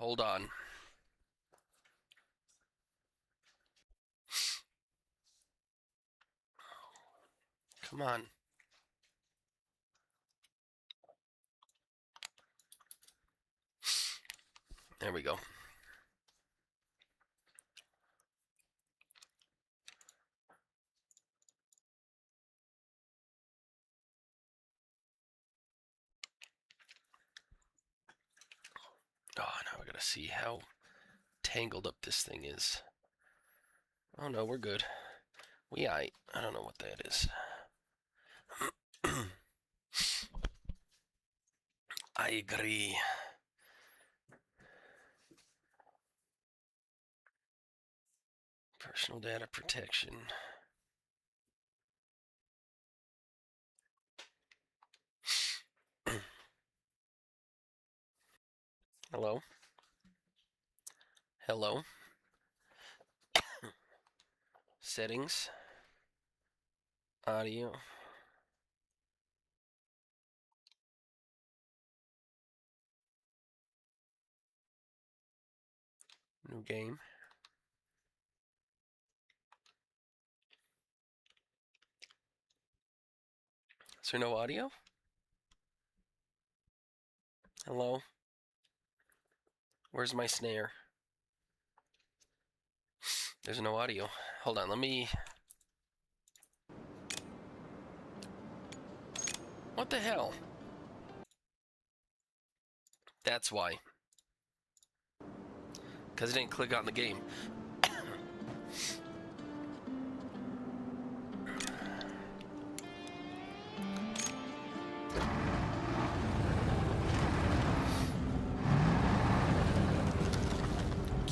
Hold on. Come on. There we go. Oh, now I gotta see how tangled up this thing is. Oh no, we're good. I don't know what that is. I agree. Personal data protection. Hello? Hello? Settings. Audio. New game. Is there no audio? Hello? Where's my snare? There's no audio. Hold on, let me... What the hell? That's why. Because I didn't click on the game.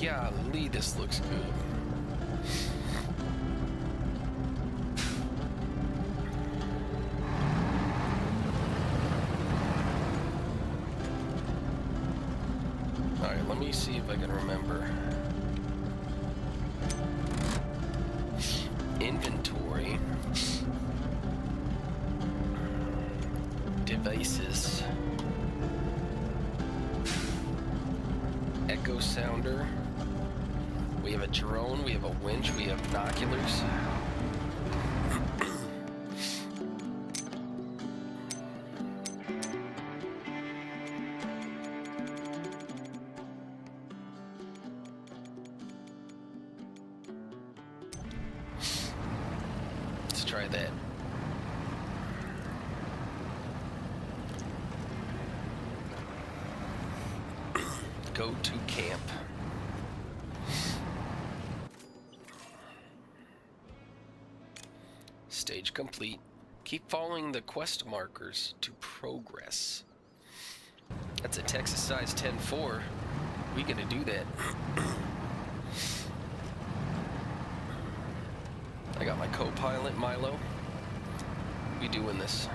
Golly, this looks good. Alright, let me see if I can remember. Inventory. Devices. Echo sounder. We have a drone, we have a winch, we have binoculars. Let's try that. Go to camp. Stage complete. Keep following the quest markers to progress. That's a Texas size 10-4. We gonna do that. I got my co-pilot, Milo. We doing this.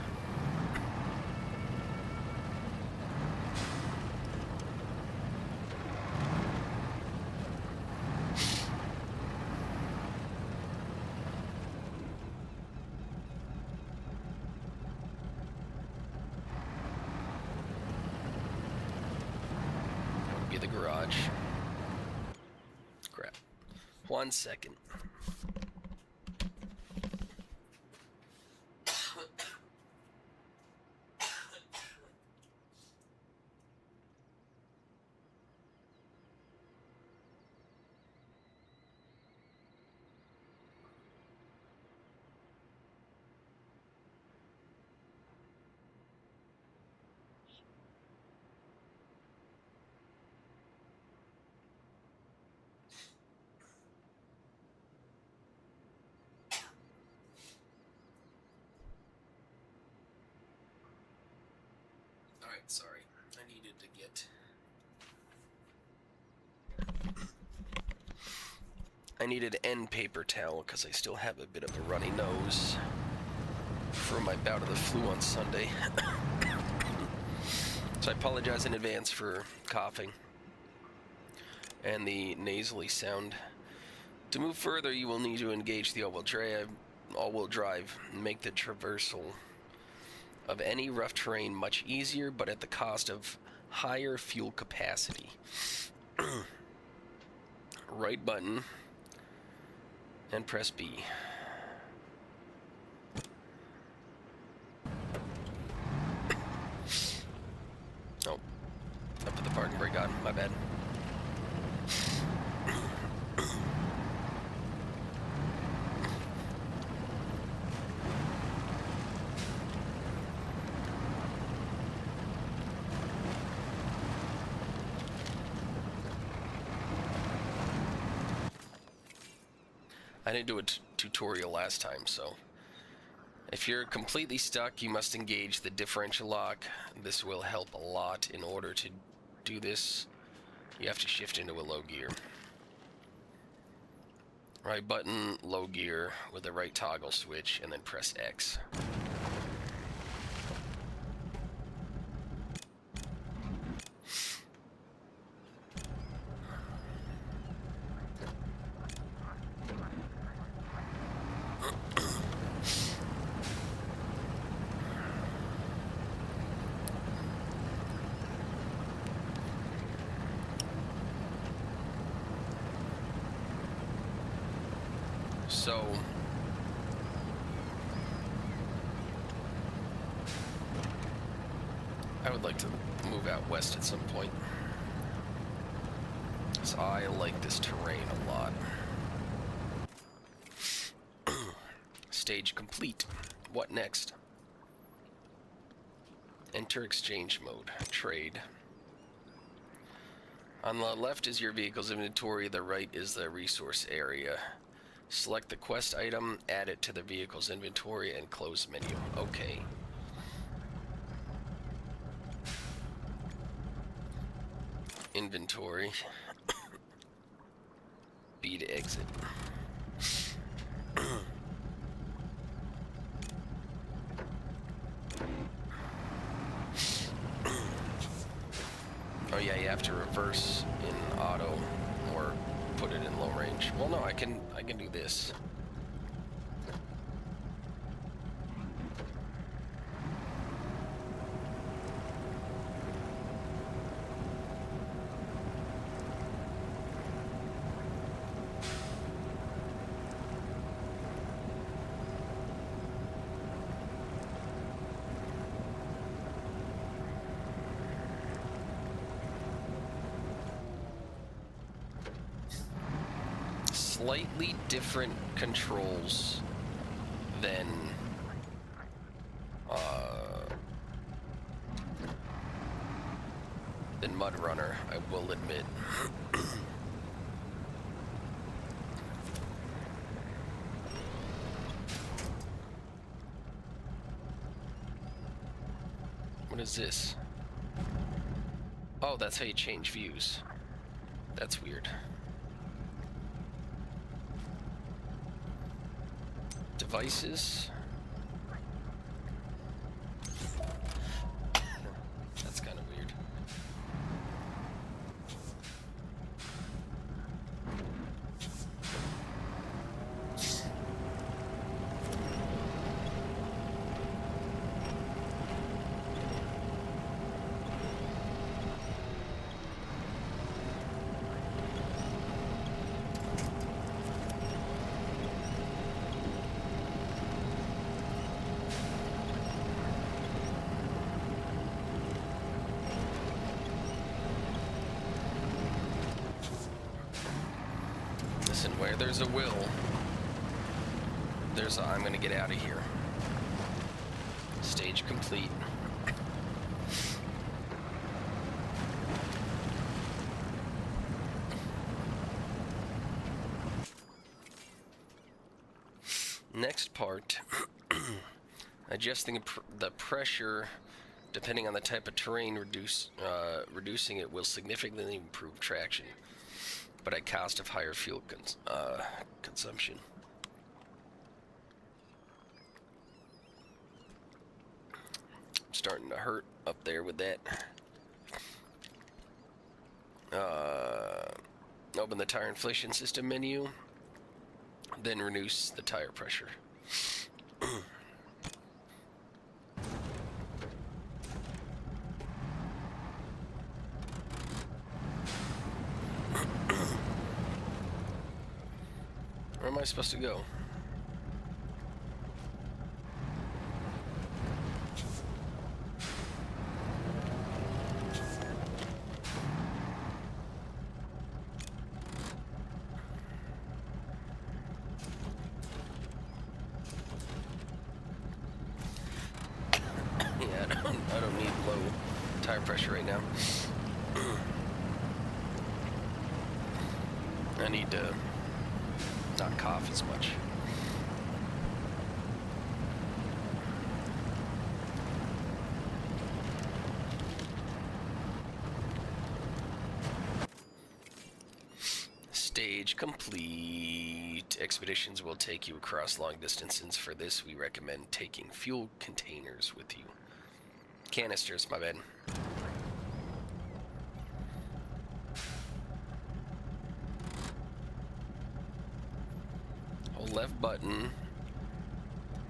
The garage. Crap. 1 second. Sorry, I needed to get... I needed end paper towel because I still have a bit of a runny nose from my bout of the flu on Sunday. So I apologize in advance for coughing and the nasally sound. To move further, you will need to engage the all-wheel drive and make the traversal of any rough terrain much easier, but at the cost of higher fuel capacity. Right button and press B. Oh, I put the parking brake on. My bad. I didn't do a tutorial last time, so if you're completely stuck, you must engage the differential lock. This will help a lot. In order to do this, you have to shift into a low gear. Right button, low gear with the right toggle switch, and then press X. So, I would like to move out west at some point, because I like this terrain a lot. Stage complete. What next? Enter exchange mode. Trade. On the left is your vehicle's inventory, the right is the resource area. Select the quest item, add it to the vehicle's inventory, and close menu. Okay. Inventory. B to exit. Oh yeah, you have to reverse in auto or put it in low range. Well, no, I can do this. Slightly different controls than Mud Runner, I will admit. What is this? Oh, that's how you change views. That's weird. Devices. That's kind of weird. Where there's a will, there's a I'm gonna get out of here. Stage complete. Next part, adjusting the pressure depending on the type of terrain. Reducing it will significantly improve traction, but at cost of higher fuel consumption. I'm starting to hurt up there with that. Open the tire inflation system menu, then reduce the tire pressure. I supposed to go? Yeah, I don't need low tire pressure right now. I need to not cough as much. Stage complete. Expeditions will take you across long distances. For this, we recommend taking fuel containers with you. Canisters, my bad. Hold left button,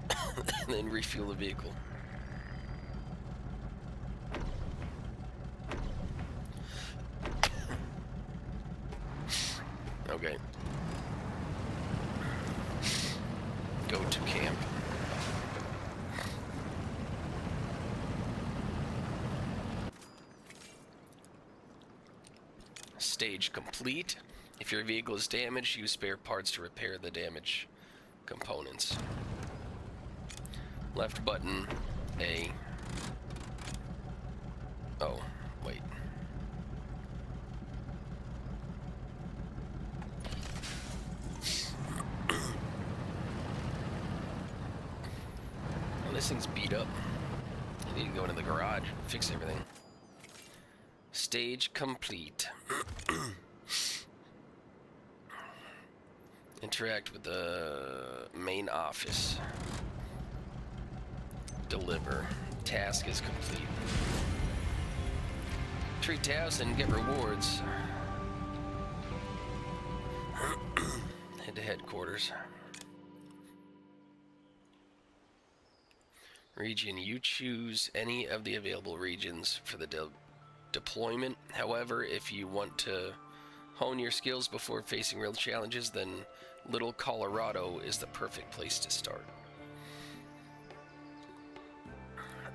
and then refuel the vehicle. Okay. Go to camp. Stage complete. If your vehicle is damaged, use spare parts to repair the damaged components. Left button, A. Oh, wait. Oh, this thing's beat up. I need to go into the garage, fix everything. Stage complete. Interact with the main office. Deliver. Task is complete. Treat tasks and get rewards. Head to headquarters. Region. You choose any of the available regions for the deployment. However, if you want to hone your skills before facing real challenges, then Little Colorado is the perfect place to start.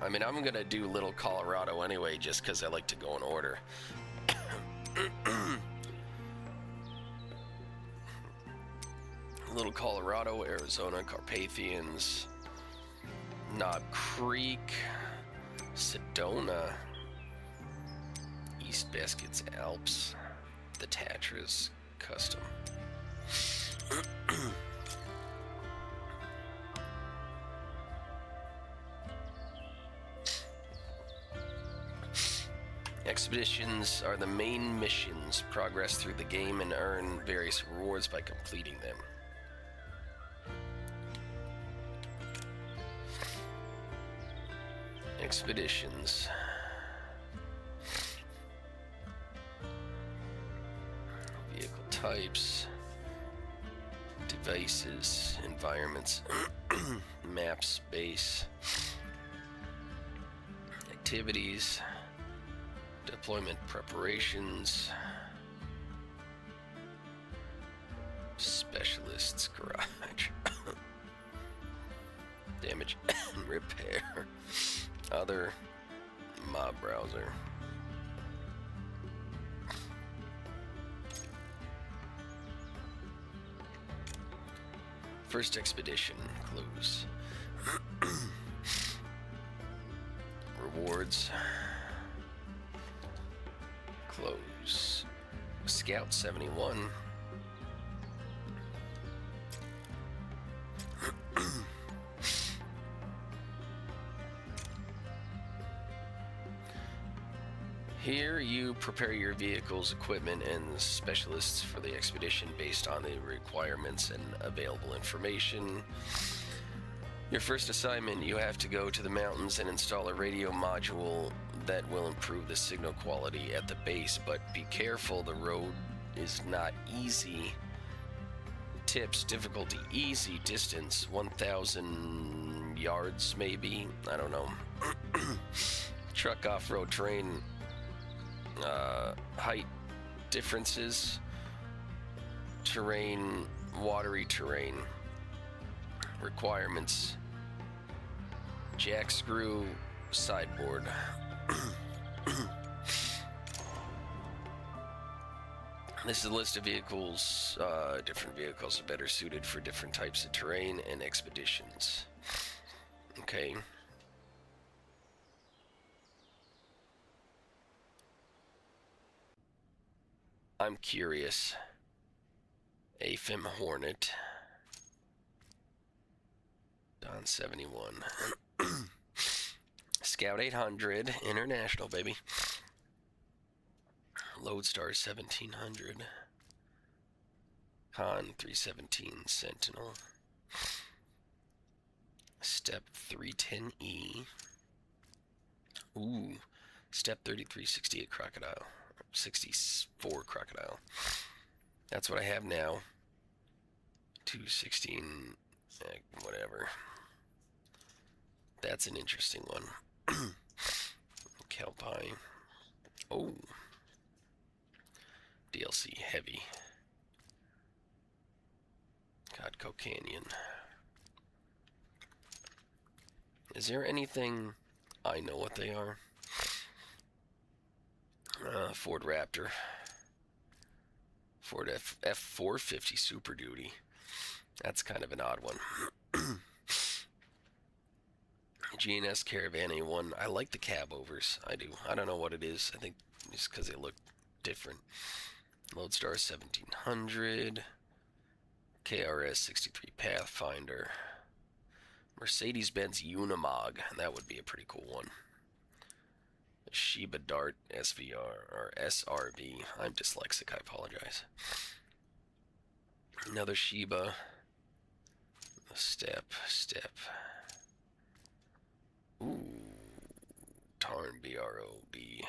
I mean, I'm gonna do Little Colorado anyway, just because I like to go in order. Little Colorado, Arizona, Carpathians, Knob Creek, Sedona, East Baskets Alps, the Tatras Custom. Expeditions are the main missions. Progress through the game and earn various rewards by completing them. Expeditions. Vehicle types. Devices. Environments. Map space. Activities. Deployment preparations. Specialists garage. Damage and repair. Other mob browser. First expedition clues. Rewards. Close. Scout 71. Here you prepare your vehicle's equipment and specialists for the expedition based on the requirements and available information. Your first assignment, you have to go to the mountains and install a radio module that will improve the signal quality at the base, but be careful, the road is not easy. Tips: difficulty easy, distance 1,000 yards maybe, I don't know. Truck off-road terrain, height differences, terrain watery terrain. Requirements: jack screw sideboard. This is a list of vehicles. Different vehicles are better suited for different types of terrain and expeditions. Okay. I'm curious. AFIM Hornet. Don 71. Scout 800. International, baby. Lodestar 1700. Con 317 Sentinel. Step 310E. Ooh. Step 3368 Crocodile. 64 Crocodile. That's what I have now. 216. Whatever. That's an interesting one. Kelpie. Oh. DLC heavy. Codco Canyon. Is there anything I know what they are? Ford Raptor. Ford F450 Super Duty. That's kind of an odd one. GNS Caravan A1. I like the cab overs. I do. I don't know what it is. I think it's because they look different. Lodestar 1700. KRS 63 Pathfinder. Mercedes-Benz Unimog. That would be a pretty cool one. Sheba Dart SVR or SRV. I'm dyslexic. I apologize. Another Sheba. Step. Ooh. Tarn BROB.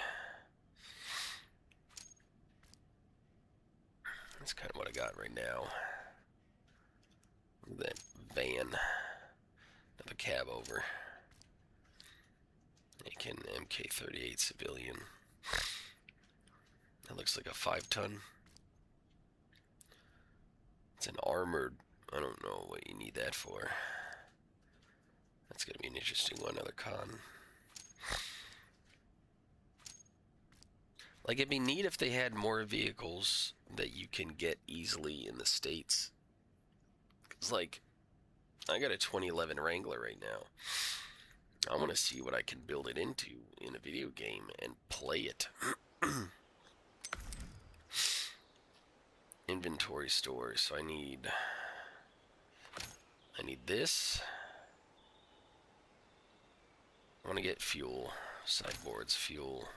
That's kind of what I got right now. That van. Another cab over. Aiken MK38 civilian. That looks like a 5-ton. It's an armored. I don't know what you need that for. That's going to be an interesting one. Another con. Like, it'd be neat if they had more vehicles that you can get easily in the States. Because, like, I got a 2011 Wrangler right now. I want to see what I can build it into in a video game and play it. Inventory stores. So I need this. I want to get fuel. Sideboards, fuel.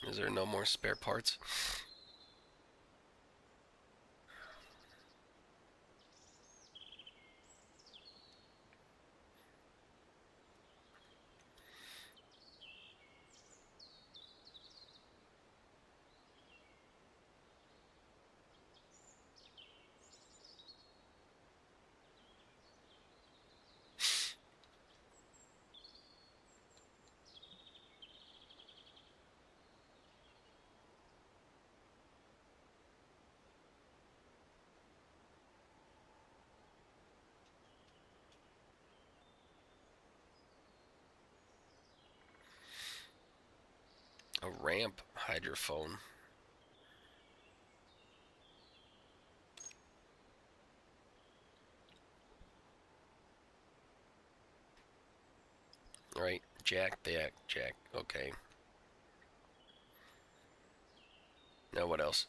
Is there no more spare parts? A ramp hydrophone. Right, jack. Okay. Now what else?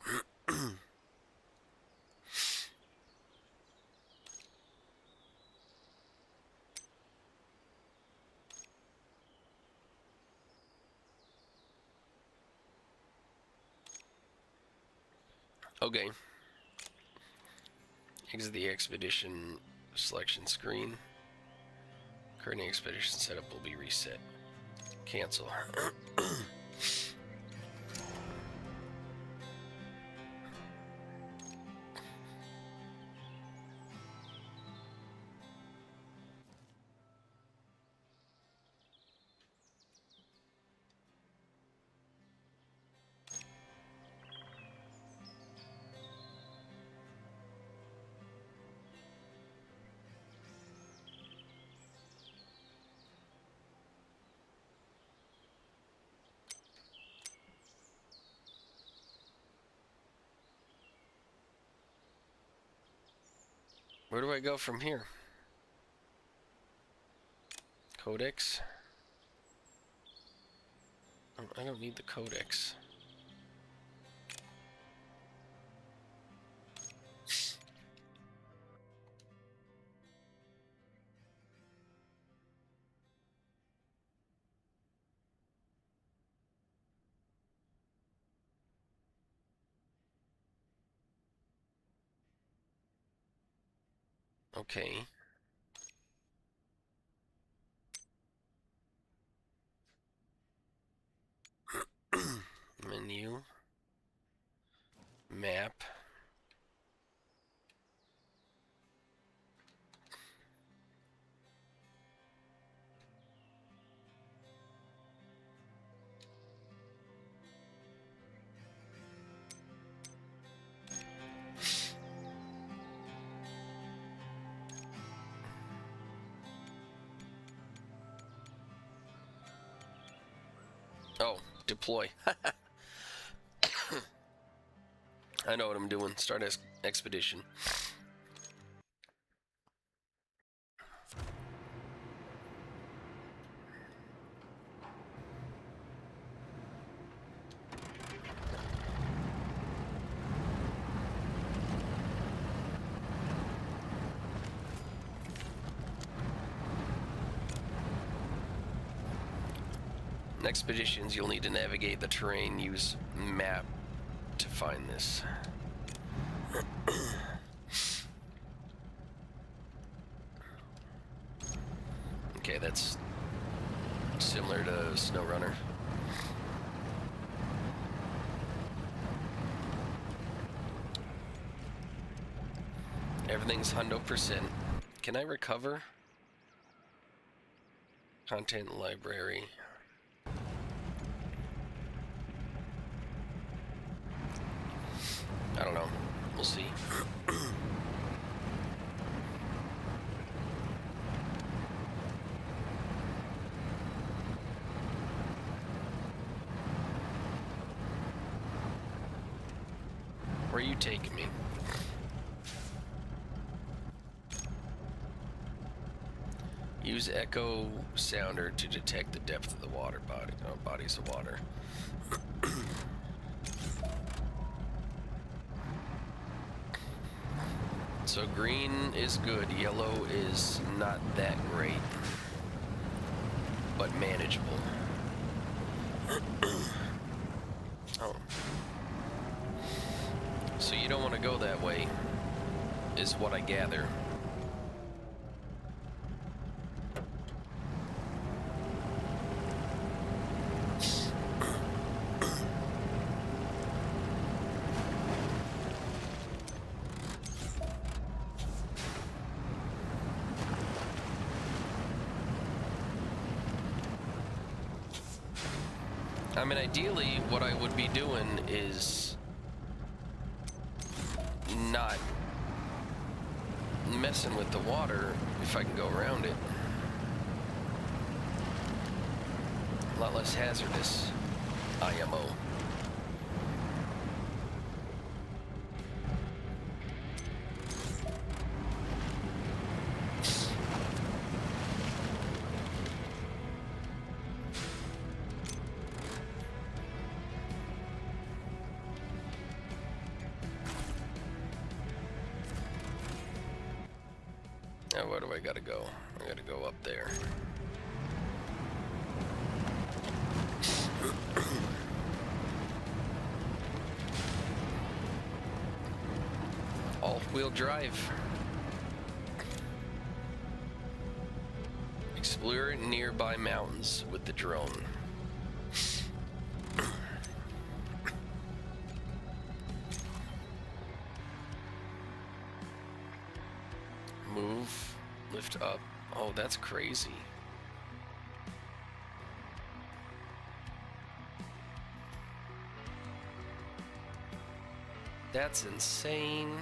Okay. Exit the expedition selection screen. Current expedition setup will be reset. Cancel. Where do I go from here? Codex? Oh, I don't need the codex. Okay. Menu. Map. Oh, deploy. I know what I'm doing. Start expedition. In expeditions, you'll need to navigate the terrain, use map to find this. Okay, that's similar to SnowRunner. Everything's 100%. Can I recover? Content library. I don't know. We'll see. Where are you taking me? Use echo sounder to detect the depth of the water body. Oh, bodies of water. So green is good, yellow is not that great, but manageable. Oh. So you don't want to go that way, is what I gather. I mean, ideally, what I would be doing is not messing with the water if I can go around it. A lot less hazardous, IMO. Now where do I gotta go? I gotta go up there. All-wheel drive. Explore nearby mountains with the drone. Move, lift up. Oh, that's crazy. That's insane.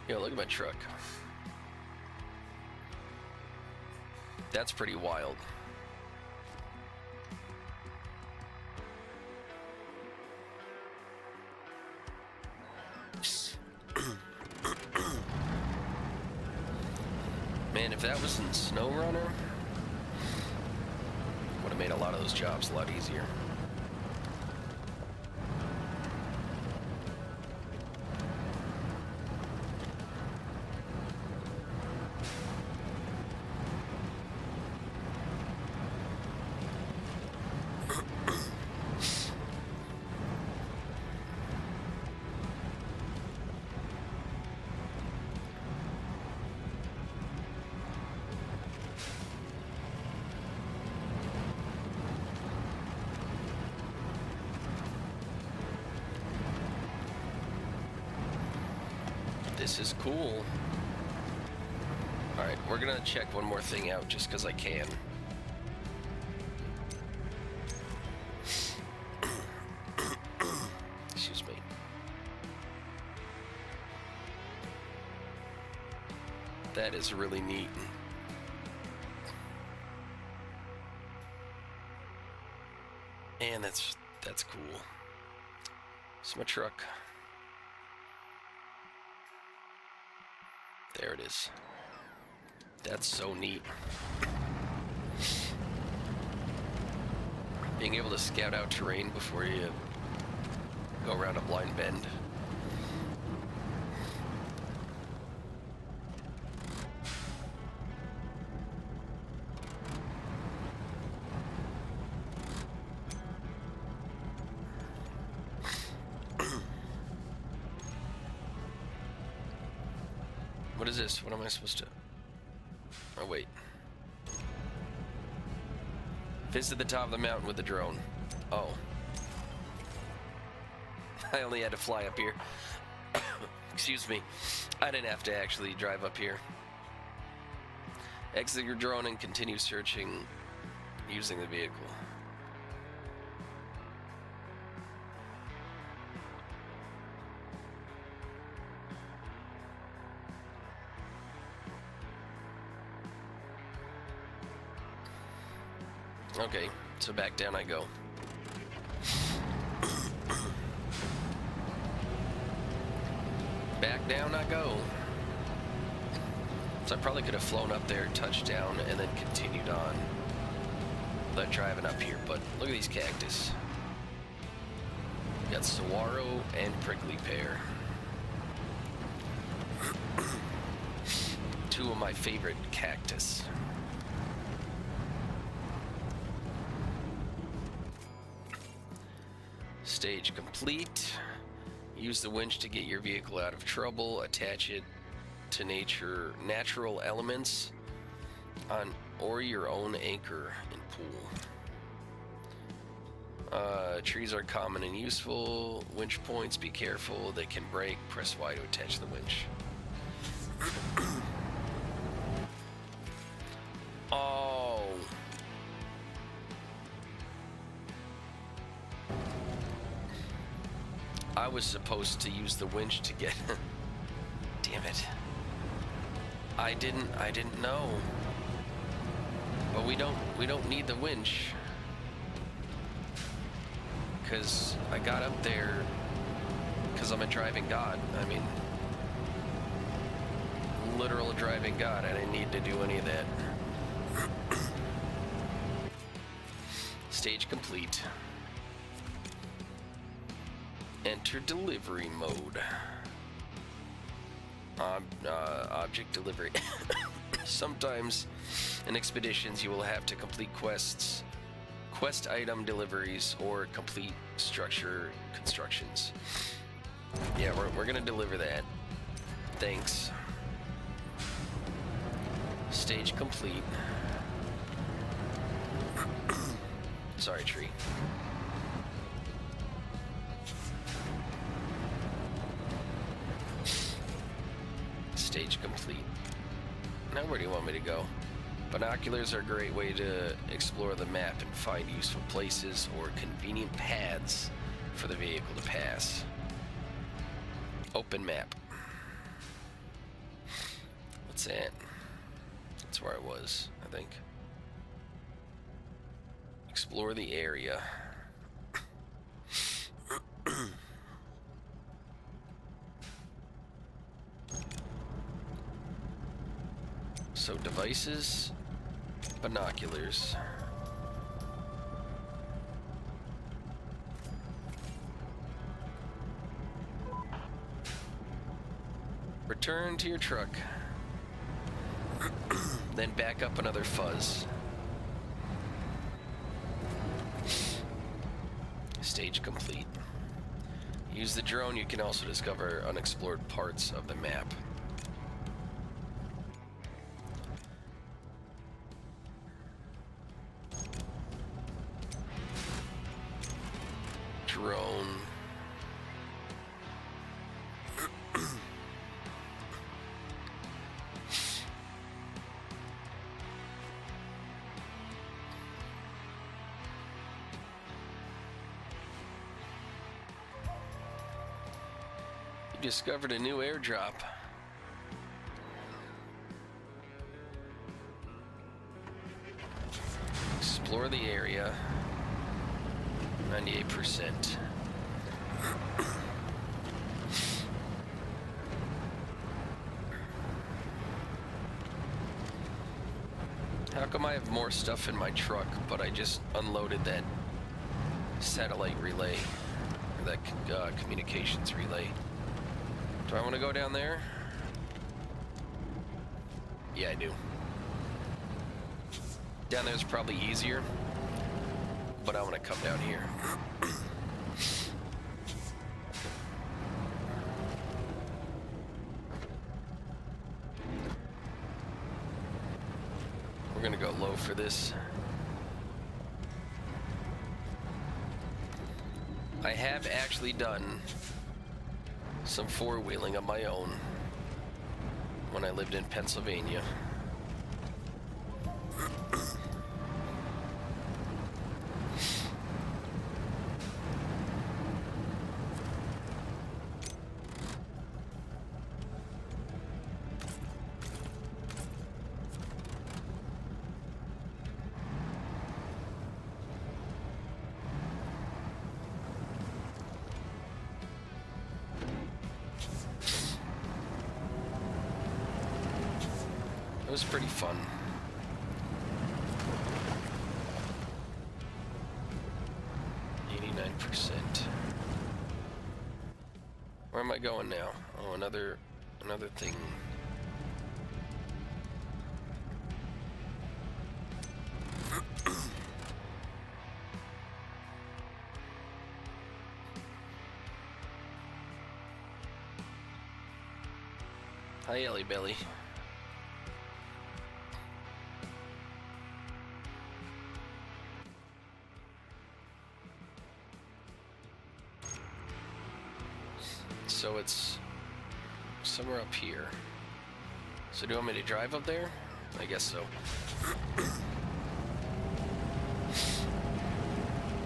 Yo, look at my truck. That's pretty wild. that was in SnowRunner, would have made a lot of those jobs a lot easier. This is cool. Alright, we're gonna check one more thing out just because I can. Excuse me. That is really neat. And that's cool. It's my truck. There it is. That's so neat. Being able to scout out terrain before you go around a blind bend. What is this? What am I supposed to... Oh, wait. Visit the top of the mountain with the drone. Oh. I only had to fly up here. Excuse me. I didn't have to actually drive up here. Exit your drone and continue searching using the vehicle. Okay, so back down I go. Back down I go. So I probably could have flown up there, touched down, and then continued on. Without driving up here, but look at these cactus. We got saguaro and prickly pear. Two of my favorite cactus. Stage complete. Use the winch to get your vehicle out of trouble. Attach it to natural elements or your own anchor and pool. Trees are common and useful. Winch points, be careful. They can break. Press Y to attach the winch. Oh. I was supposed to use the winch to get... Damn it. I didn't know. But we don't need the winch. Cause I got up there because I'm a driving god. I mean, literal driving god. I didn't need to do any of that. Stage complete. Enter delivery mode. Object delivery. Sometimes in expeditions you will have to complete quests, quest item deliveries, or complete structure constructions. Yeah, we're gonna deliver that. Thanks. Stage complete. Sorry, tree. Stage complete. Now where do you want me to go? Binoculars are a great way to explore the map and find useful places or convenient paths for the vehicle to pass. Open map. What's that? That's where I was, I think. Explore the area. So Devices, binoculars. Return to your truck. Then back up another fuzz. Stage complete. Use the drone, you can also discover unexplored parts of the map. Drone. You discovered a new airdrop. Explore the area. 98%. How come I have more stuff in my truck, but I just unloaded that satellite relay, or that communications relay? Do I want to go down there? Yeah, I do. Down there's probably easier, but I want to come down here. We're gonna go low for this. I have actually done some four-wheeling of my own when I lived in Pennsylvania. It was pretty fun. Where am I going now? Oh, another thing. Hi, Ellie Belly. So it's somewhere up here. So do you want me to drive up there? I guess so.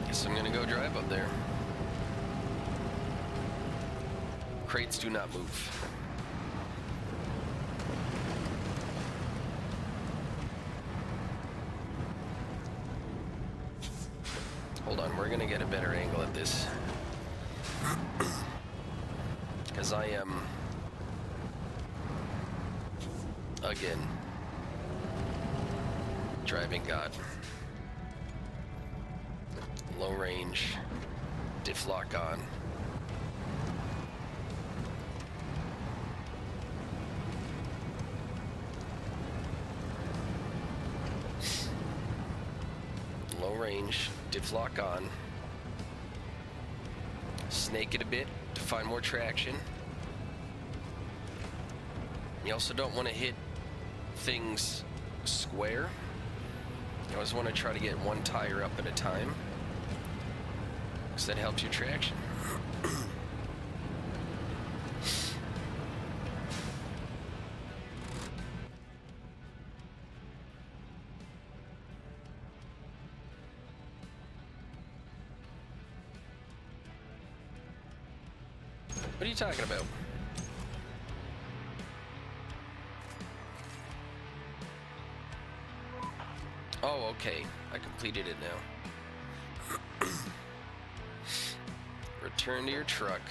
Guess I'm gonna go drive up there. Crates do not move. Hold on, we're gonna get a better angle at this. Because I am, again, driving God. Low range, diff lock on. Low range, diff lock on. Snake it a bit to find more traction. You also don't want to hit things square. You always want to try to get one tire up at a time, because that helps your traction. What are you talking about? Oh, okay. I completed it now. Return to your truck.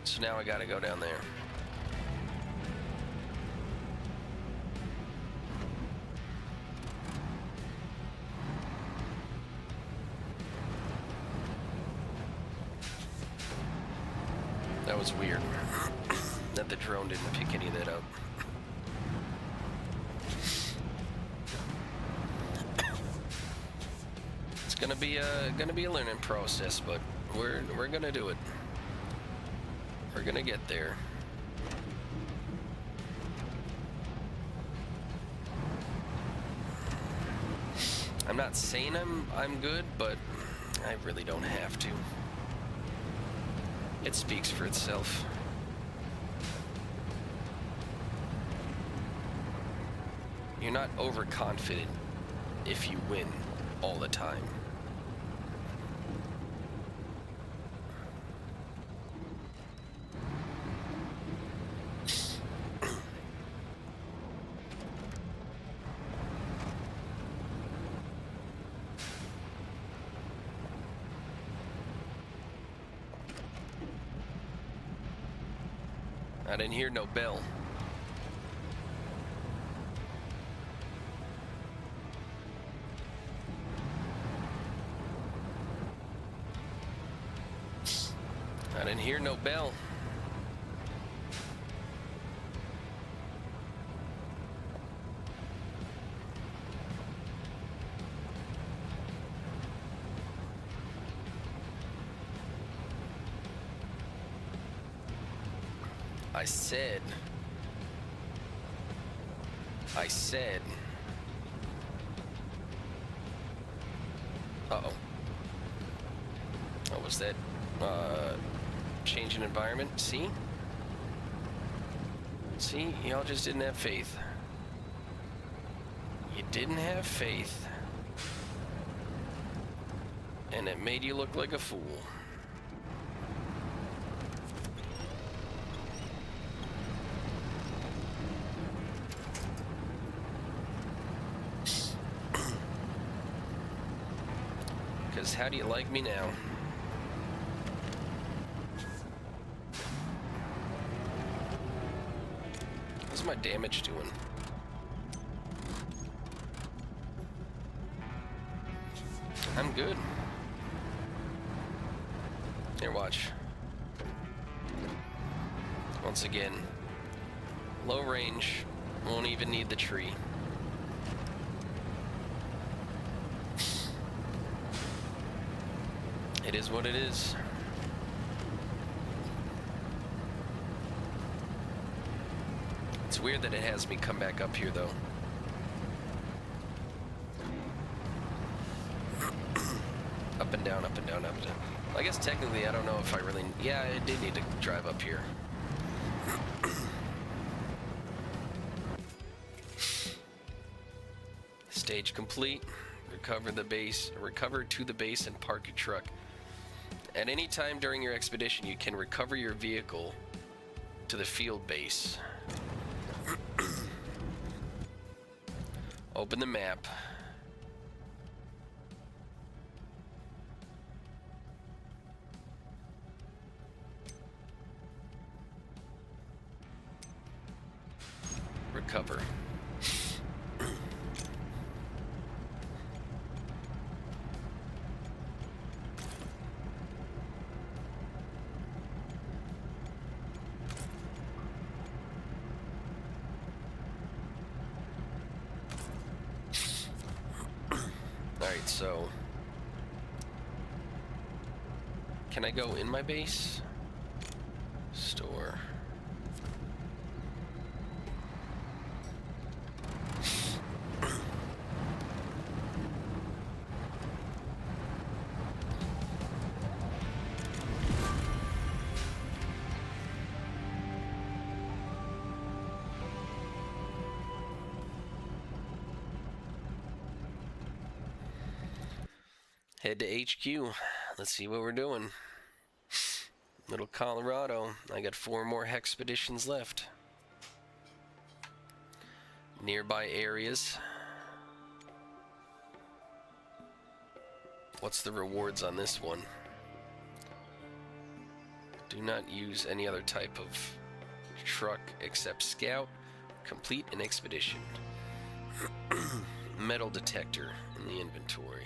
So now I gotta go down there. was weird that the drone didn't pick any of that up. It's gonna be a learning process, but we're gonna do it. We're gonna get there. I'm not saying I'm good, but I really don't have to. It speaks for itself. You're not overconfident if you win all the time. I didn't hear no bell. I didn't hear no bell. I said. Uh-oh. What was that? Change in environment. See? See? Y'all just didn't have faith. You didn't have faith. And it made you look like a fool. Because how do you like me now? What's my damage doing? I'm good. Here, watch. Once again, low range, won't even need the tree. It is what it is. It's weird that it has me come back up here, though. Up and down, up and down, up and down. I guess technically, I don't know if I really... Yeah, I did need to drive up here. Stage complete. Recover to the base and park your truck. At any time during your expedition, you can recover your vehicle to the field base. Open the map. Recover. Alright, so can I go in my base? Store. Head to HQ. Let's see what we're doing. Little Colorado. I got 4 more expeditions left. Nearby areas. What's the rewards on this one? Do not use any other type of truck except scout. Complete an expedition. Metal detector in the inventory.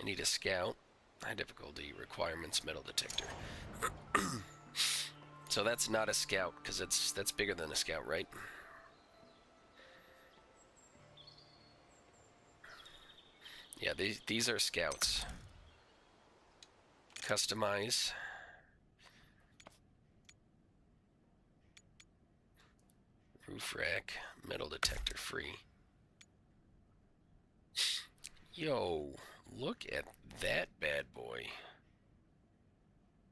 I need a scout. High difficulty requirements metal detector. So that's not a scout, because that's bigger than a scout, right? Yeah, these are scouts. Customize. Roof rack, metal detector free. Yo, look at that bad boy.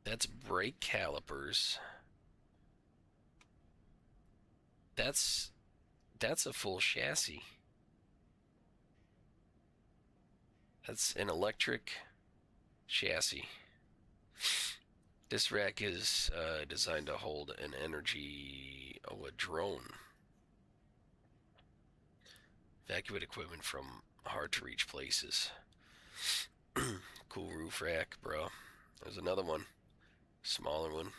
That's brake calipers. That's a full chassis. That's an electric chassis. This rack is designed to hold an energy, a drone. Evacuate equipment from hard to reach places. Cool roof rack, bro. There's another one. Smaller one.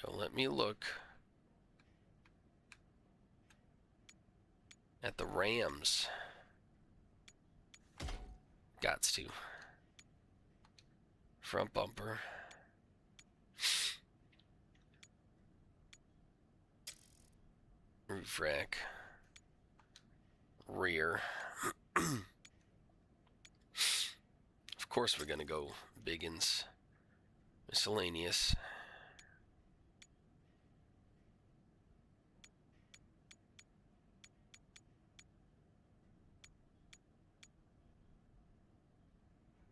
Yo, let me look at the Rams. Gots to. Front bumper. Roof rack. Rear. Of course we're gonna go Biggins. Miscellaneous.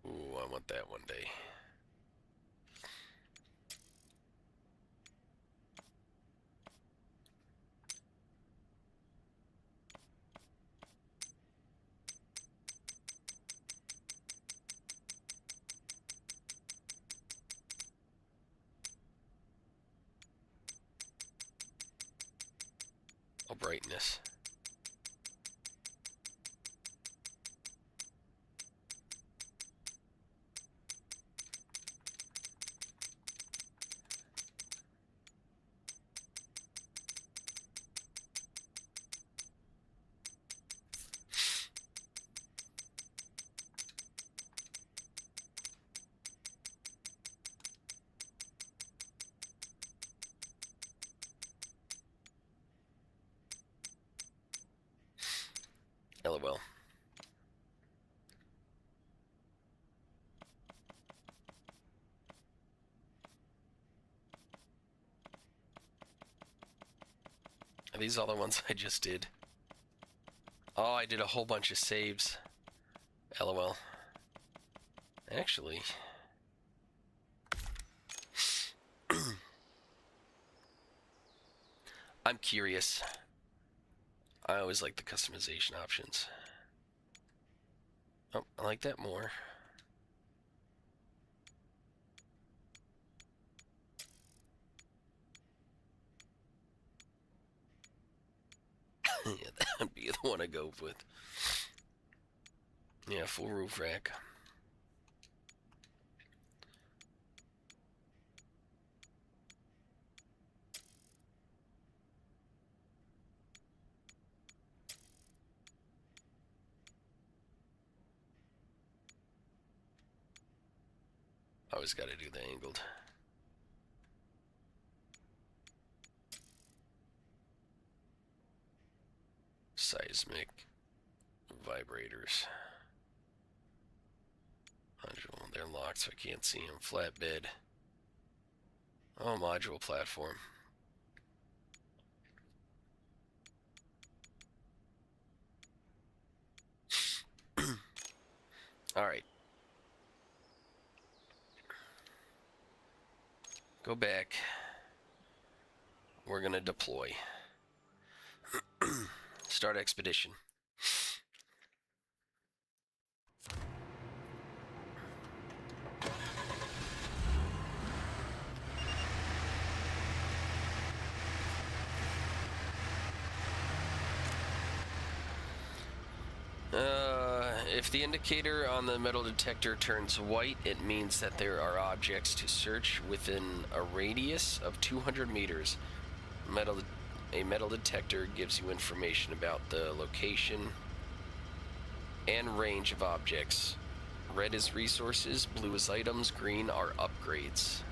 Ooh, I want that one day. Oh, brightness. LOL. Are these all the ones I just did? Oh, I did a whole bunch of saves. LOL. Actually, I'm curious. I always like the customization options. Oh, I like that more. Yeah, that would be the one I go with. Yeah, full roof rack. Always got to do the angled. Seismic vibrators. Module, they're locked so I can't see them. Flatbed. Oh, module platform. Alright. Go back. We're gonna deploy. Start expedition. If the indicator on the metal detector turns white, it means that there are objects to search within a radius of 200 meters. A metal detector gives you information about the location and range of objects. Red is resources, blue is items, green are upgrades.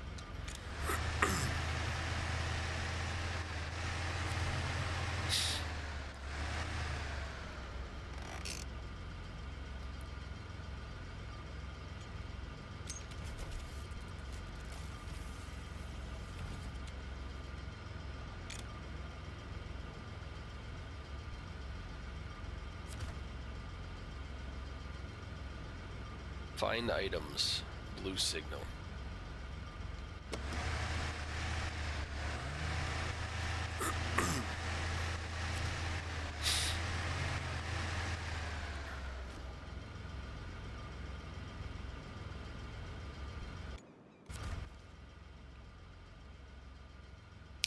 Find items, blue signal.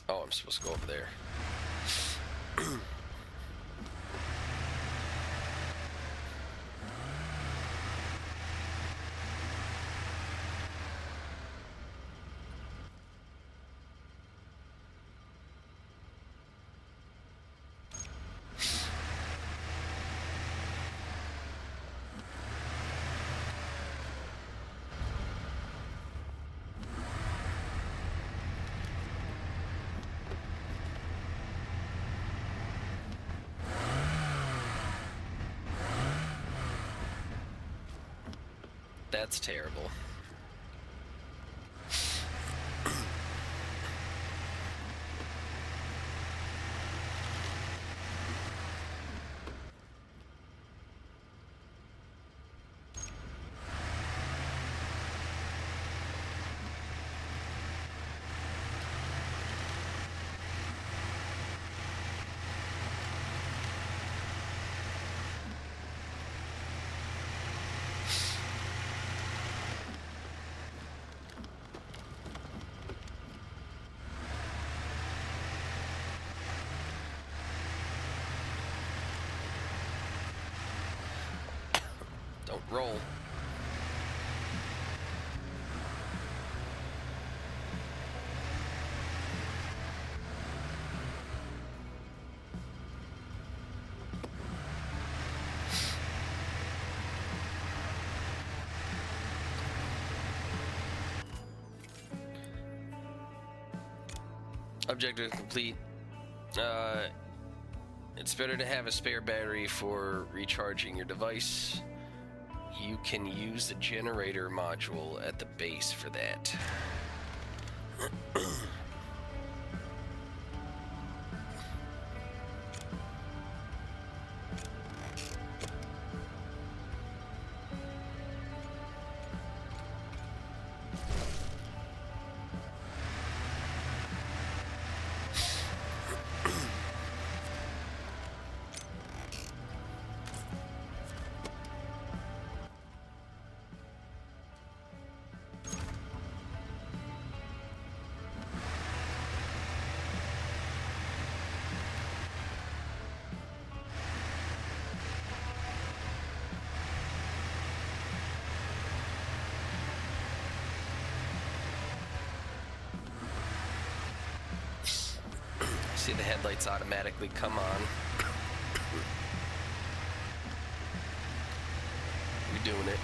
Oh, I'm supposed to go over there. That's terrible. Don't roll. Objective complete. It's better to have a spare battery for recharging your device. You can use the generator module at the base for that. See the headlights automatically come on. We're doing it.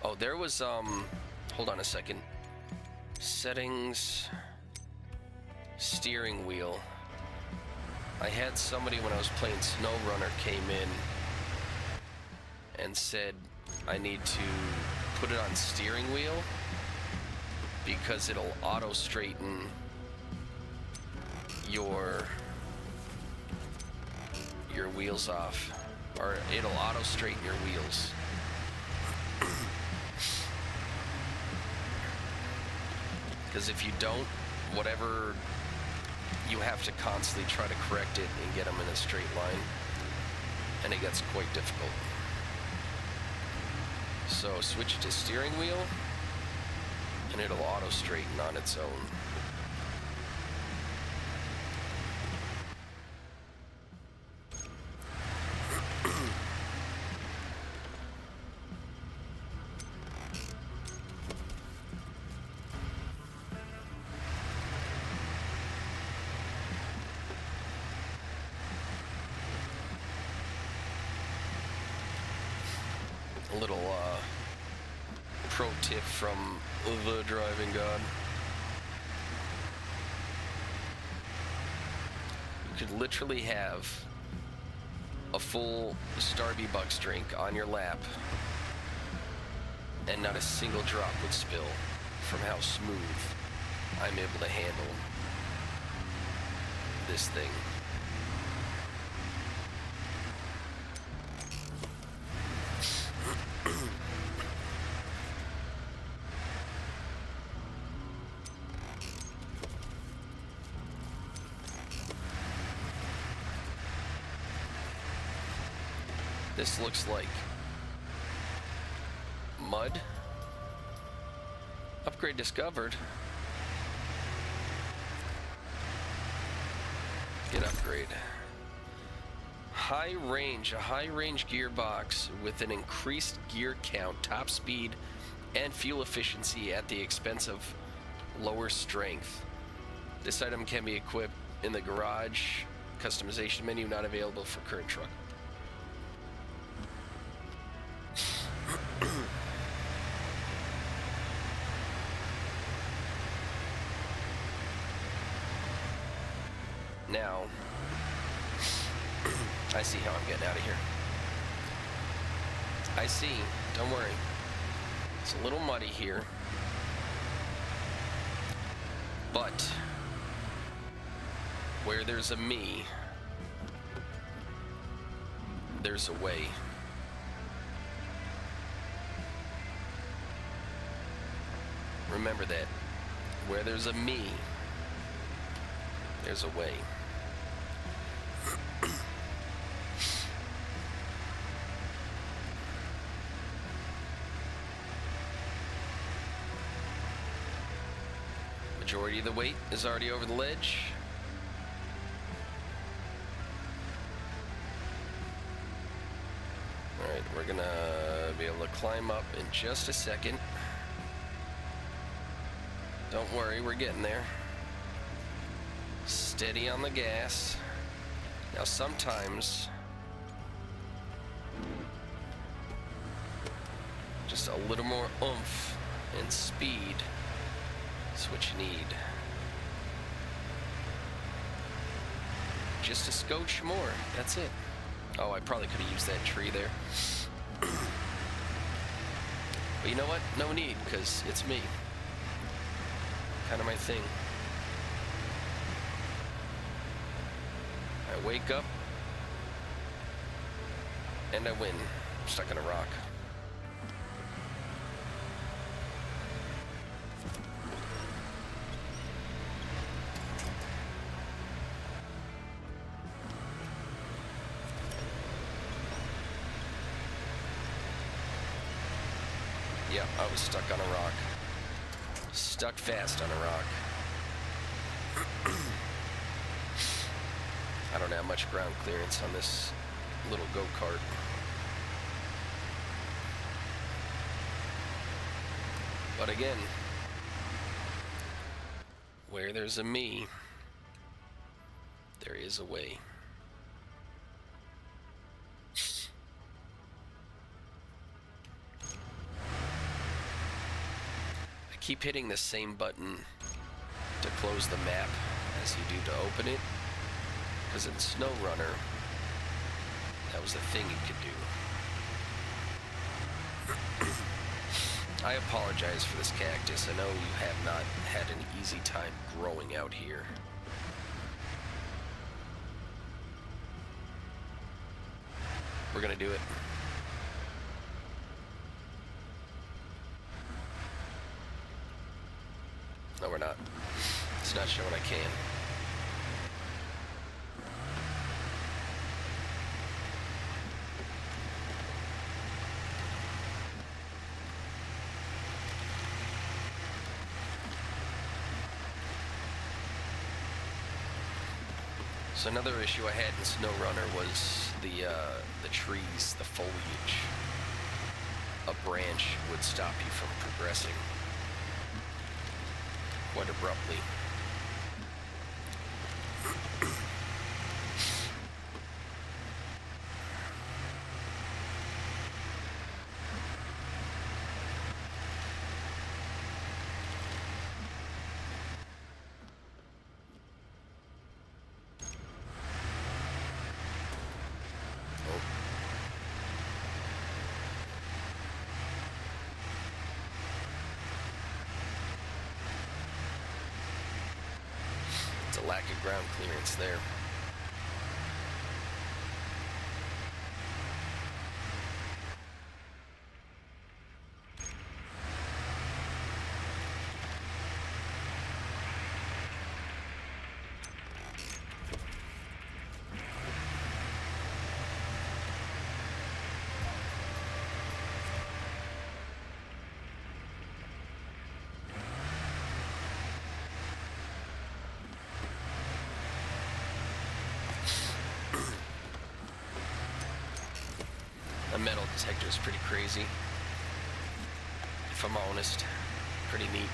Oh, there was hold on a second. Settings, steering wheel. I had somebody when I was playing SnowRunner came in and said I need to put it on steering wheel because it'll auto straighten your wheels off, or it'll auto straighten your wheels. Because if you don't, whatever, you have to constantly try to correct it and get them in a straight line, and it gets quite difficult. So switch it to steering wheel, and it'll auto straighten on its own. A little pro tip from the driving god. You could literally have a full Starbucks drink on your lap and not a single drop would spill from how smooth I'm able to handle this thing. This looks like mud. Upgrade discovered. Get upgrade. High range, a high range gearbox with an increased gear count, top speed, and fuel efficiency at the expense of lower strength. This item can be equipped in the garage customization menu, not available for current truck. Now, I see how I'm getting out of here. I see. Don't worry. It's a little muddy here. But where there's a me, there's a way. Remember that. Where there's a me, there's a way. Majority of the weight is already over the ledge. Alright, we're gonna be able to climb up in just a second. Don't worry, we're getting there. Steady on the gas. Now sometimes just a little more oomph and speed is what you need. Just a scotch more, that's it. Oh, I probably could have used that tree there. But you know what? No need, because it's me. Kind of my thing. I wake up and I win. I'm stuck on a rock. Yeah, I was stuck on a rock. Stuck fast on a rock. I don't have much ground clearance on this little go-kart. But again, where there's a me, there is a way. I keep hitting the same button to close the map as you do to open it. Because in SnowRunner, that was the thing you could do. I apologize for this cactus. I know you have not had an easy time growing out here. We're gonna do it. No, we're not. It's not showing I can. So another issue I had in SnowRunner was the trees, the foliage. A branch would stop you from progressing quite abruptly. lack of ground clearance there. The metal detector is pretty crazy, if I'm honest. Pretty neat.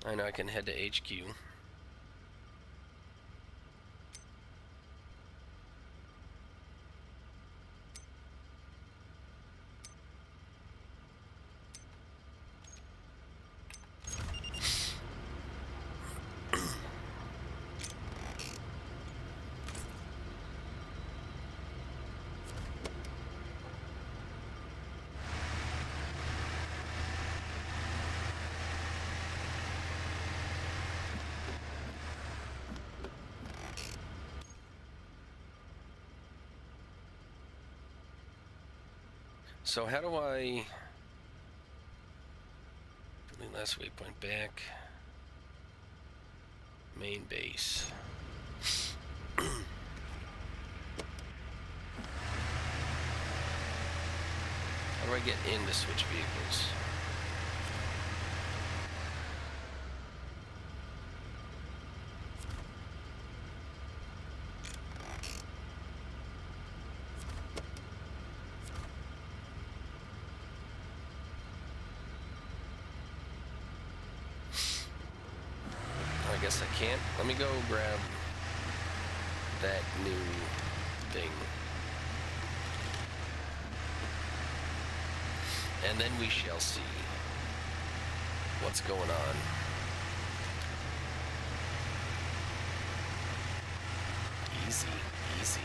I know I can head to HQ. So how do I... Building last waypoint back. Main base. How do I get in to switch vehicles? I guess I can't. Let me go grab that new thing. And then we shall see what's going on. Easy, easy.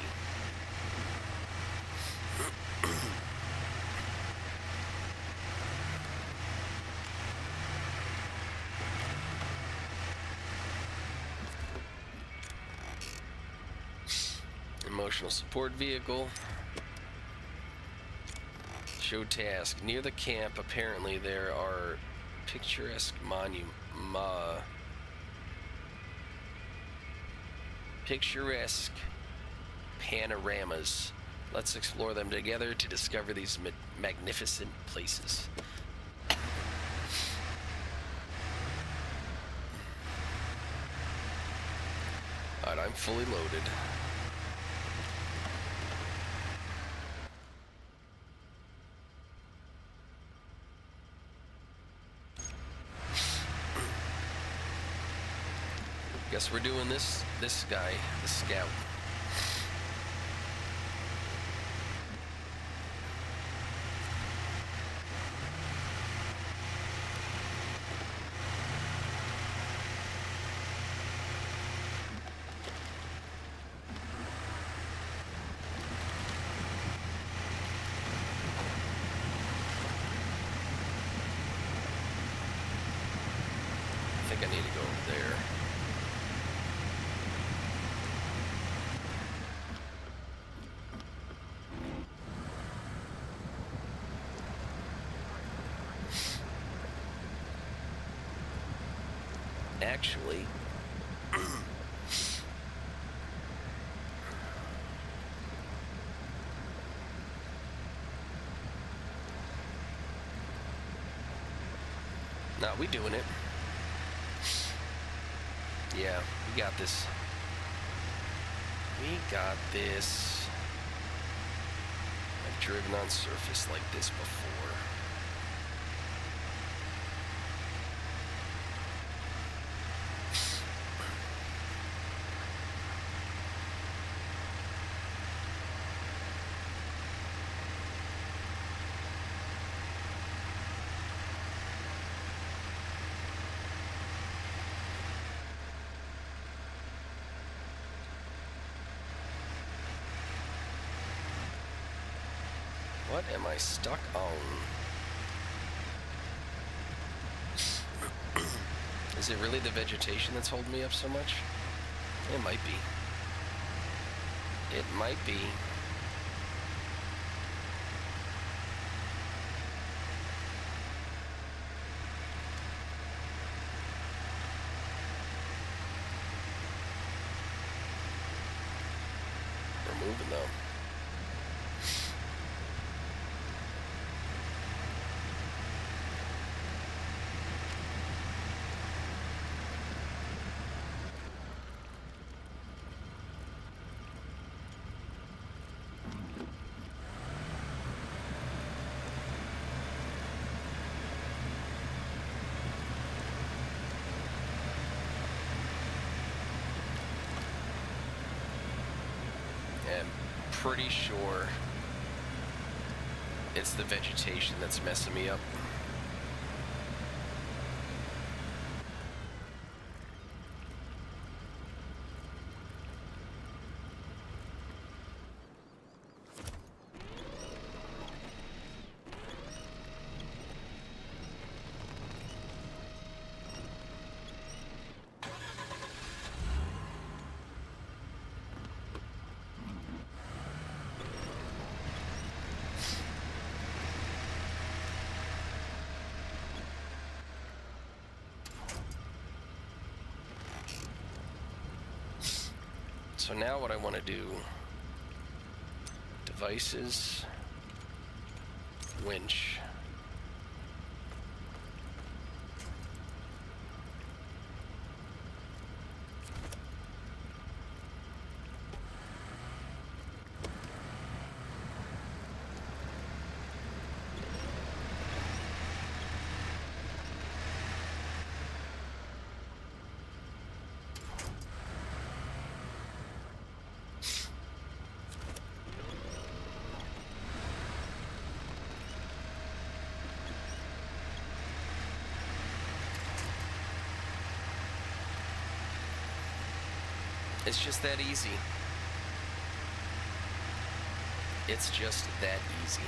Emotional support vehicle. Show task. Near the camp, apparently there are picturesque picturesque panoramas. Let's explore them together to discover these magnificent places. Alright, I'm fully loaded. Guess we're doing this guy, the scout. I think I need to go over there. Actually, Nah, we doing it. Yeah, we got this. We got this. I've driven on surface like this before. What am I stuck on? Is it really the vegetation that's holding me up so much? It might be. It might be. We're moving though. I'm pretty sure it's the vegetation that's messing me up. So now what I want to do, devices, winch. It's just that easy. It's just that easy.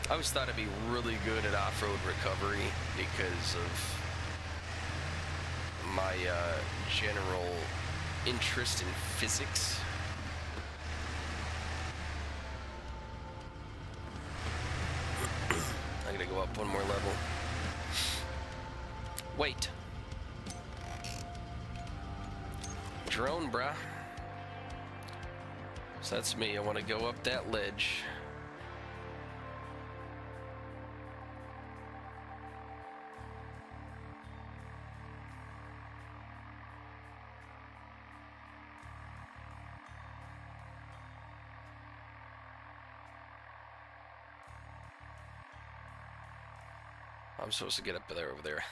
I always thought I'd be really good at off-road recovery because of my general interest in physics. I gotta go up one more level. Wait. Drone, bruh. So that's me. I want to go up that ledge. I'm supposed to get up there over there.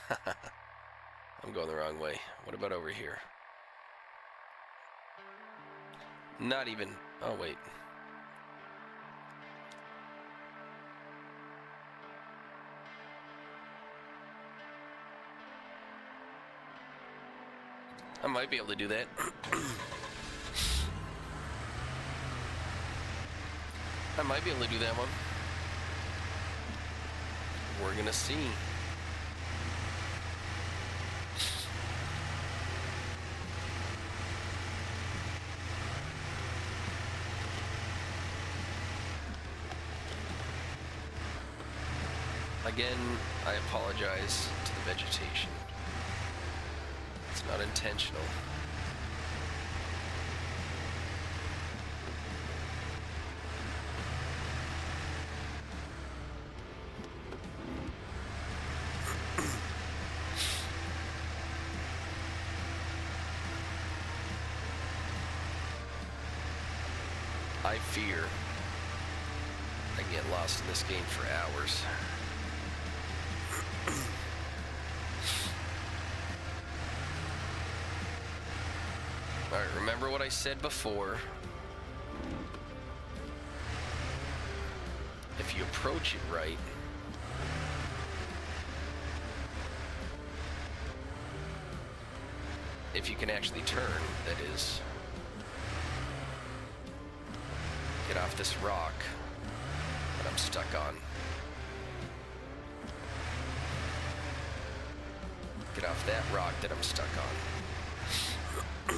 I'm going the wrong way. What about over here? Not even. Oh, wait. I might be able to do that. I might be able to do that one. We're gonna see. Again, I apologize to the vegetation. It's not intentional. I fear I get lost in this game for hours. Alright, remember what I said before. If you approach it right, if you can actually turn, that is. Get off this rock that I'm stuck on. Get off that rock that I'm stuck on.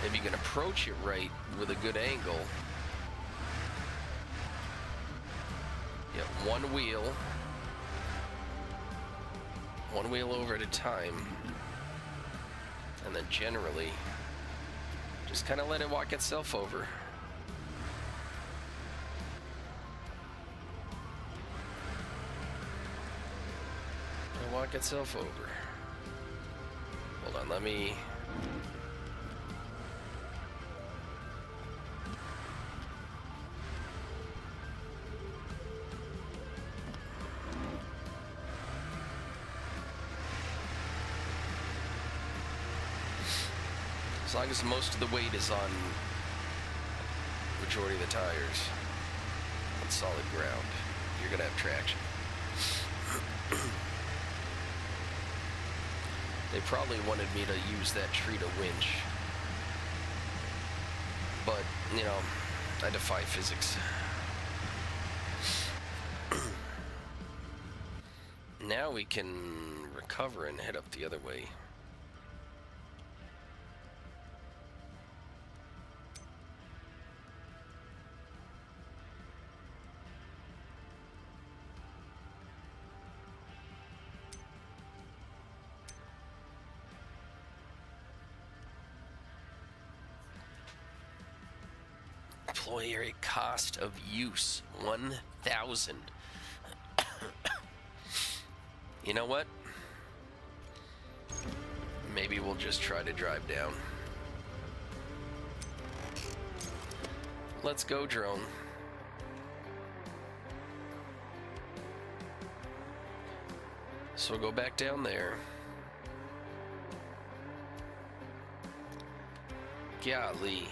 If you can approach it right with a good angle, you have one wheel over at a time, and then generally just kind of let it walk itself over. It'll walk itself over. Hold on, let me... As long as most of the weight is on majority of the tires on solid ground, you're gonna have traction. They probably wanted me to use that tree to winch, but you know, I defy physics. Now we can recover and head up the other way. Employee area cost of use 1,000. You know what? Maybe we'll just try to drive down. Let's go, drone. So we'll go back down there. Golly.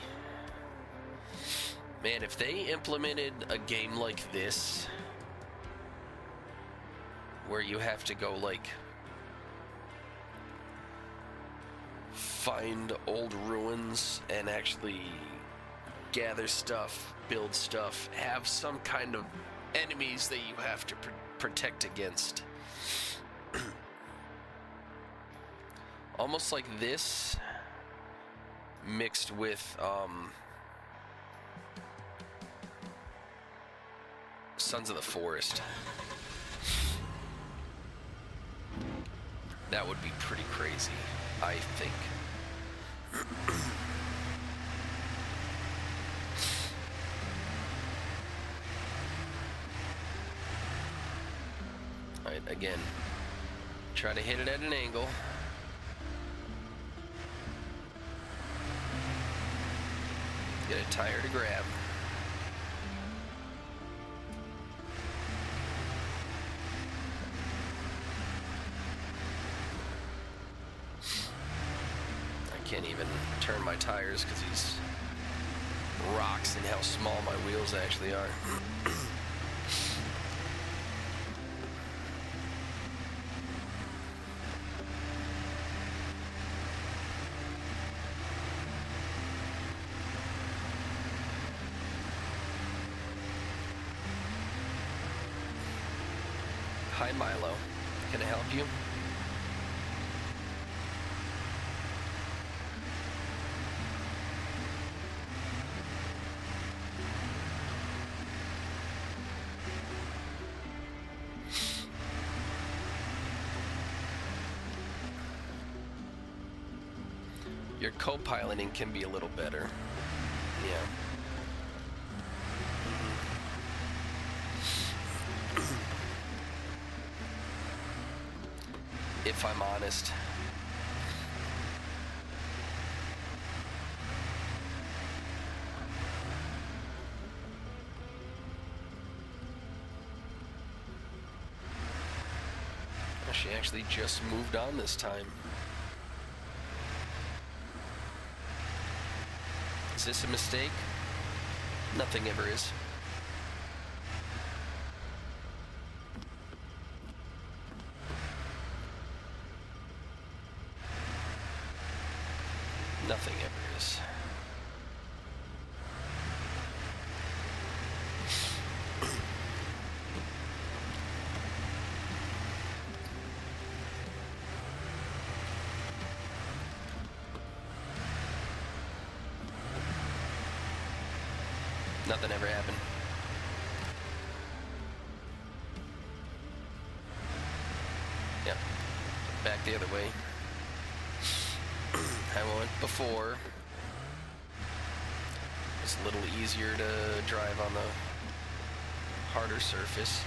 Man, if they implemented a game like this, where you have to go, like, find old ruins and actually gather stuff, build stuff, have some kind of enemies that you have to protect against. Almost like this, mixed with, Sons of the Forest. That would be pretty crazy, I think. Alright, again, try to hit it at an angle. Get a tire to grab. Can't even turn my tires because these rocks and how small my wheels actually are. Hi, Milo. Can I help you? your co-piloting can be a little better. Yeah. If I'm honest. She actually just moved on this time. Is this a mistake? Nothing ever is. Nothing ever is. Nothing ever happened. Yep. Back the other way. I went before. It's a little easier to drive on the harder surface.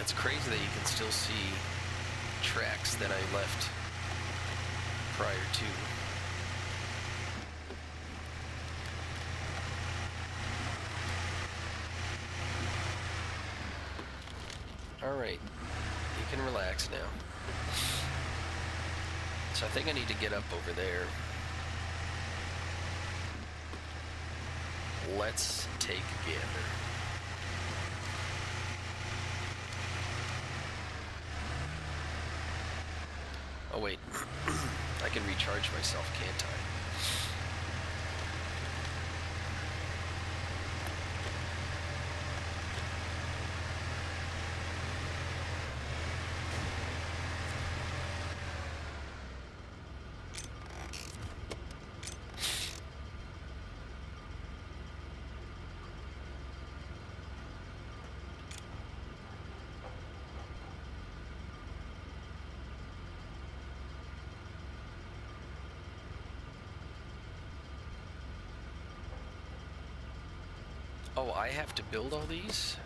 It's crazy that you can still see tracks that I left prior to. Alright, you can relax now. So I think I need to get up over there. Let's take a gander. Oh wait, I can recharge myself, can't I? Oh, I have to build all these?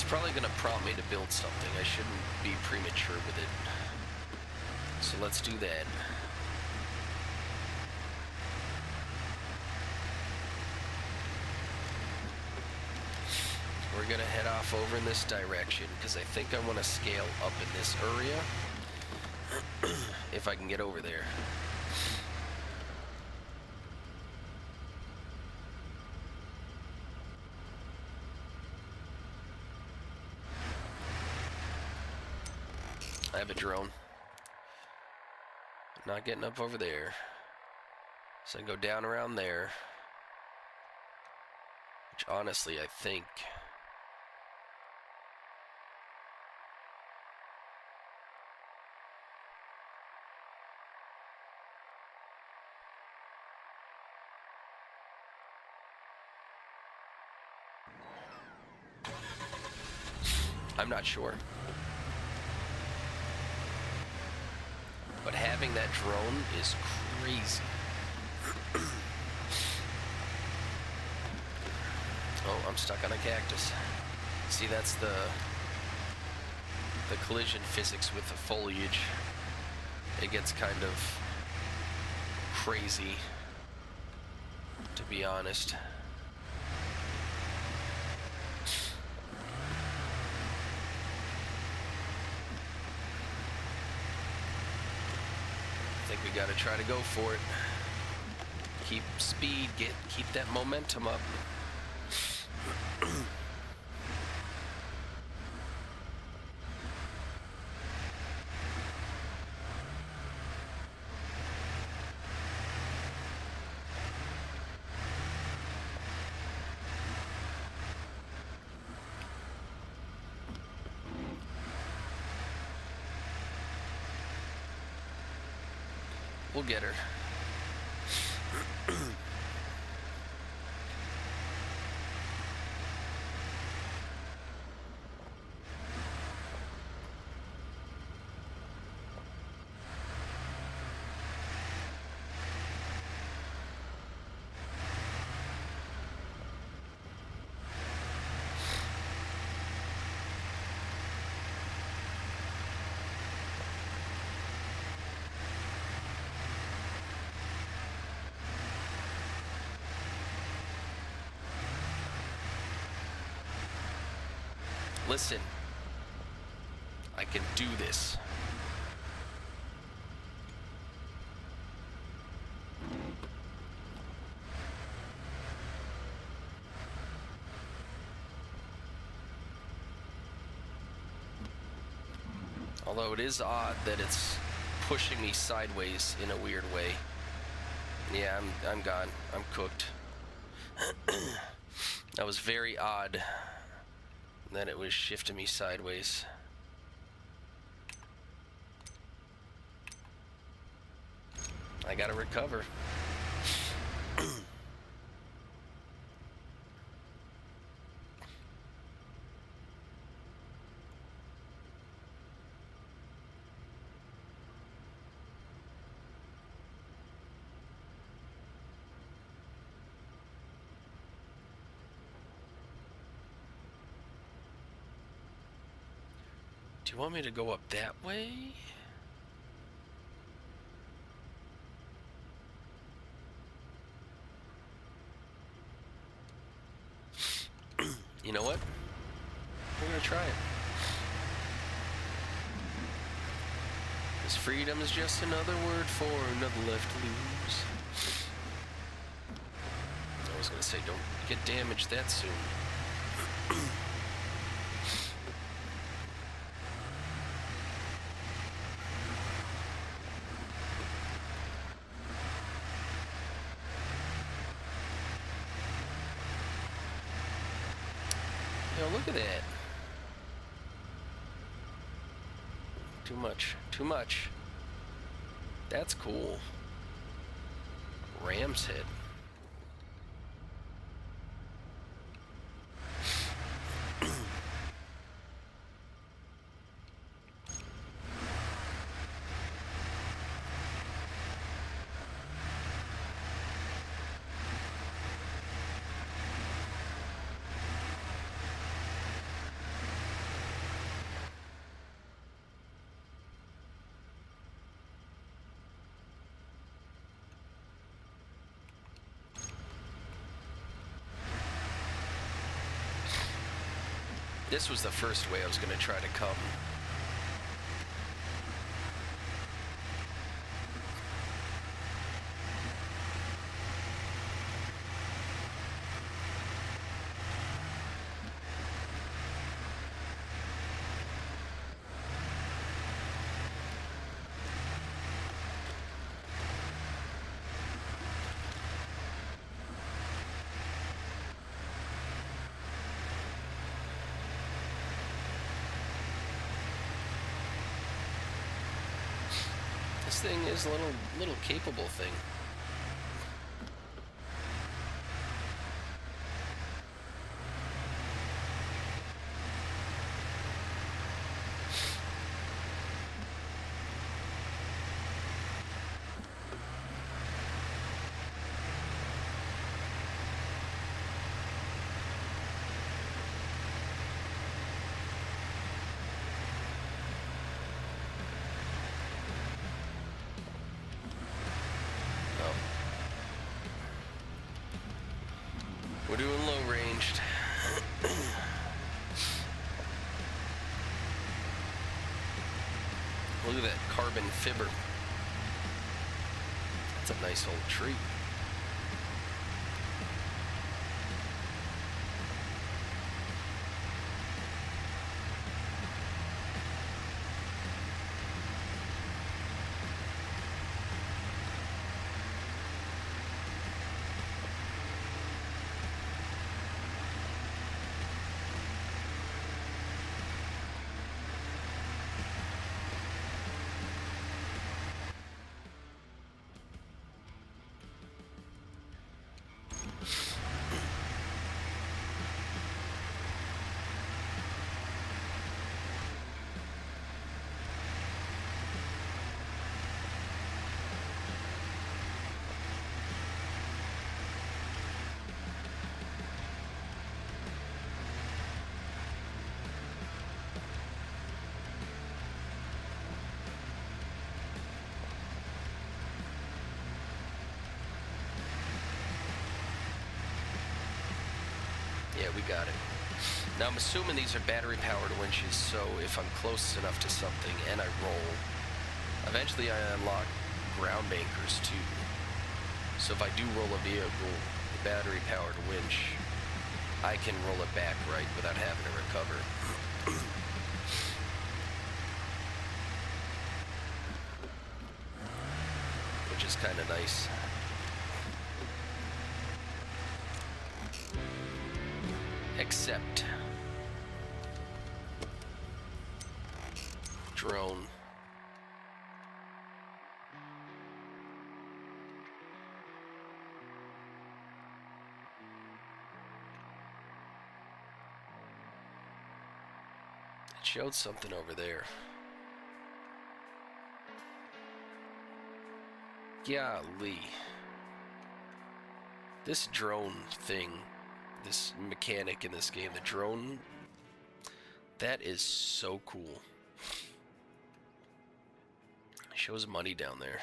Probably going to prompt me to build something. I shouldn't be premature with it. So let's do that. We're going to head off over in this direction because I think I want to scale up in this area if I can get over there. I have a drone. Not getting up over there. So I can go down around there. Which honestly, I think... I'm not sure. But having that drone is crazy. Oh, I'm stuck on a cactus. See, that's the collision physics with the foliage. It gets kind of crazy, to be honest. We gotta try to go for it. Keep speed, keep that momentum up. We'll get her. Listen, I can do this. Although it is odd that it's pushing me sideways in a weird way. Yeah, I'm gone. I'm cooked. That was very odd. Then it was shifting me sideways. I gotta recover. Do you want me to go up that way? You know what? We're gonna try it. Because freedom is just another word for another left to lose. I was gonna say, don't get damaged that soon. Look at that. Too much. Too much. That's cool. Ram's head. This was the first way I was going to try to come. This thing is a little capable thing. We're doing low ranged. Look at that carbon fiber. That's a nice old tree. Yeah, we got it. Now I'm assuming these are battery-powered winches, so if I'm close enough to something and I roll, eventually I unlock ground anchors too. So if I do roll a vehicle, the battery-powered winch, I can roll it back right without having to recover. Which is kind of nice. Except drone. It showed something over there. Golly. This drone thing, this mechanic in this game, the drone, that is so cool. Shows money down there.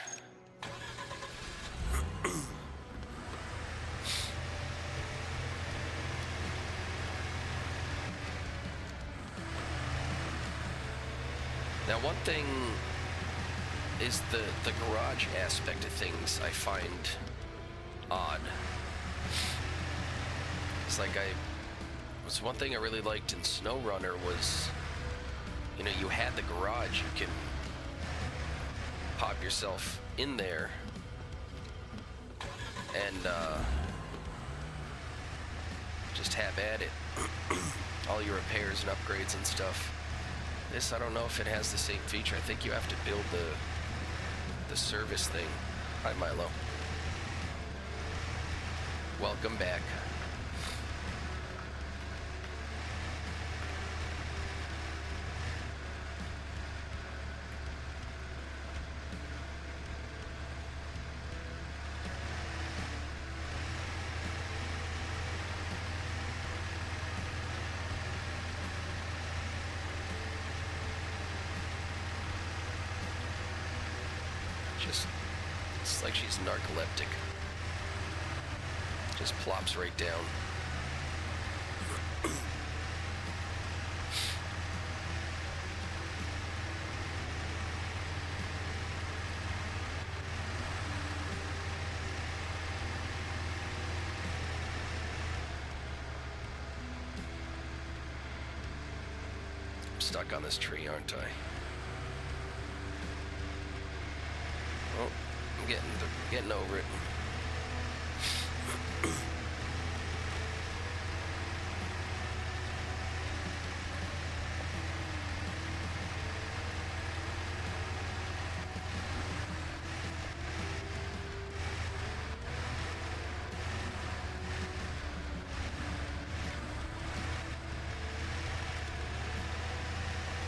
Now one thing is the garage aspect of things I find odd. It's like was one thing I really liked in SnowRunner was, you know, you had the garage, you can pop yourself in there and just have at it. All your repairs and upgrades and stuff. This, I don't know if it has the same feature. I think you have to build the service thing. Hi, Milo. Welcome back. It's like she's narcoleptic. Just plops right down. I'm stuck on this tree, aren't I? Oh, I'm getting over it.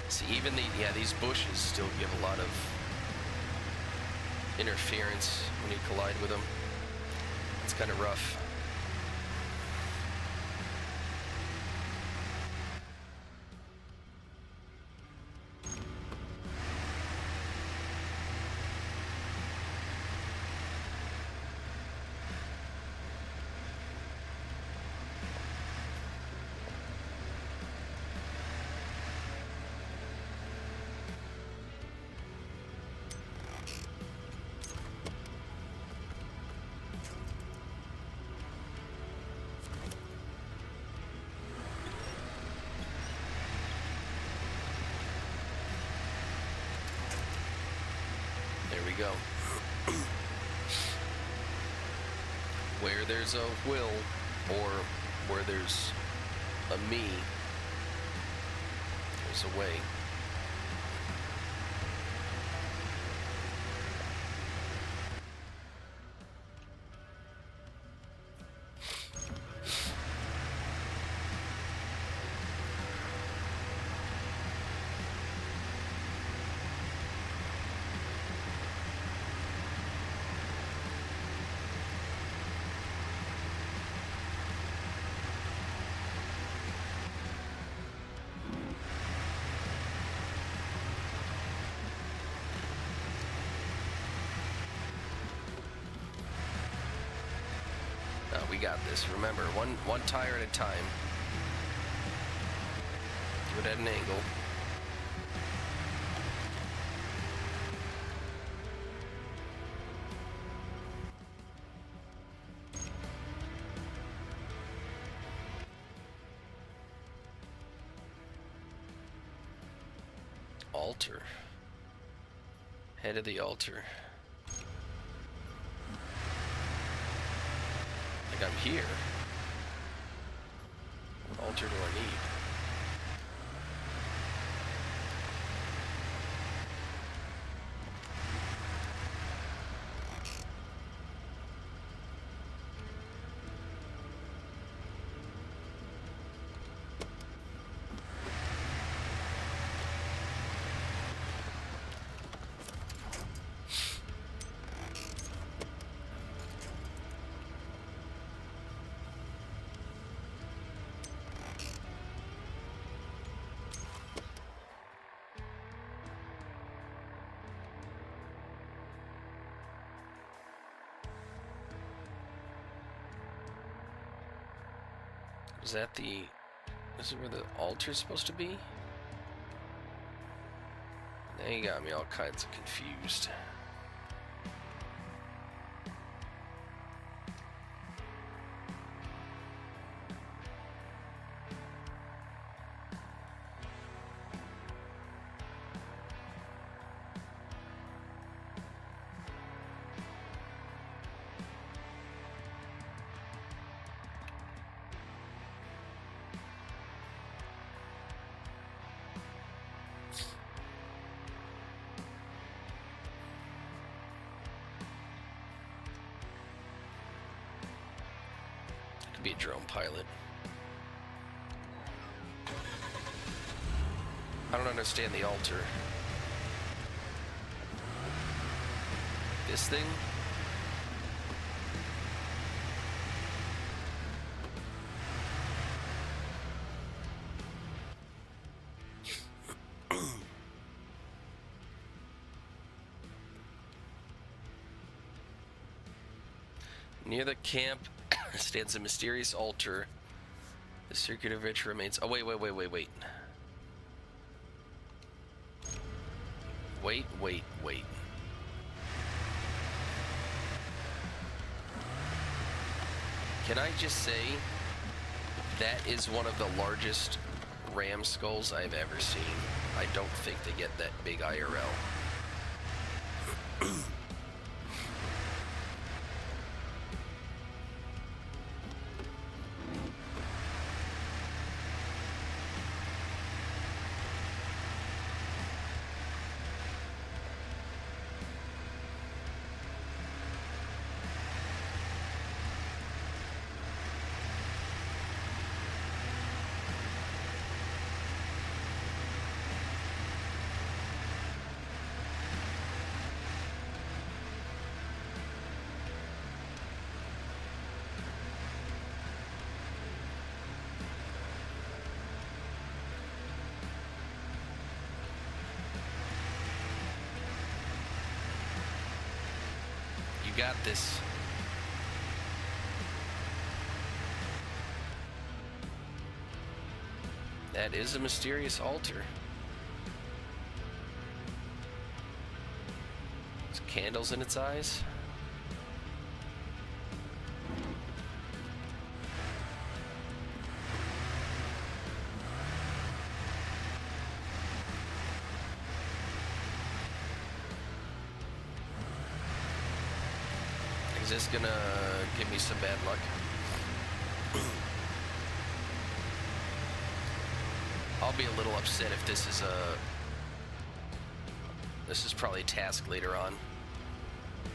See, even these bushes still give a lot of interference when you collide with them. It's kind of rough. go. Where there's a will, or where there's a me, there's a way. We got this. Remember, one tire at a time. Do it at an angle. Altar. Head of the altar. I'm here. What altar do I need? Is that the... Is it where the altar's supposed to be? Now you got me all kinds of confused. Be a drone pilot. I don't understand the altar. This thing? Near the camp stands a mysterious altar. The circuit of which remains... Oh, wait. Wait. Can I just say that is one of the largest ram skulls I've ever seen. I don't think they get that big IRL. You got this. That is a mysterious altar. There's candles in its eyes. Is this gonna give me some bad luck? I'll be a little upset if this is a... This is probably a task later on,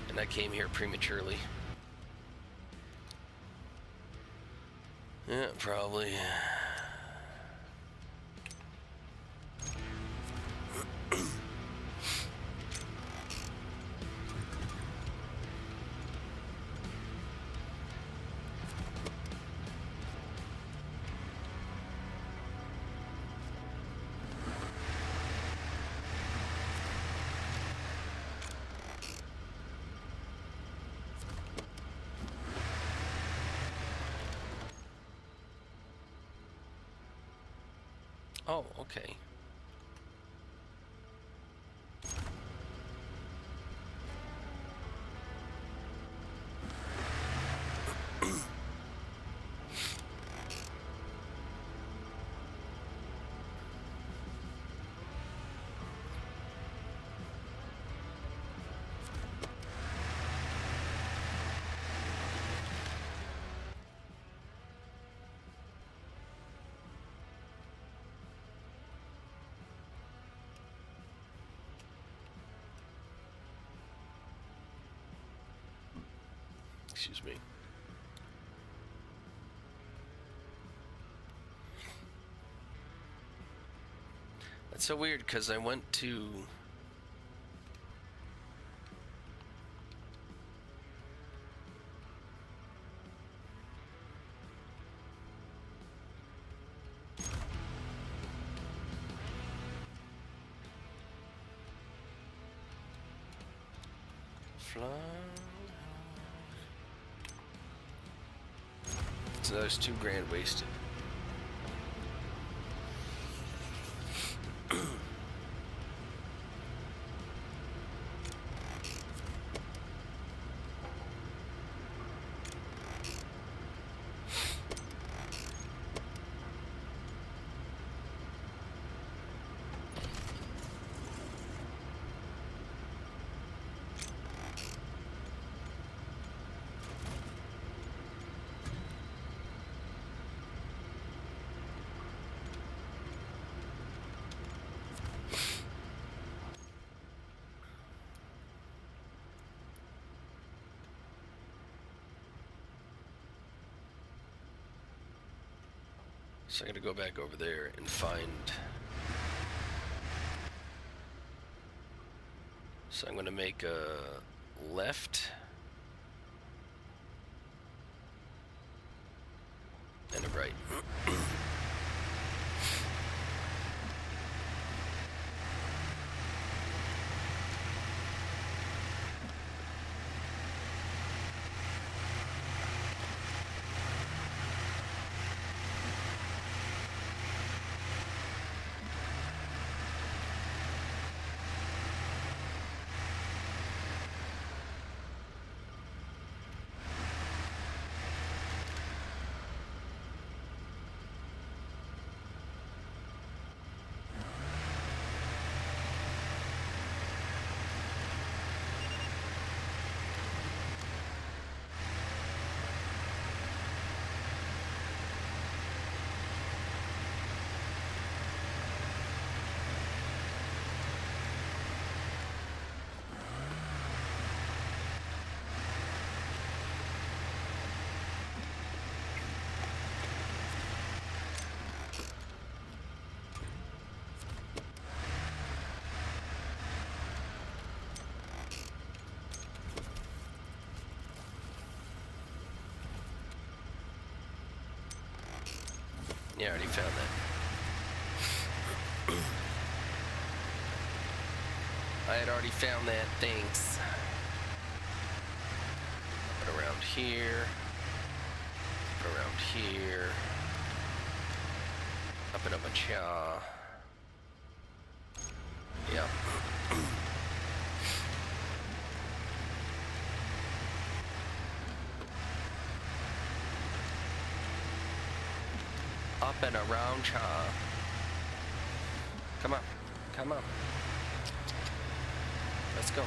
and I came here prematurely. Yeah, probably. Oh, okay. Excuse me. That's so weird because I went to... Fly... So there's $2,000 wasted. So I'm gonna go back over there and find... So I'm gonna make a left and a right. Yeah, I already found that. I had already found that, thanks. Put around here. Put around here. Up and up a cha. Yep. Up and around cha. Come on. Come on. Let's go.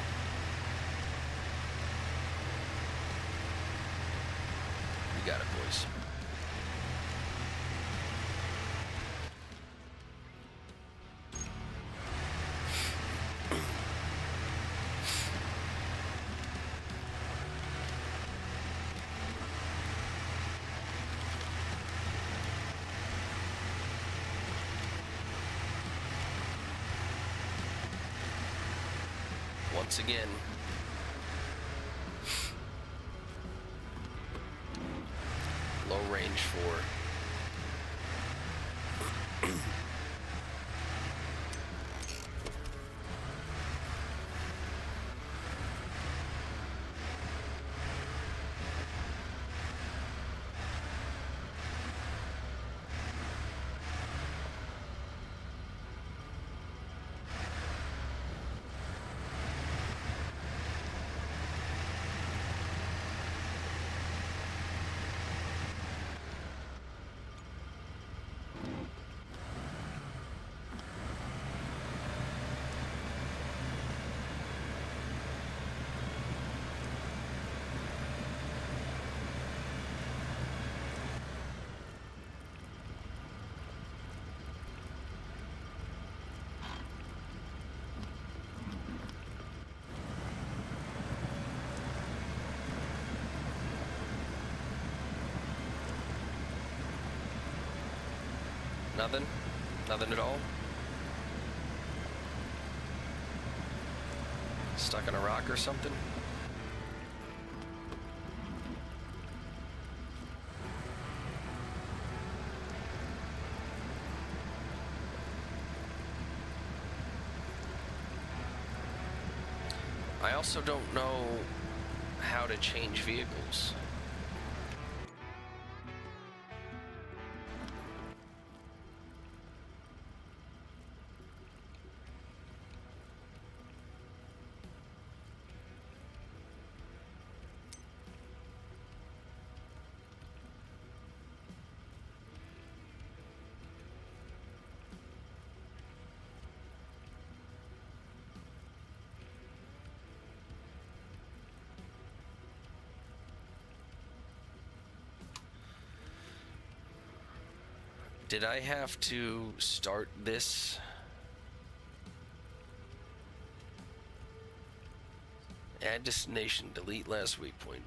got it, boys. Once again, low range for nothing? Nothing at all? Stuck in a rock or something? I also don't know how to change vehicles. Did I have to start this? Add destination, delete last waypoint,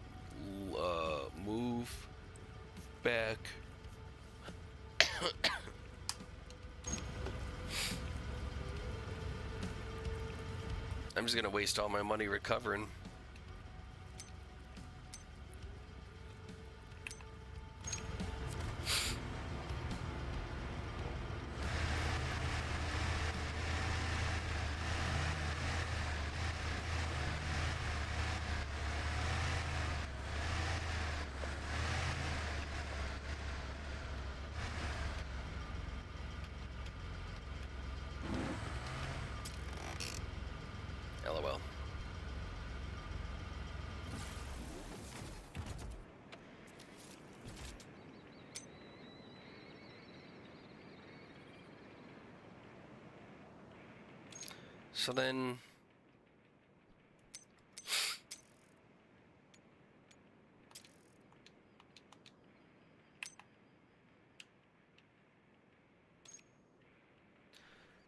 move back. I'm just gonna waste all my money recovering. LOL. So then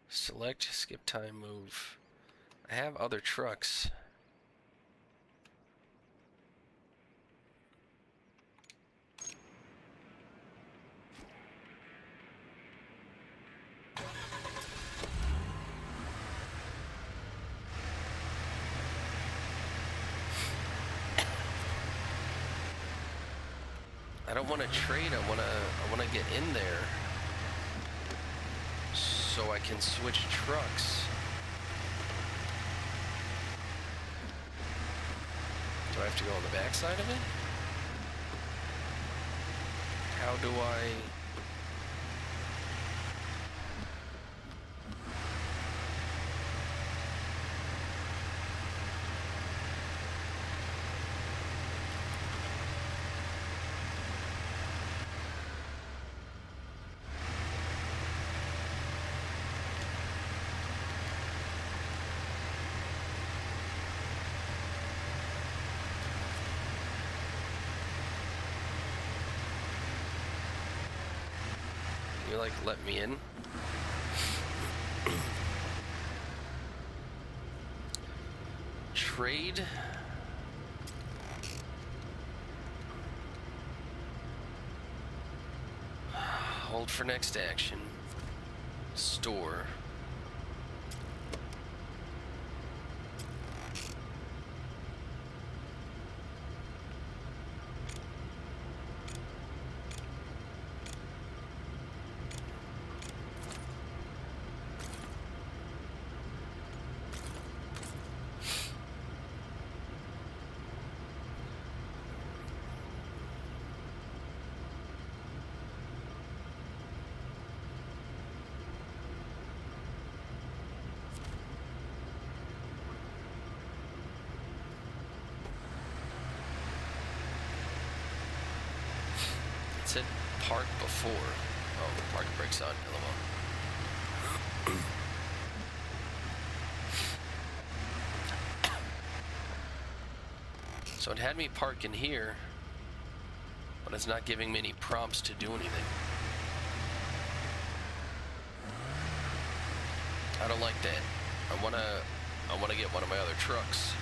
select, skip time, move. I have other trucks. I don't want to trade. I want to get in there so I can switch trucks. Do I have to go on the back side of it? How do I... you like let me in? Trade. Hold for next action. Store. It said park before. Oh, the park brakes on. So it had me park in here, but it's not giving me any prompts to do anything. I don't like that. I wanna get one of my other trucks.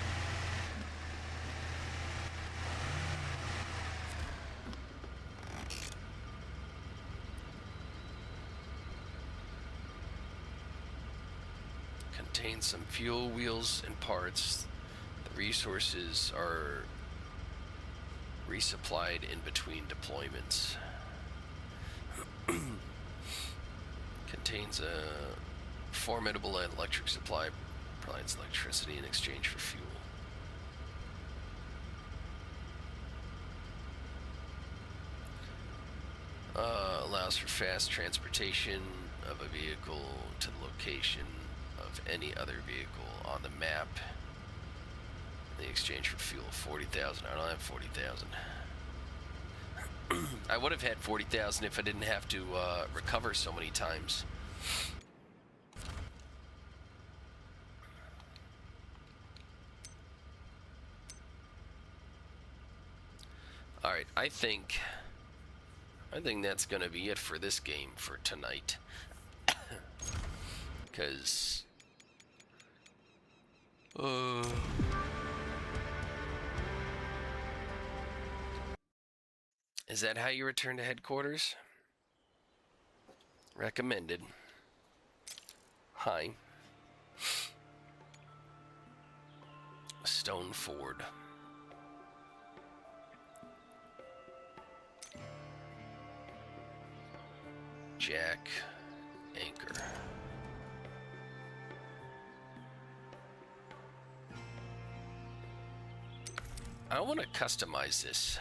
Contains some fuel, wheels, and parts. The resources are resupplied in between deployments. Contains a formidable electric supply, provides electricity in exchange for fuel. Allows for fast transportation of a vehicle to the location of any other vehicle on the map in exchange for fuel. 40,000. I don't have 40,000. I would have had 40,000 if I didn't have to recover so many times. Alright, I think that's gonna be it for this game for tonight. Because is that how you return to headquarters? Recommended. Hi. Stone Ford. Jack. Anchor. I want to customize this.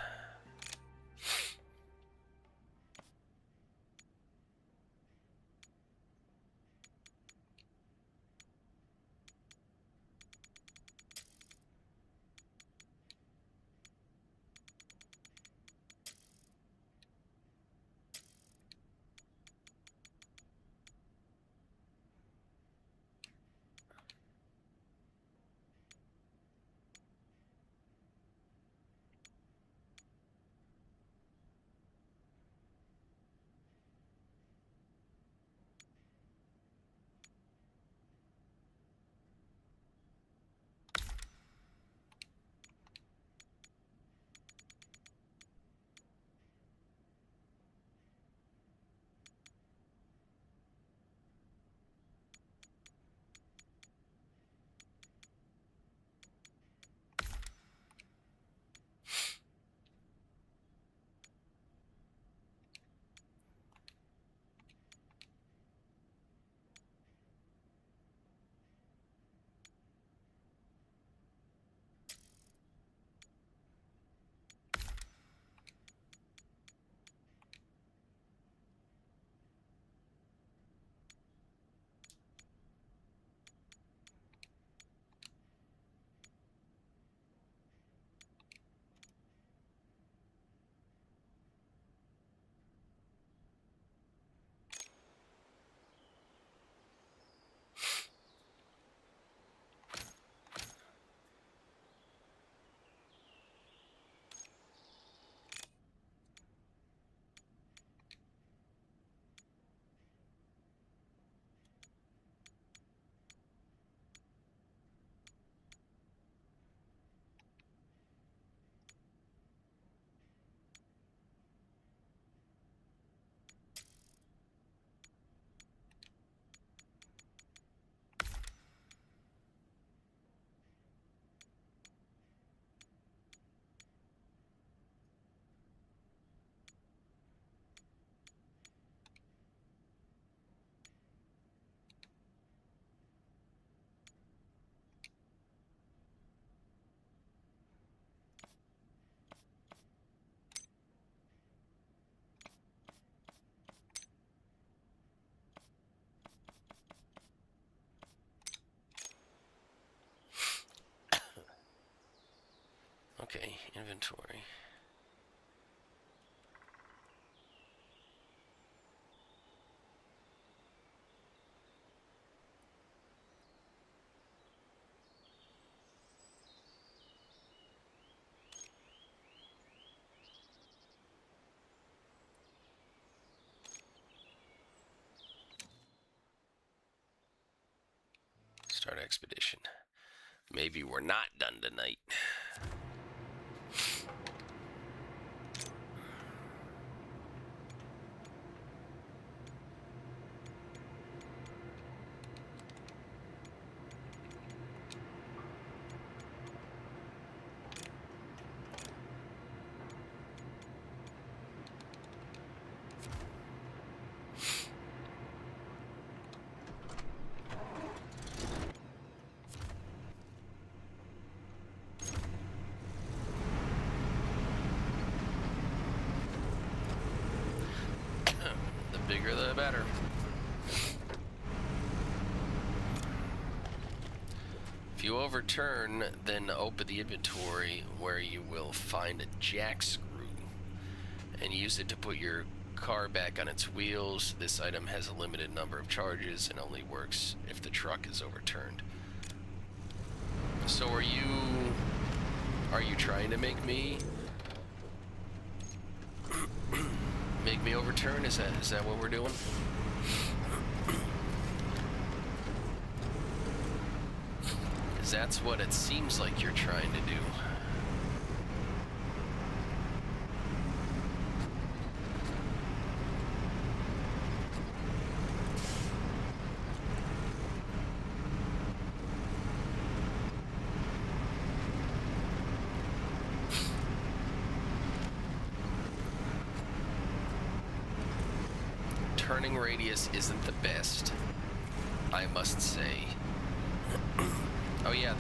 Okay, inventory. Start expedition. Maybe we're not done tonight. The bigger the better. If you overturn, then open the inventory where you will find a jack screw and use it to put your car back on its wheels. This item has a limited number of charges and only works if the truck is overturned. So are you trying to make me overturn? Is that what we're doing? Because that's what it seems like you're trying to do. Turning radius isn't the best, I must say. Oh yeah,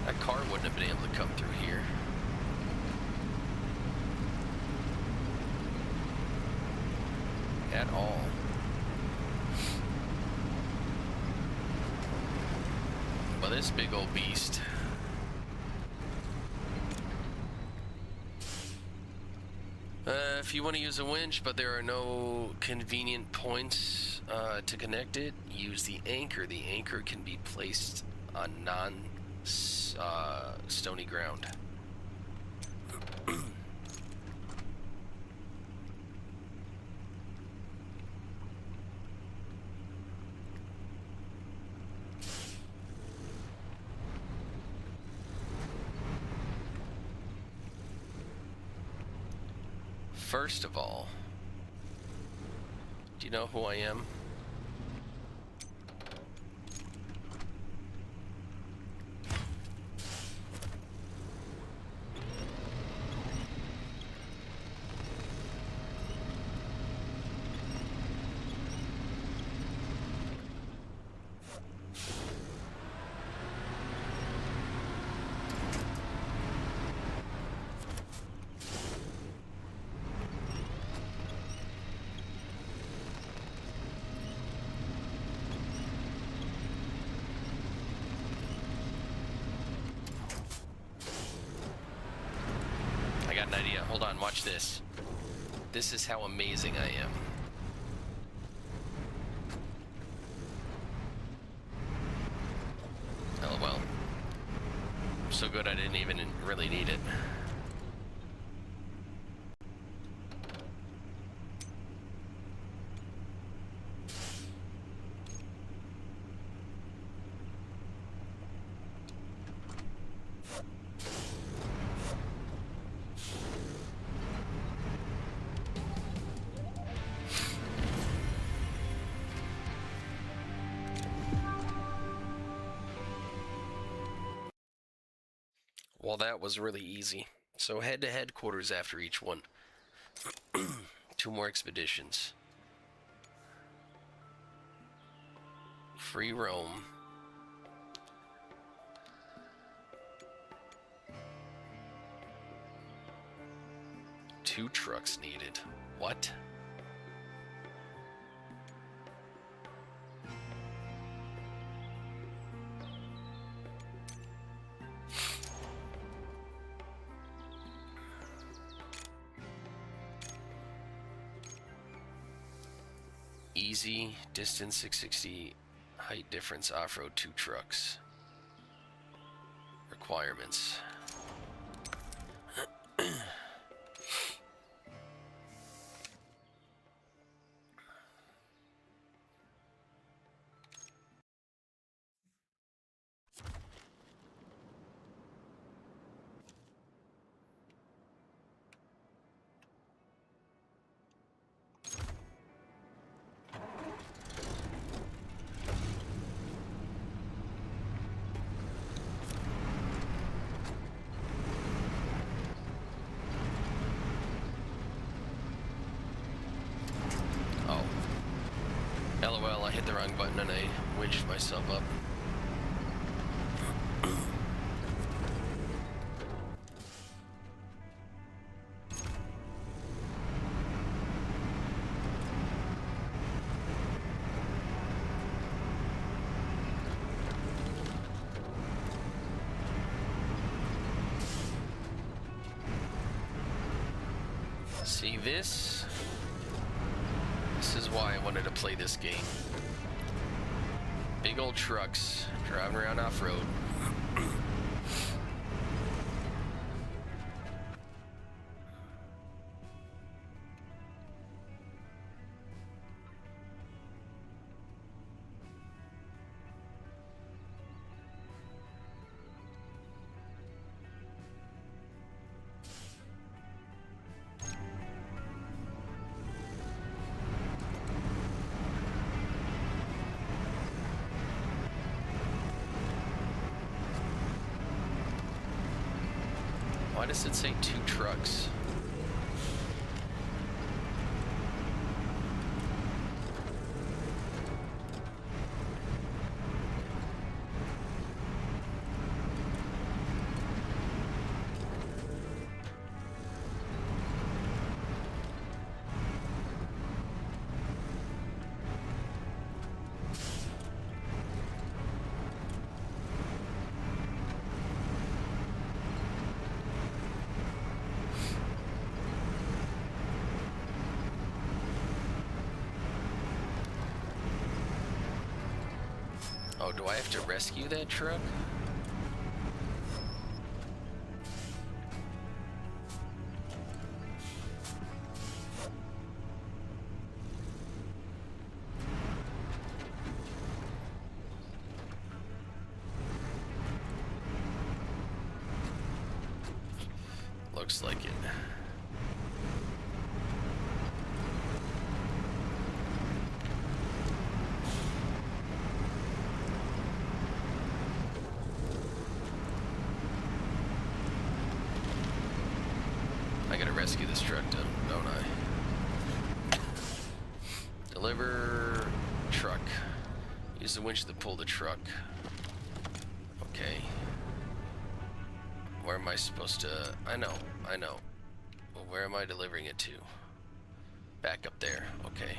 that car wouldn't have been able to come through here. At all. But this big old beast. If you want to use a winch, but there are no convenient points to connect it, use the anchor. The anchor can be placed on non-stony ground. First of all, do you know who I am? An idea. Hold on, watch this. This is how amazing I am. LOL. I'm so good I didn't even really need it. Well, that was really easy. So head to headquarters after each one. 2 more expeditions. Free roam. Two trucks needed. What? Easy, distance 660, height difference, off-road 2 trucks. Requirements. LOL, I hit the wrong button and I winched myself up. See this? This is why I wanted to play this game. Big old trucks driving around off-road. Why does it say 2 trucks? Oh, do I have to rescue that truck? Looks like it. I gotta rescue this truck, don't I? Deliver truck. Use the winch to pull the truck. Okay. Where am I supposed to... I know. Well, where am I delivering it to? Back up there. Okay.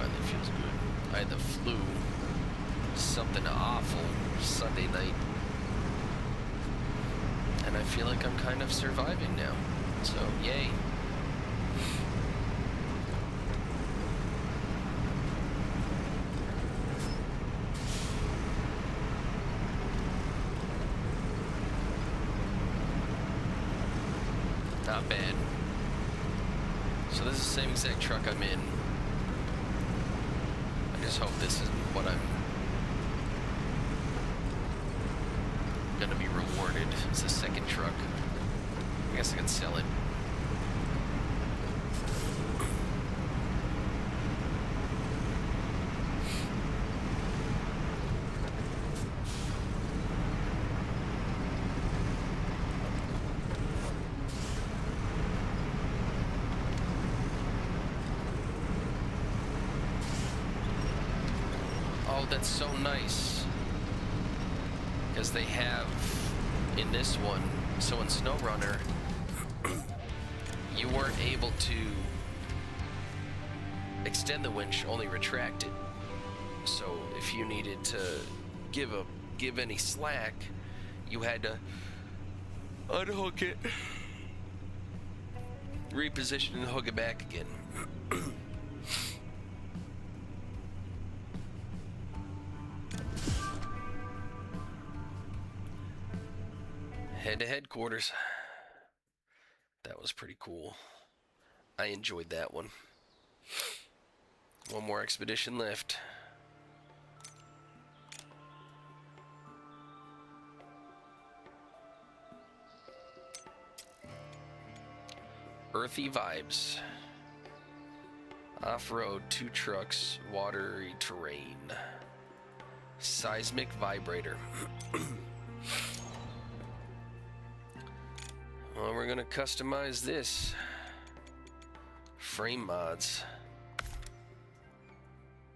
finally feels good. I had the flu. Something awful Sunday night. And I feel like I'm kind of surviving now. So, yay. Not bad. So this is the same exact truck I'm in. I just hope this is what I'm gonna be rewarded. It's the second truck. I guess I can sell it. Oh, that's so nice. Because they have in this one, so in SnowRunner, you weren't able to extend the winch, only retract it. So if you needed to give any slack, you had to unhook it, reposition and hook it back again. Head to headquarters. That was pretty cool. I enjoyed that one. One more expedition left. Earthy vibes. Off-road, 2 trucks, watery terrain. Seismic vibrator. Well, we're gonna customize this. Frame mods.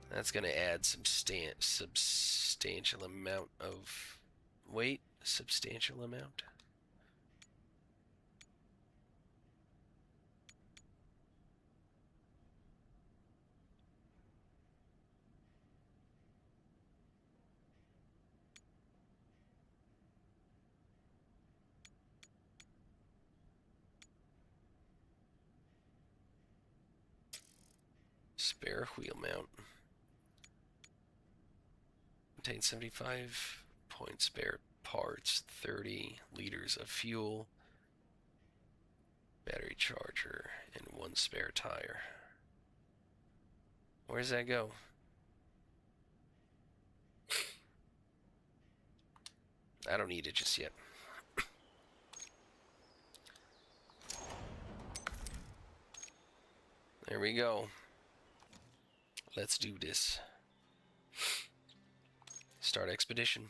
That's gonna add some substantial amount of weight. Substantial amount. Spare wheel mount. Contains 75 point spare parts, 30 liters of fuel, battery charger, and 1 spare tire. Where does that go? I don't need it just yet. There we go. Let's do this. Start expedition.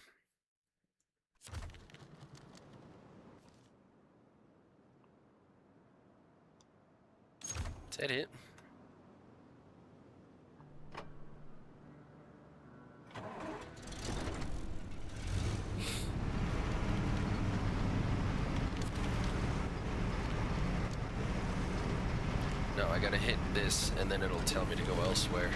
Is that it? No, I gotta hit this and then it'll tell me to go elsewhere.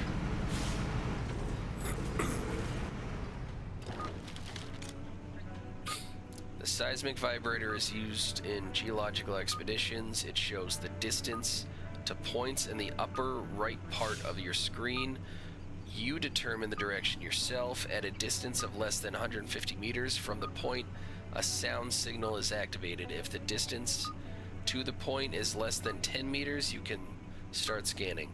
The seismic vibrator is used in geological expeditions. It shows the distance to points in the upper right part of your screen. You determine the direction yourself. At a distance of less than 150 meters from the point, a sound signal is activated. If the distance to the point is less than 10 meters, you can start scanning.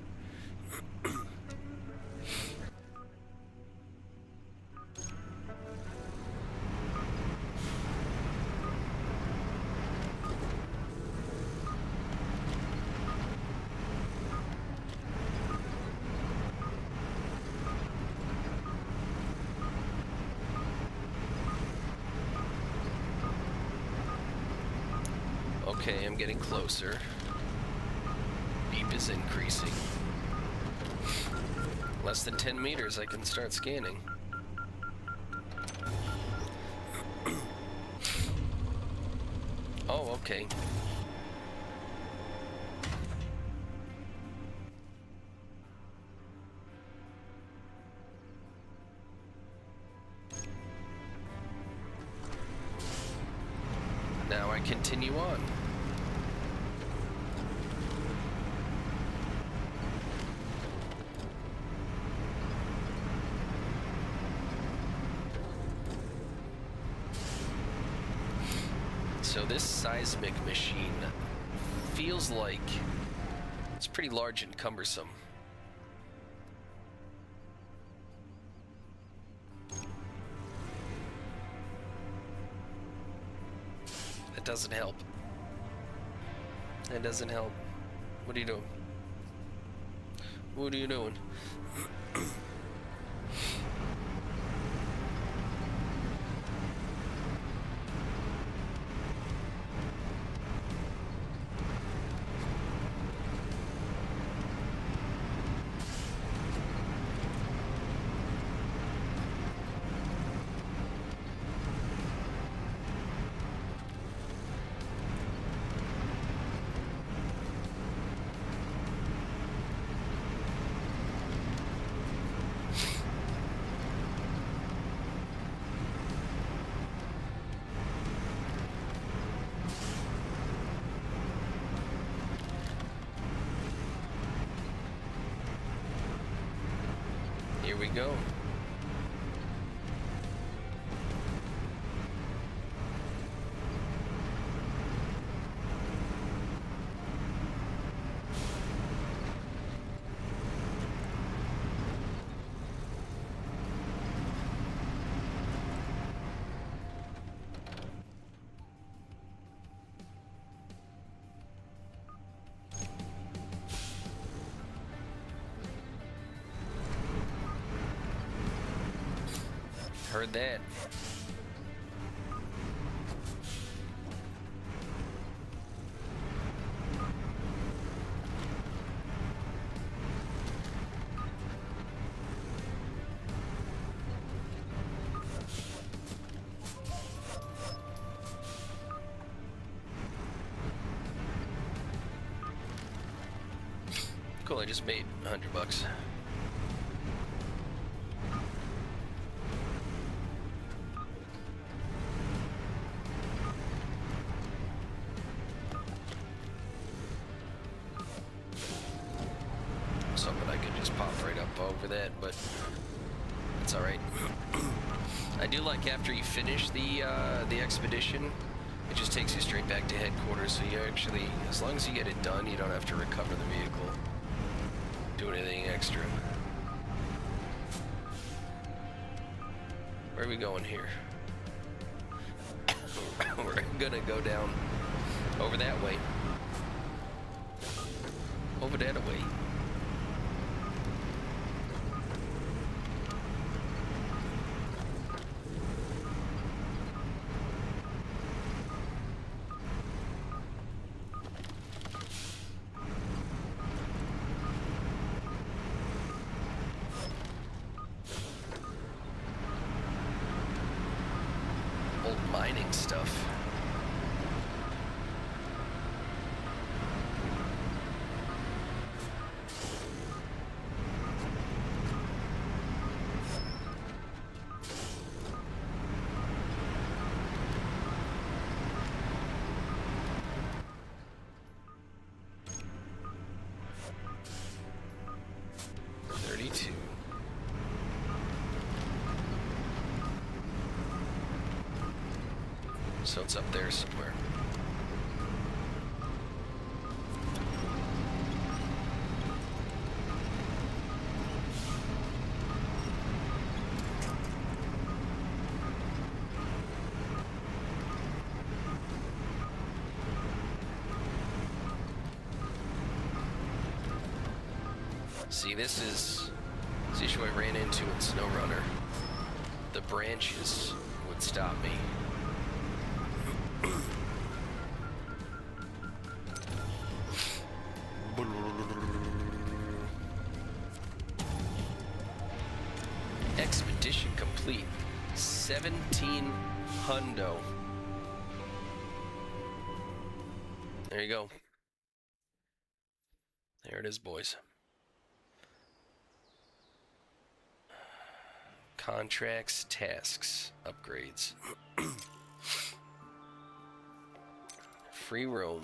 Okay, I'm getting closer. Beep is increasing. Less than 10 meters, I can start scanning. Oh, okay. continue on. So this seismic machine feels like it's pretty large and cumbersome. That doesn't help. That doesn't help. What are you doing? What are you doing? Here we go. Heard that. Cool, I just made $100. Something I could just pop right up over that, but it's all right. I do like after you finish the expedition, it just takes you straight back to headquarters. So you actually, as long as you get it done, you don't have to recover the vehicle, do anything extra. Where are we going here? We're gonna go down over that way. Over that way. Old mining stuff. So it's up there somewhere. See, this is the issue I ran into in SnowRunner. The branches would stop me. Expedition complete. 17 hundo. There you go. There it is, boys. Contracts, tasks, upgrades. free roam.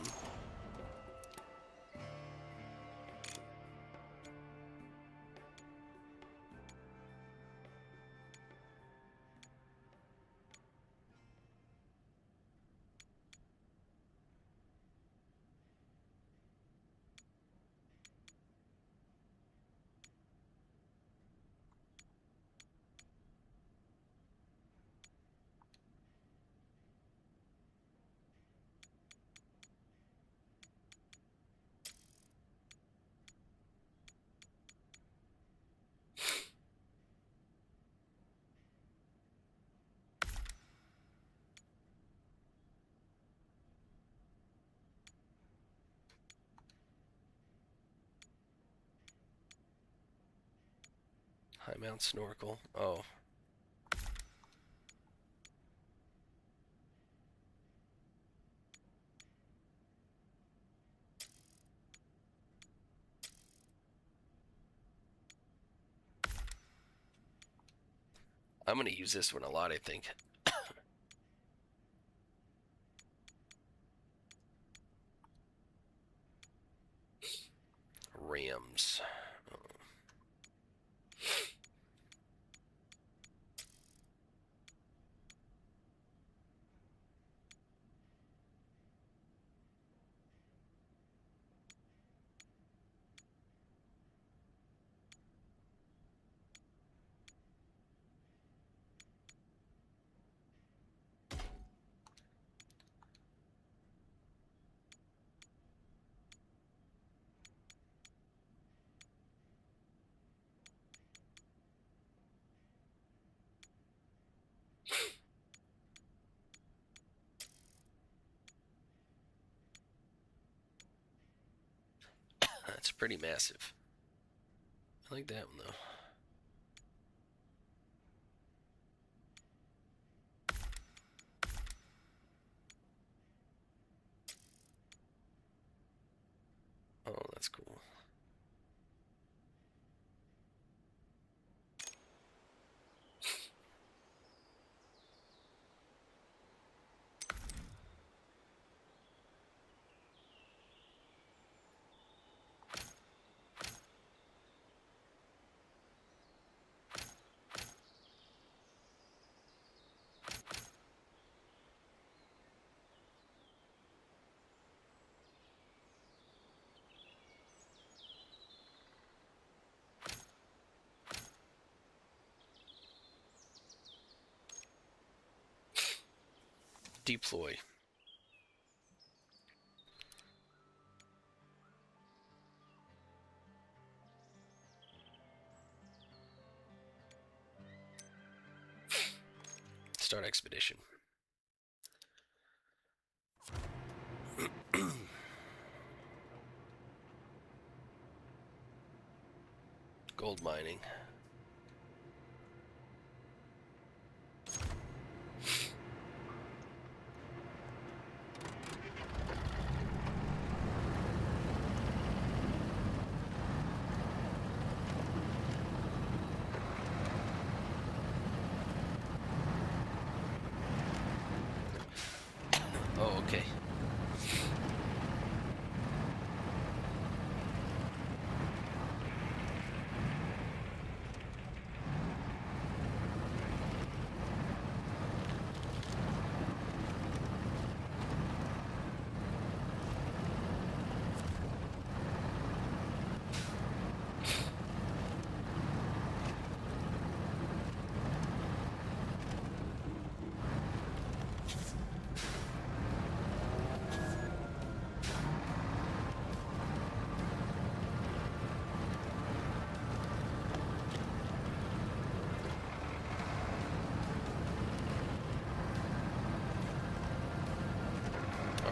High mount snorkel. Oh. I'm going to use this one a lot, I think. Rams. That's pretty massive. I like that one, though. Oh, that's cool. Deploy. Start expedition. Gold mining. Oh, okay.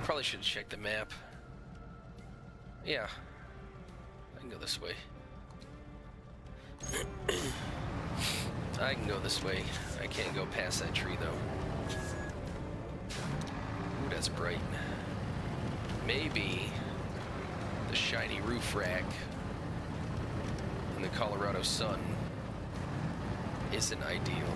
Probably should check the map. Yeah, I can go this way. I can go this way. I can't go past that tree though. Ooh, that's bright. Maybe the shiny roof rack in the Colorado sun isn't ideal.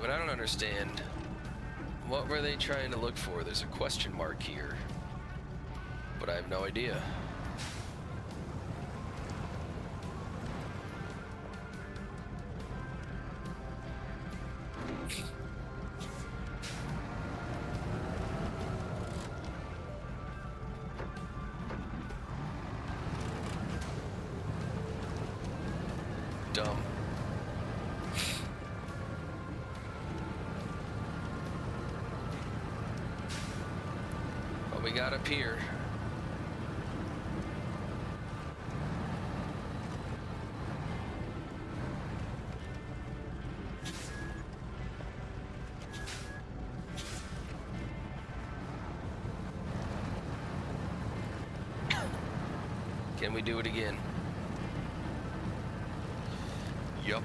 But I don't understand. What were they trying to look for? There's a question mark here. But I have no idea. Dumb. What we got up here? Can we do it again? Yup.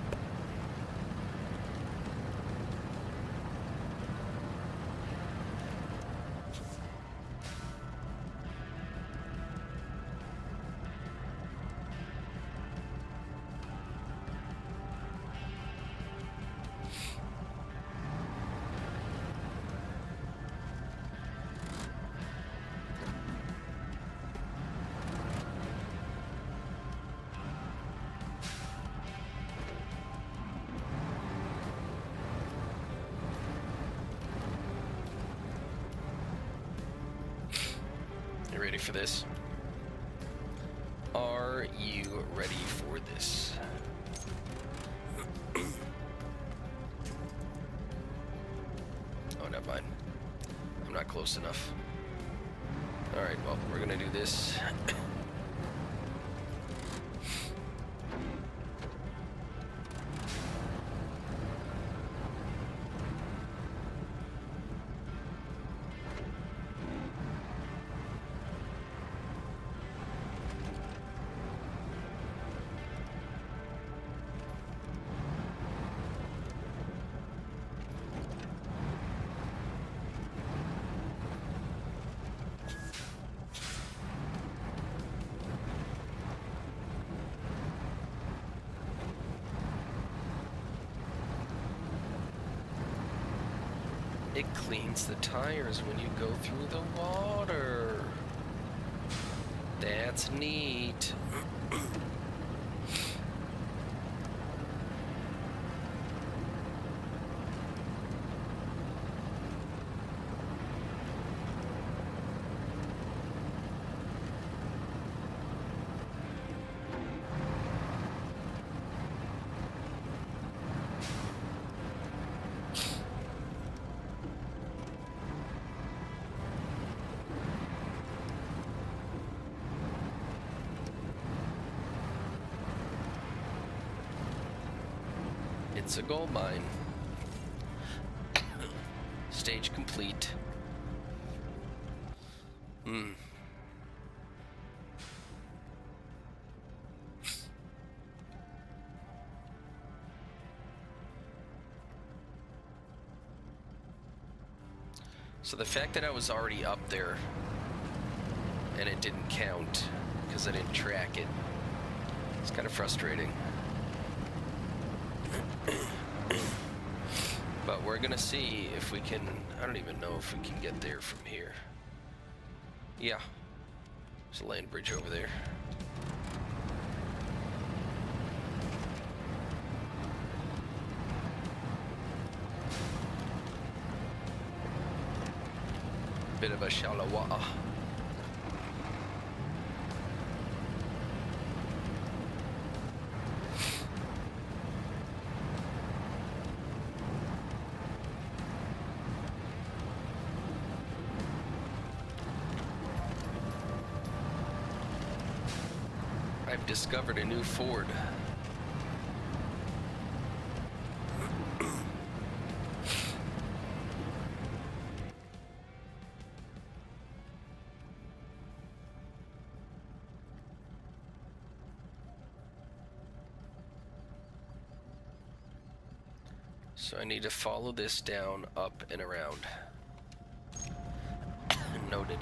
Ready for this? Are you ready for this? Oh, never mind. I'm not close enough. Alright, well, we're gonna do this. It cleans the tires when you go through the water. That's neat. It's a gold mine. Stage complete. So the fact that I was already up there and it didn't count because I didn't track it, it's kind of frustrating. But we're gonna see if we can. I don't even know if we can get there from here. Yeah, there's a land bridge over there. Bit of a shallow water. I've discovered a new ford. So I need to follow this down, up, and around. Noted.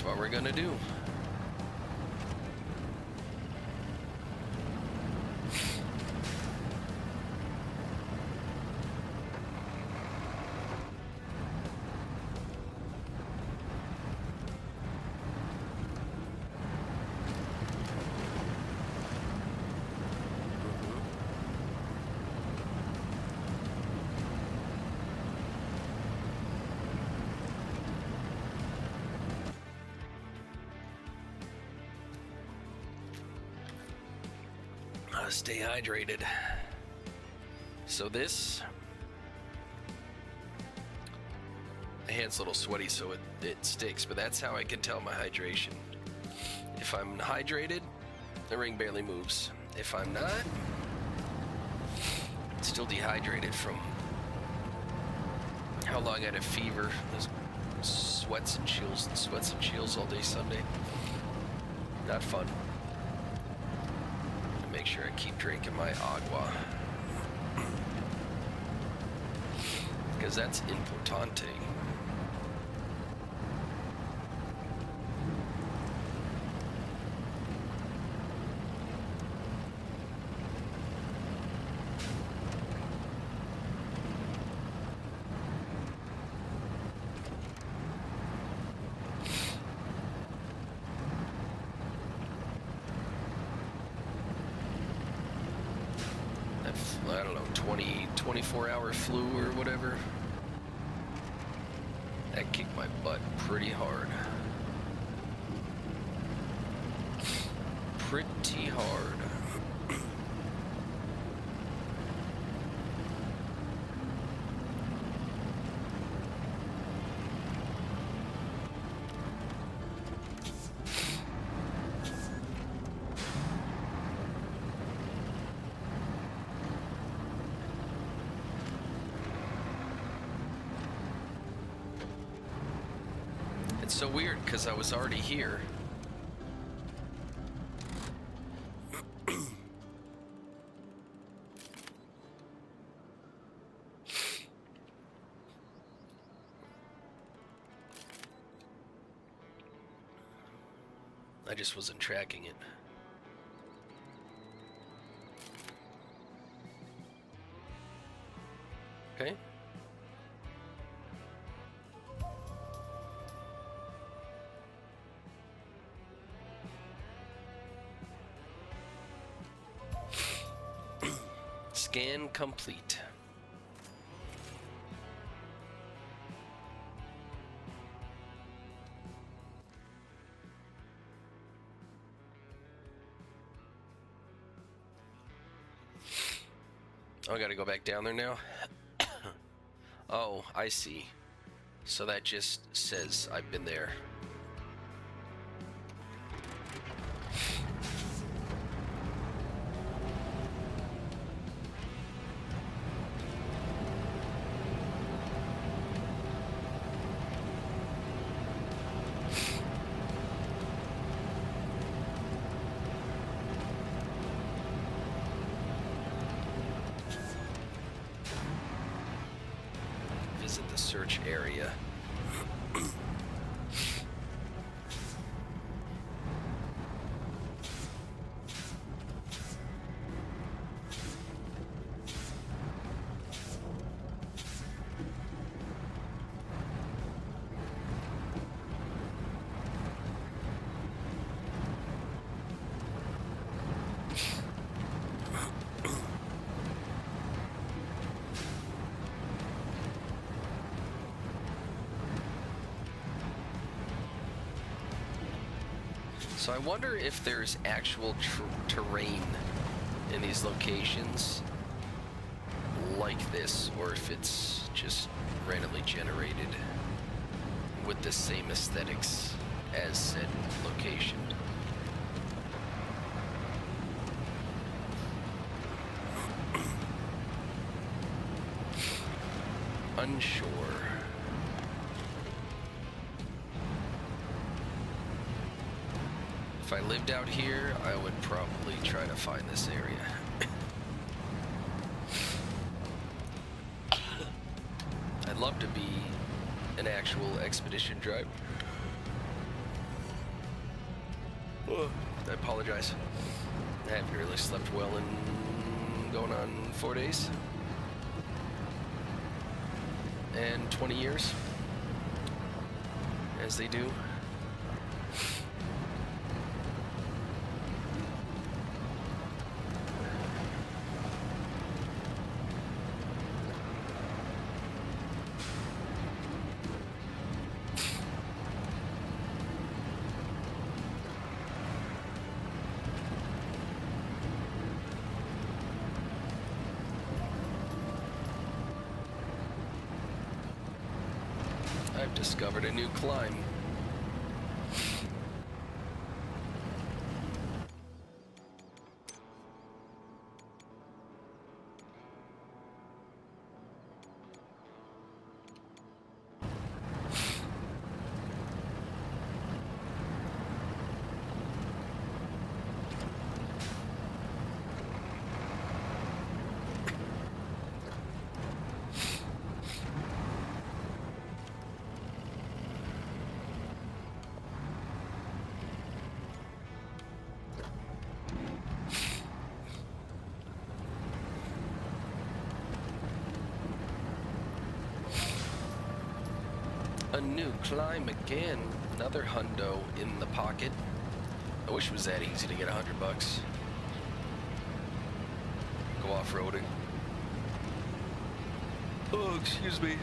What we're gonna do. Stay hydrated. So this... My hand's a little sweaty, so it sticks, but that's how I can tell my hydration. If I'm hydrated, the ring barely moves. If I'm not, it's still dehydrated from how long I had a fever. Those sweats and chills all day Sunday. Not fun. Make sure I keep drinking my agua, because that's importante. I don't know, 24-hour flu or whatever. That kicked my butt pretty hard. Pretty hard. It's so weird because I was already here. I just wasn't tracking it. Okay. Scan complete. Oh, I gotta go back down there now? Oh, I see. So that just says I've been there. Visit the search area. So I wonder if there's actual terrain in these locations like this, or if it's just randomly generated with the same aesthetics as said location. Unsure. If I lived out here, I would probably try to find this area. I'd love to be an actual expedition driver. Oh, I apologize. I haven't really slept well in going on 4 days. And 20 years. As they do. discovered a new climb. A new climb again. Another hundo in the pocket. I wish it was that easy to get $100. Go off-roading. Oh, excuse me.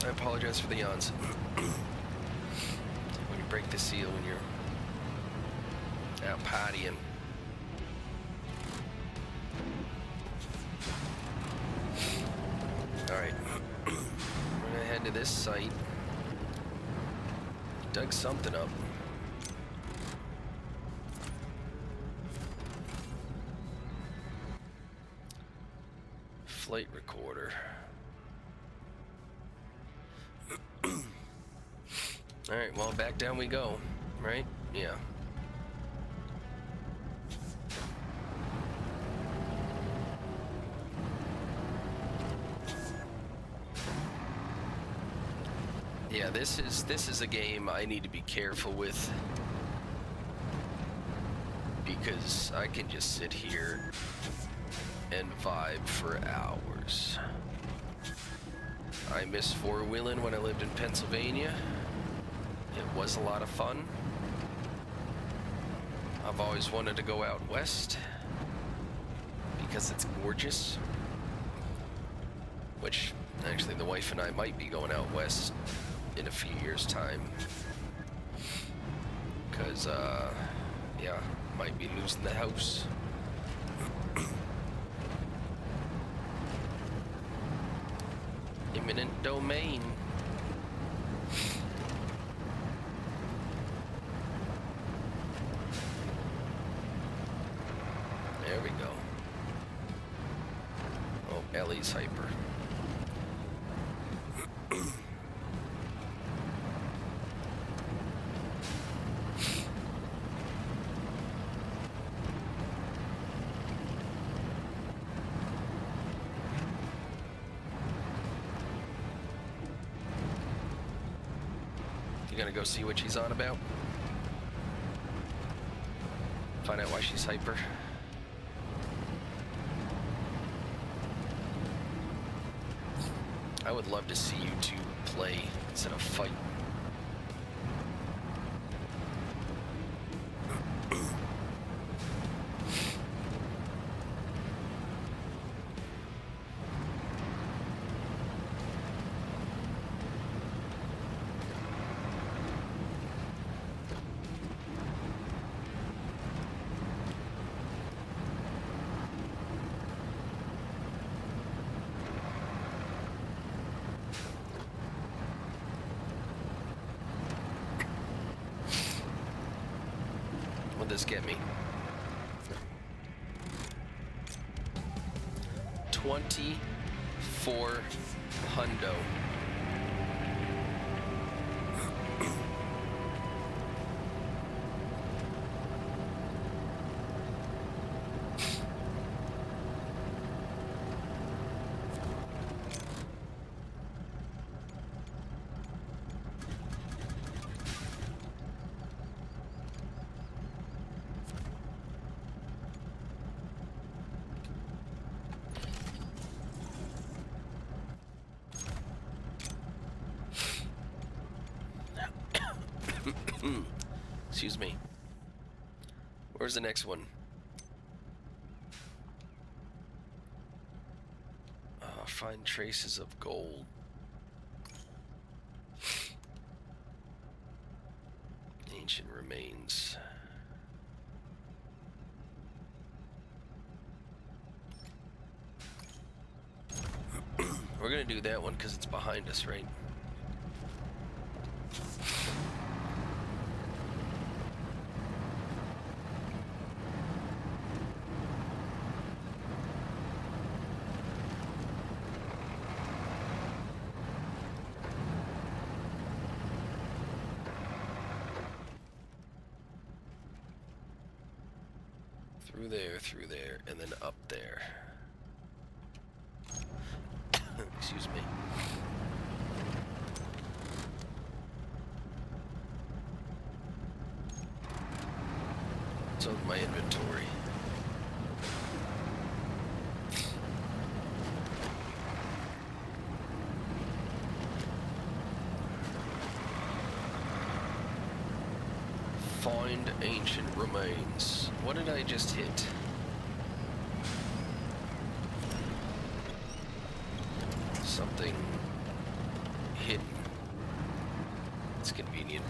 I apologize for the yawns. When you break the seal when you're out partying. Alright. We're gonna head to this site. Dug something up. Flight recorder. Alright, well, back down we go, right? Yeah. Yeah, this is a game I need to be careful with, because I can just sit here and vibe for hours. I miss four-wheeling when I lived in Pennsylvania. It was a lot of fun. I've always wanted to go out west because it's gorgeous. Which, actually, the wife and I might be going out west in a few years' time. Because, yeah, might be losing the house. Eminent domain. There we go. Oh, Ellie's hyper. You gonna go see what she's on about? Find out why she's hyper. I would love to see you two play instead of fight. What'd this get me? 24 hundo. Excuse me. Where's the next one? Find traces of gold. Ancient remains. We're gonna do that one because it's behind us, right? through there, and then up there. Excuse me. So my inventory. Find ancient remains. What did I just hit? Something hidden. It's convenient.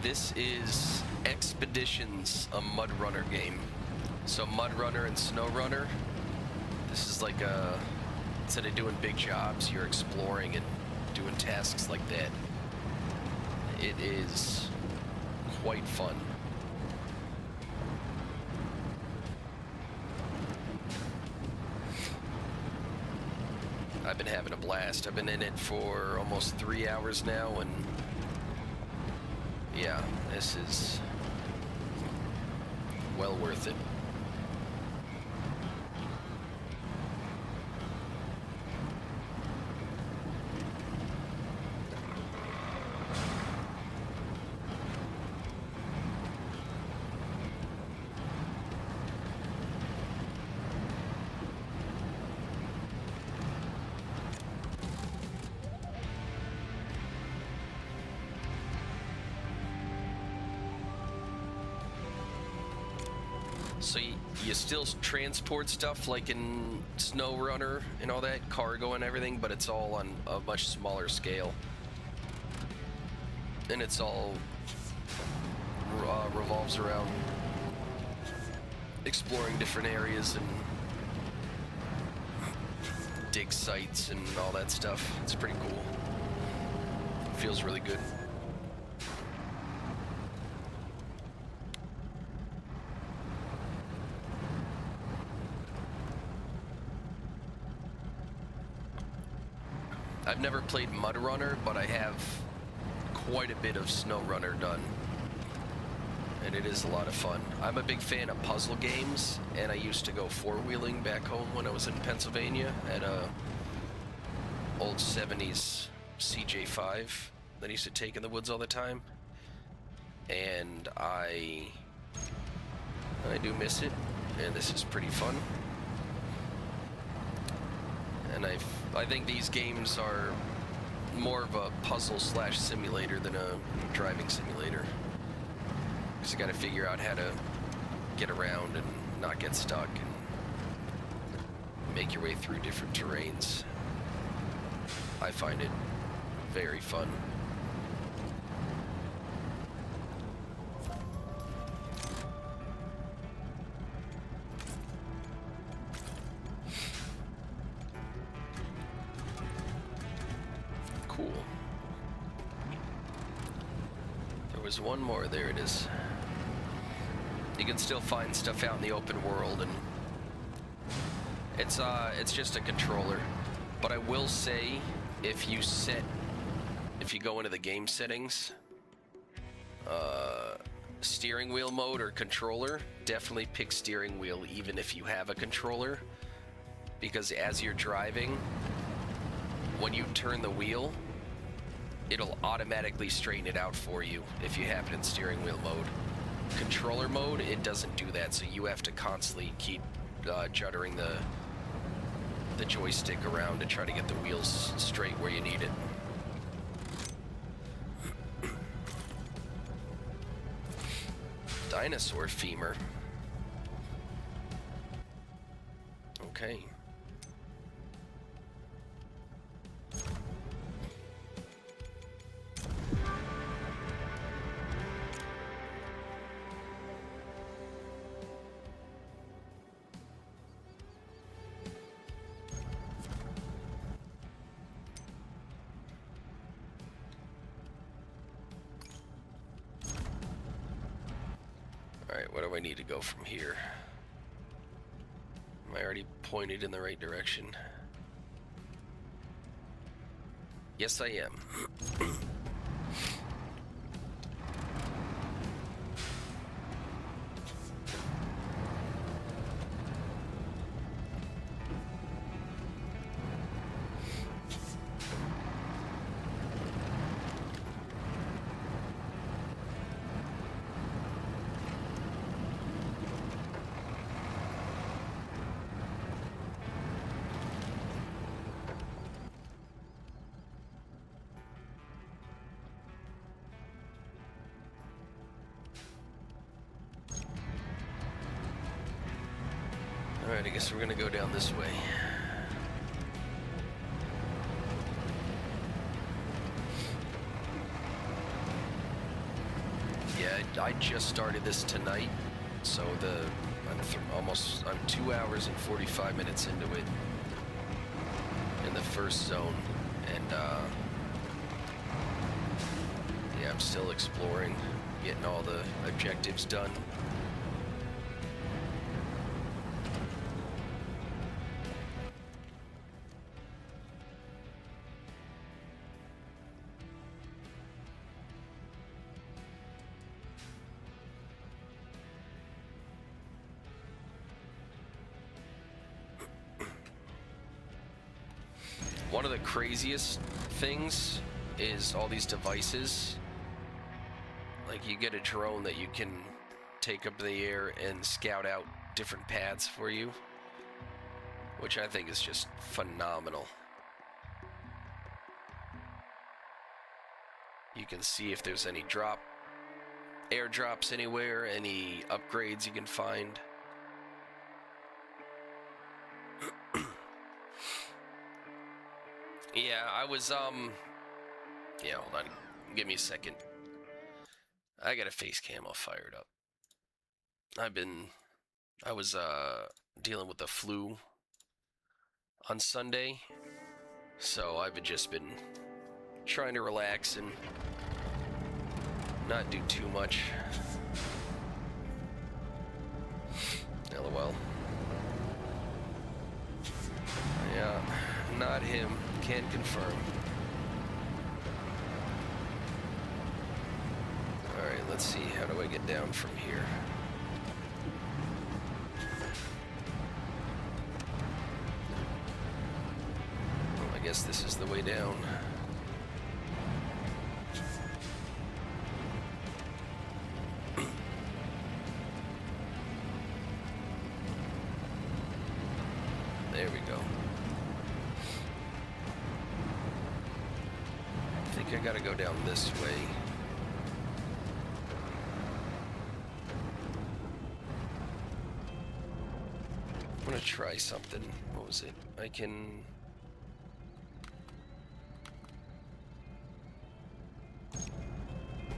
This is Expeditions, a Mud Runner game. So Mud Runner and Snow Runner, this is like a, instead of doing big jobs, you're exploring and doing tasks like that. It is quite fun. I've been having a blast. I've been in it for almost 3 hours now, and yeah, this is well worth it. So you still transport stuff like in Snow Runner and all that, cargo and everything, but it's all on a much smaller scale. And it's all revolves around exploring different areas and dig sites and all that stuff. It's pretty cool. Feels really good. I've never played Mud Runner, but I have quite a bit of Snow Runner done, and it is a lot of fun. I'm a big fan of puzzle games, and I used to go four-wheeling back home when I was in Pennsylvania at a old 70s CJ5 that I used to take in the woods all the time, and I do miss it, and this is pretty fun. And I think these games are more of a puzzle slash simulator than a driving simulator. Because you got to figure out how to get around and not get stuck and make your way through different terrains. I find it very fun. Cool. There was one more. There it is. You can still find stuff out in the open world, and it's just a controller. But I will say, if you go into the game settings, steering wheel mode or controller, definitely pick steering wheel even if you have a controller, because as you're driving, when you turn the wheel, it'll automatically straighten it out for you if you have it in steering wheel mode. Controller mode, it doesn't do that, so you have to constantly keep juddering the joystick around to try to get the wheels straight where you need it. Dinosaur femur. Okay. Alright, where do I need to go from here? Am I already pointed in the right direction? Yes, I am. Alright, I guess we're gonna go down this way. I just started this tonight, so I'm 2 hours and 45 minutes into it in the first zone, and yeah, I'm still exploring, getting all the objectives done. One of the craziest things is all these devices. Like, you get a drone that you can take up in the air and scout out different paths for you, which I think is just phenomenal. You can see if there's any airdrops anywhere, any upgrades you can find. Yeah, I was, yeah, hold on. Give me a second. I got a face cam all fired up. I was, dealing with the flu on Sunday, so I've just been trying to relax and not do too much. LOL. Yeah, not him. Can't confirm. Alright, let's see. How do I get down from here? Well, I guess this is the way down. There we go. I think I gotta go down this way. I'm gonna try something. What was it? I can...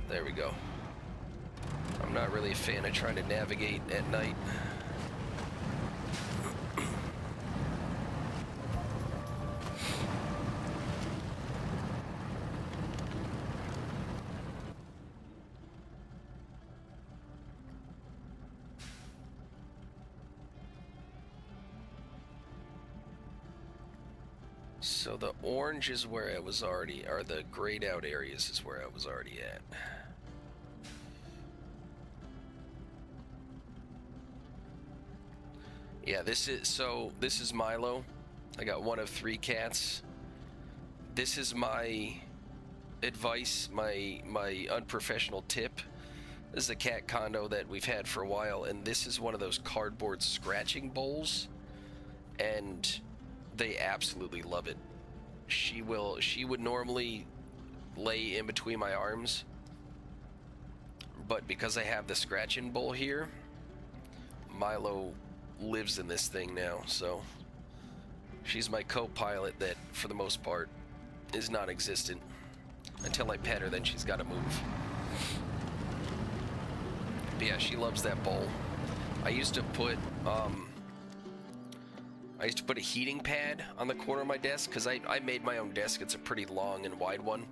There we go. I'm not really a fan of trying to navigate at night. So the orange is where I was already, or the grayed out areas is where I was already at. Yeah, this is Milo. I got one of 3 cats. This is my advice, my unprofessional tip. This is a cat condo that we've had for a while, and this is one of those cardboard scratching bowls, and they absolutely love it. She would normally lay in between my arms, but because I have the scratching bowl here, Milo lives in this thing now, so she's my co-pilot that, for the most part, is non-existent. Until I pet her, then she's got to move. But yeah, she loves that bowl. I used to put a heating pad on the corner of my desk, because I made my own desk. It's a pretty long and wide one.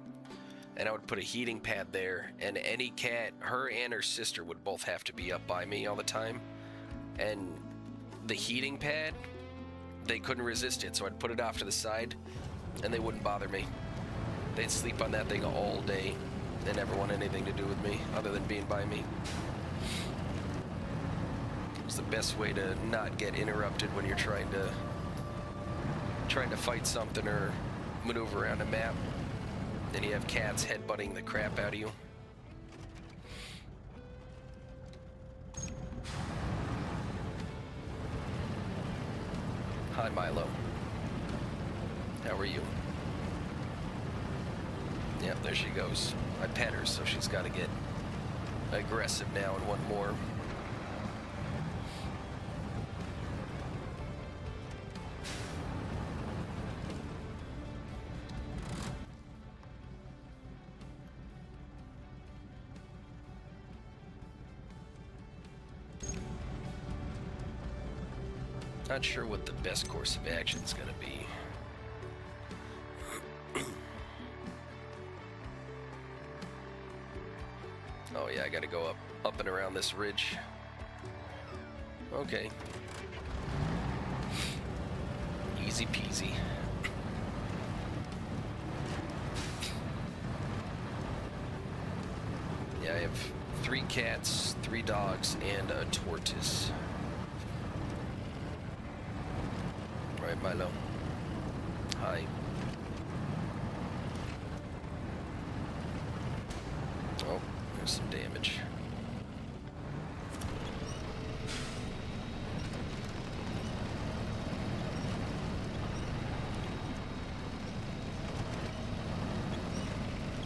And I would put a heating pad there, and any cat, her and her sister, would both have to be up by me all the time. And the heating pad, they couldn't resist it, so I'd put it off to the side, and they wouldn't bother me. They'd sleep on that thing all day. They never want anything to do with me, other than being by me. It's the best way to not get interrupted when you're trying to fight something or maneuver around a map. Then you have cats headbutting the crap out of you. Hi, Milo. How are you? Yep, there she goes. I pet her, so she's got to get aggressive now and want more. Not sure what the best course of action is going to be. Oh yeah, I gotta go up and around this ridge. Okay. Easy peasy. Yeah, I have 3 cats, 3 dogs, and a tortoise. Right, Milo. Hi. Oh, there's some damage.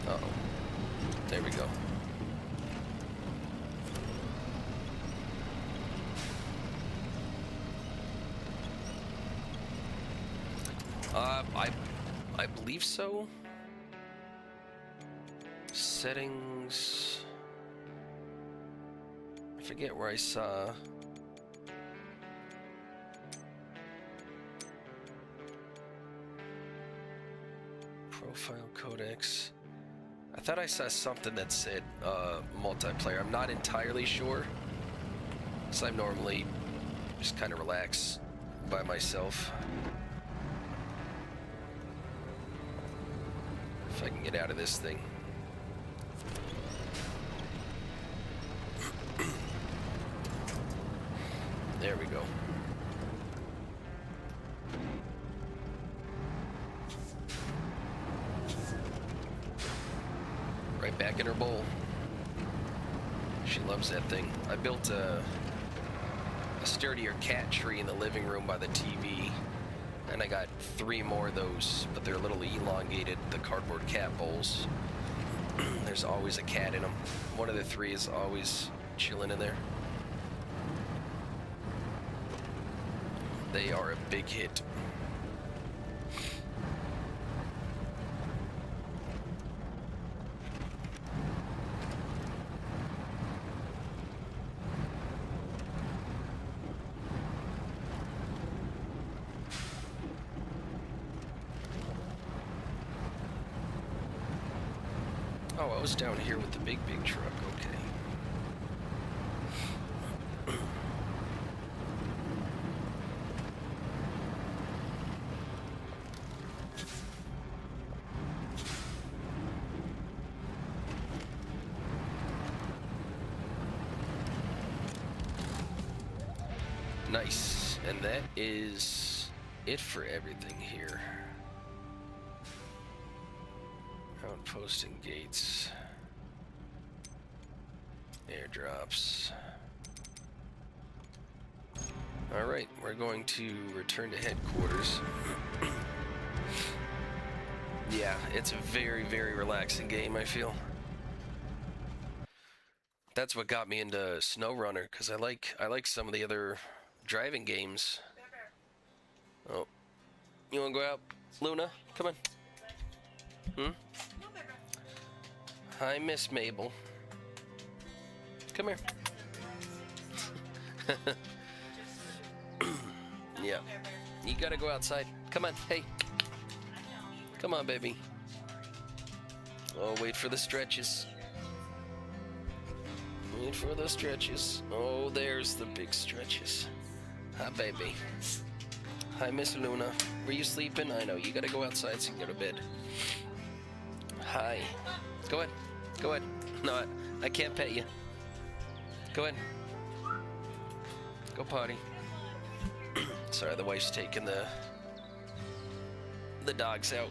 Uh-oh. There we go. I believe so. Settings. I forget where I saw. Profile codex. I thought I saw something that said multiplayer. I'm not entirely sure. So I normally just kind of relax by myself. If I can get out of this thing. There we go. Right back in her bowl. She loves that thing. I built a sturdier cat tree in the living room by the TV. And I got 3 more of those, but they're a little elongated, the cardboard cat bowls. There's always a cat in them. One of the 3 is always chilling in there. They are a big hit. Oh, I was down here with the big truck, okay. Nice, and that is it for everything here. Outpost and gates. Airdrops. Alright, we're going to return to headquarters. Yeah, it's a very, very relaxing game, I feel. That's what got me into SnowRunner, because I like some of the other driving games. Oh. You wanna go out, Luna? Come on. Hmm? Hi, Miss Mabel. Come here. Yeah. You gotta go outside. Come on, hey. Come on, baby. Oh, wait for the stretches. Wait for the stretches. Oh, there's the big stretches. Hi, baby. Hi, Miss Luna. Were you sleeping? I know. You gotta go outside so you can go to bed. Hi. Go ahead. Go ahead. No, I can't pet you. Go ahead. Go potty. Sorry, the wife's taking the dogs out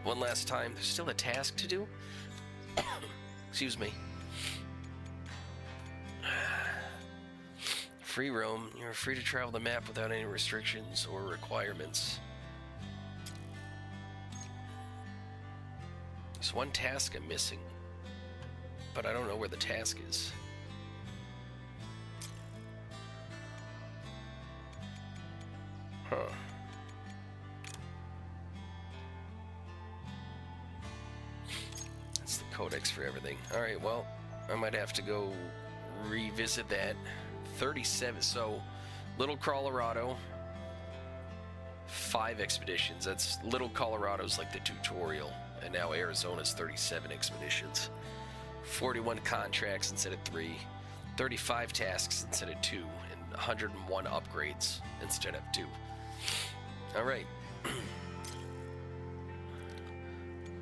one last time. There's still a task to do? Excuse me. Free roam. You're free to travel the map without any restrictions or requirements. There's one task I'm missing, but I don't know where the task is. Huh. That's the codex for everything. Alright, well, I might have to go revisit that. 37, so Little Colorado, 5 expeditions. That's Little Colorado's like the tutorial, and now Arizona's 37 expeditions. 41 contracts instead of 3, 35 tasks instead of 2, and 101 upgrades instead of 2. All right.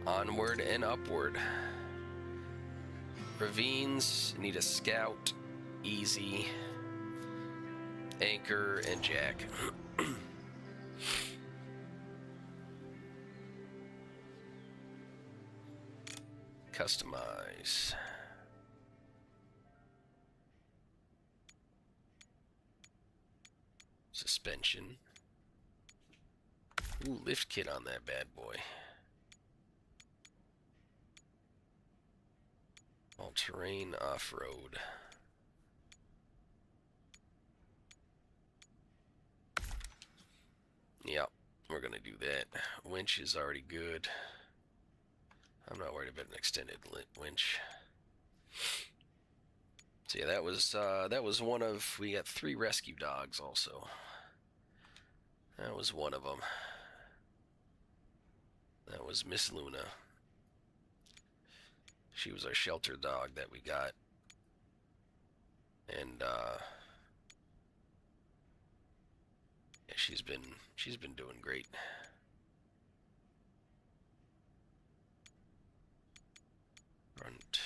Onward and upward. Ravines need a scout, easy, anchor, and jack. Customize. Suspension. Ooh, lift kit on that bad boy. All-terrain off-road. Yep, we're gonna do that. Winch is already good. I'm not worried about an extended winch. So yeah, that was one of. We got 3 rescue dogs also. That was one of them. That was Miss Luna. She was our shelter dog that we got, and yeah, she's been doing great. Front.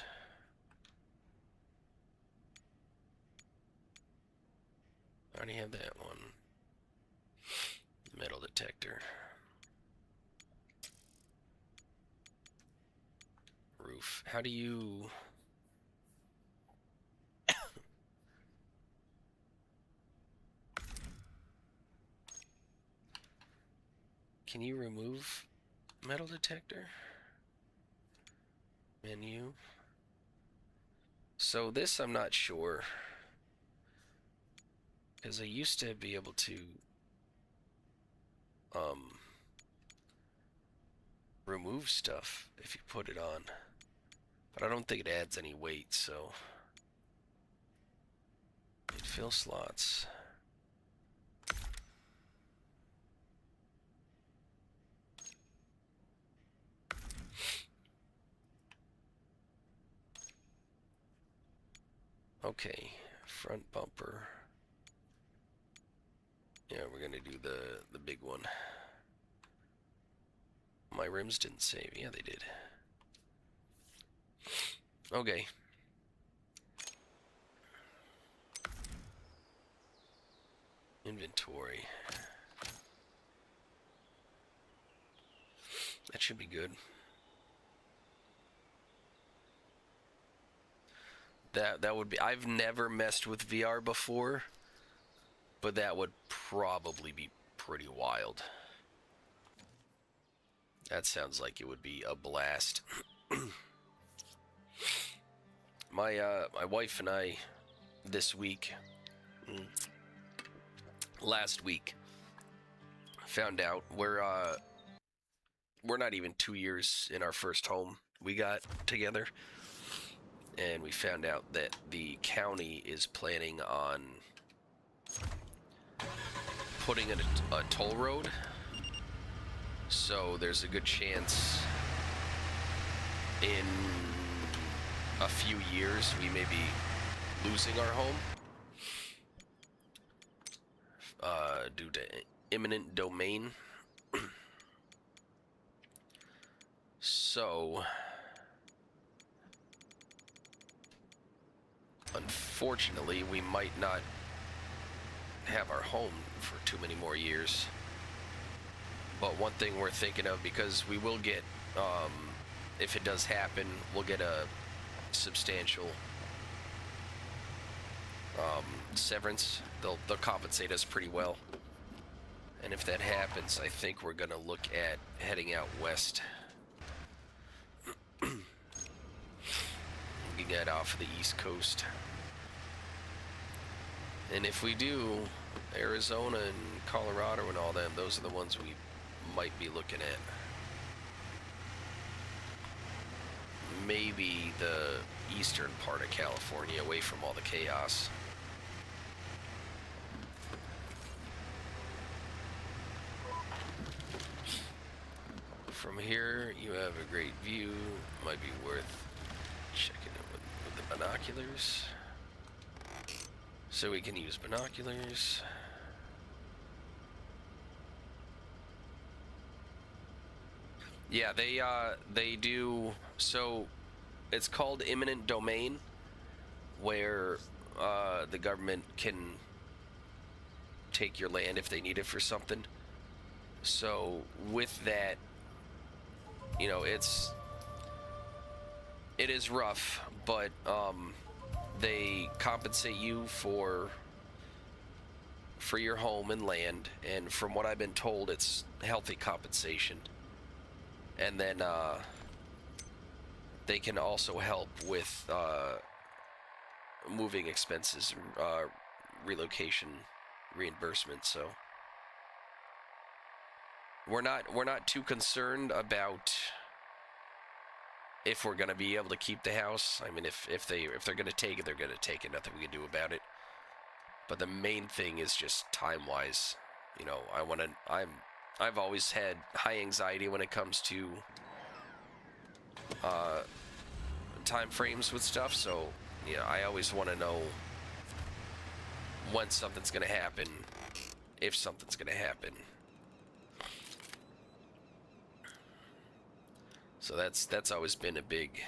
I already have that one. Metal detector. Roof. How do you... Can you remove metal detector? Menu. So this I'm not sure, because I used to be able to remove stuff if you put it on, but I don't think it adds any weight. So fill slots. Okay, front bumper. Yeah, we're gonna do the big one. My rims didn't save. Yeah, they did. Okay. Inventory. That should be good. That would be. I've never messed with VR before, but that would probably be pretty wild. That sounds like it would be a blast. My wife and I this week, last week, found out we're not even 2 years in our first home we got together, and we found out that the county is planning on putting in a toll road. So there's a good chance in a few years we may be losing our home due to eminent domain. So unfortunately we might not have our home for too many more years. But one thing we're thinking of, because we will get, if it does happen, we'll get a substantial severance. They'll compensate us pretty well. And if that happens, I think we're going to look at heading out west. We get off the East Coast. And if we do, Arizona and Colorado and all them, those are the ones we might be looking at. Maybe the eastern part of California, away from all the chaos. here you have a great view. Might be worth checking it with the binoculars. So we can use binoculars. Yeah, they do. So it's called eminent domain, where the government can take your land if they need it for something. So with that, you know, it is rough, but they compensate you for your home and land, and from what I've been told, it's healthy compensation. And then they can also help with moving expenses, relocation, reimbursement. So we're not too concerned about if we're gonna be able to keep the house. I mean, if they're gonna take it, they're gonna take it. Nothing we can do about it. But the main thing is just time-wise. You know, I've always had high anxiety when it comes to time frames with stuff, so yeah, I always want to know when something's gonna happen, if something's gonna happen. So that's always been a big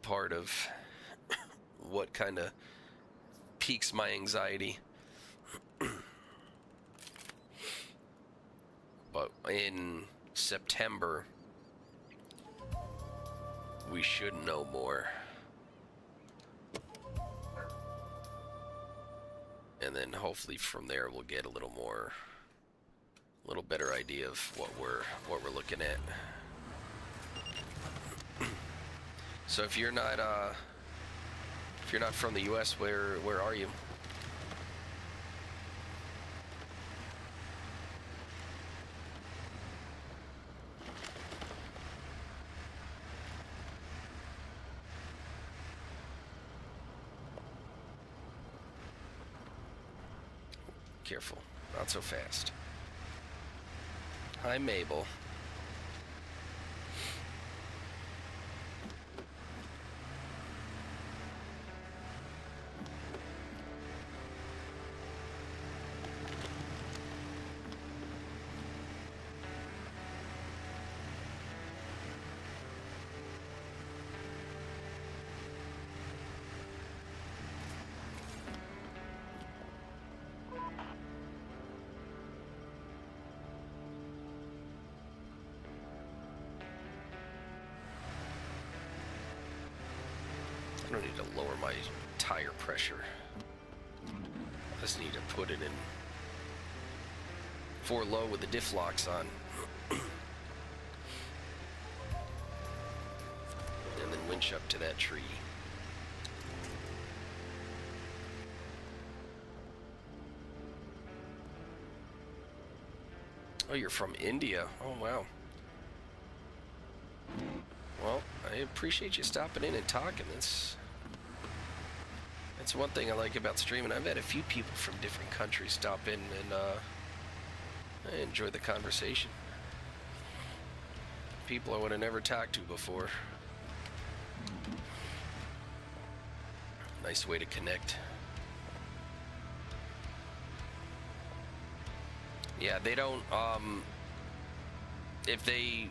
part of what kind of piques my anxiety. But in September, we should know more. And then hopefully from there we'll get a little better idea of what we're looking at. So if you're not from the US, where are you? Careful, not so fast. Hi, Mabel. I don't need to lower my tire pressure. I just need to put it in 4 low with the diff locks on. And then winch up to that tree. Oh, you're from India. Oh, wow. Well, I appreciate you stopping in and talking. That's one thing I like about streaming. I've had a few people from different countries stop in, and I enjoy the conversation. People I would have never talked to before. Nice way to connect. Yeah, they don't, if they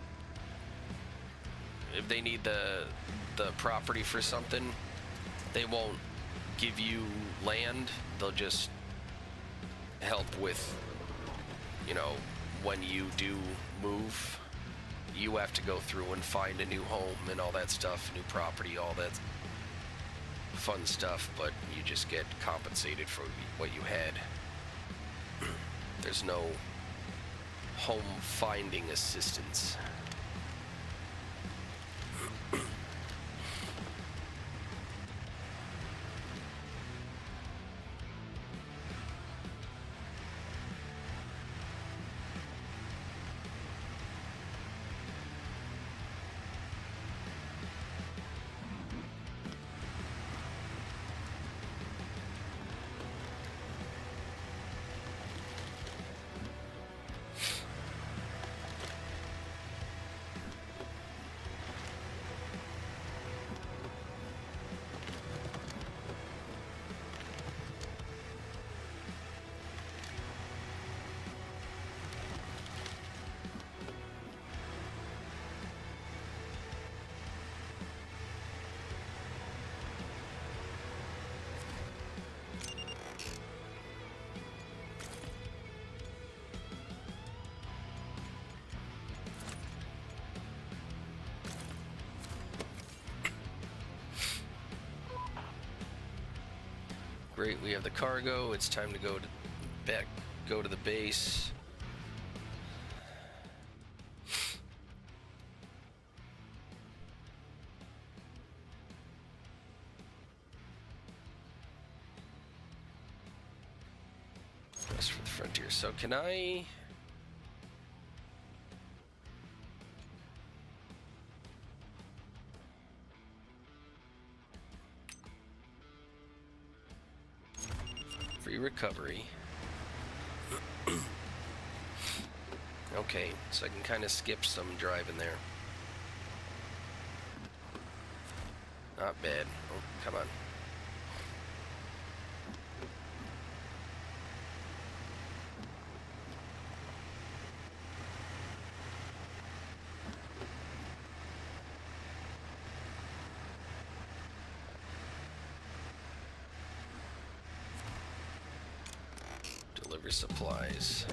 need the property for something, they won't give you land. They'll just help with, you know, when you do move, you have to go through and find a new home and all that stuff, new property, all that fun stuff, but you just get compensated for what you had. There's no home finding assistance. Great, we have the cargo. It's time to go to the base. That's for the frontier. So can I... Free recovery. Okay, so I can kind of skip some driving there. Not bad. Oh, come on. Deliver supplies.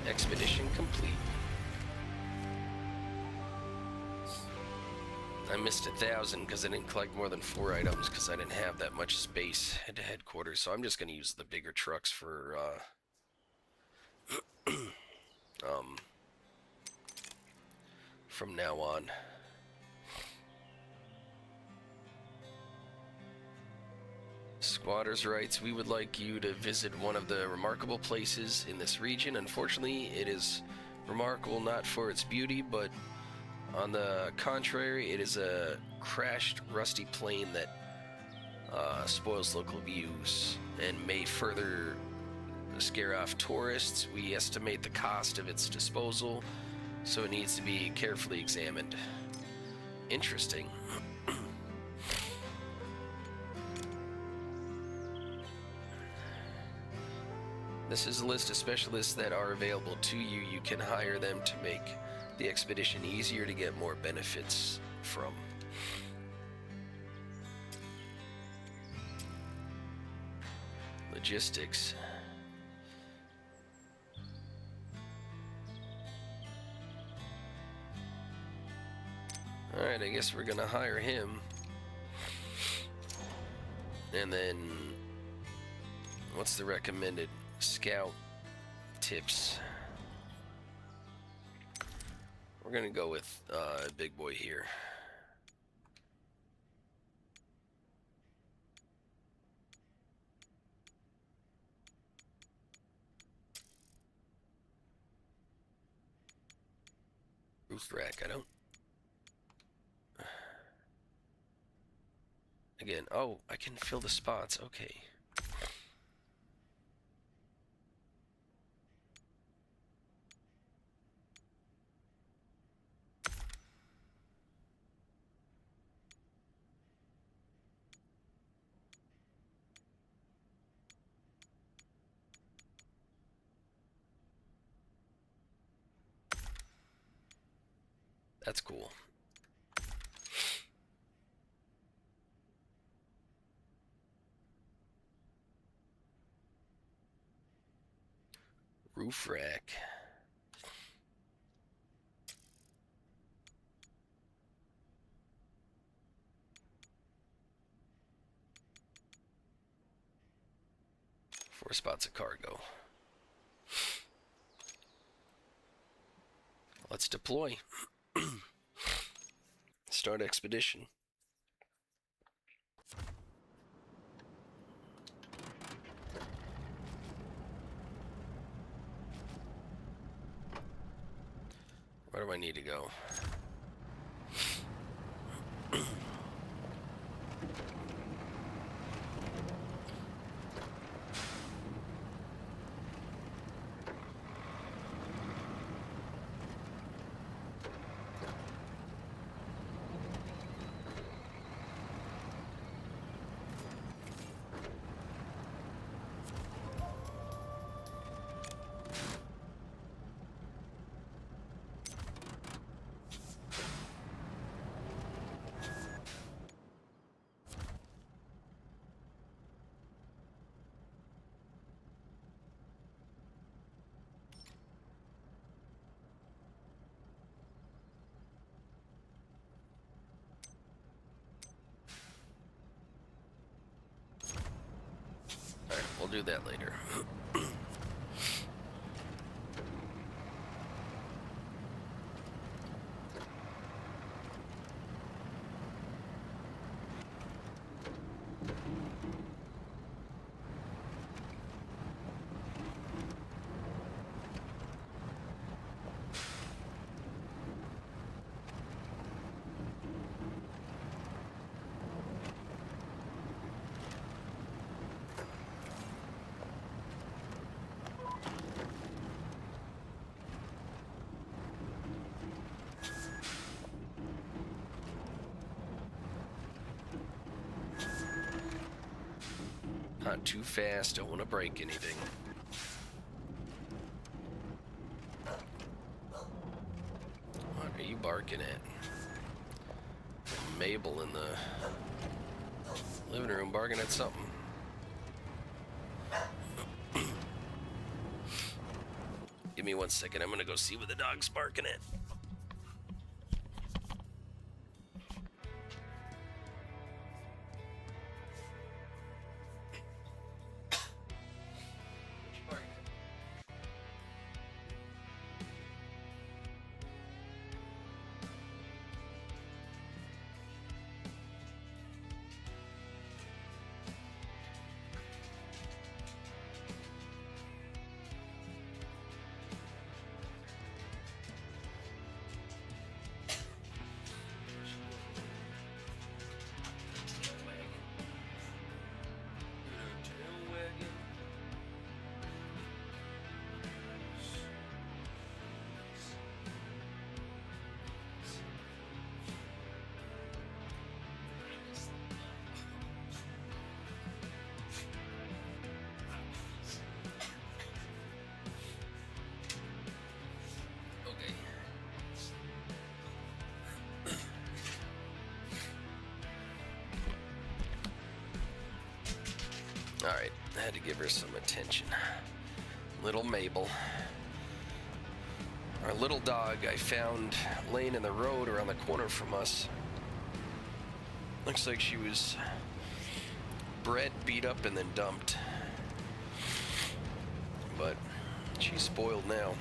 Expedition complete. I missed 1,000 because I didn't collect more than 4 items because I didn't have that much space head to headquarters. So I'm just going to use the bigger trucks for from now on. Squatters' rights. We would like you to visit one of the remarkable places in this region. Unfortunately, it is remarkable not for its beauty, but on the contrary, it is a crashed, rusty plane that spoils local views and may further scare off tourists. We estimate the cost of its disposal, so it needs to be carefully examined. Interesting. This is a list of specialists that are available to you. You can hire them to make the expedition easier to get more benefits from. Logistics. Alright, I guess we're gonna hire him. And then, what's the recommended scout tips? We're gonna go with big boy here. Roof rack, I don't... Again, oh, I can fill the spots, okay. That's cool. Roof rack. Four spots of cargo. Let's deploy. Start expedition. Where do I need to go? I'll do that later. Not too fast, don't want to break anything. What are you barking at? Mabel in the living room barking at something. Give me 1 second, I'm gonna go see what the dog's barking at. Alright, I had to give her some attention. Little Mabel. Our little dog I found laying in the road around the corner from us. Looks like she was bred, beat up, and then dumped. But she's spoiled now.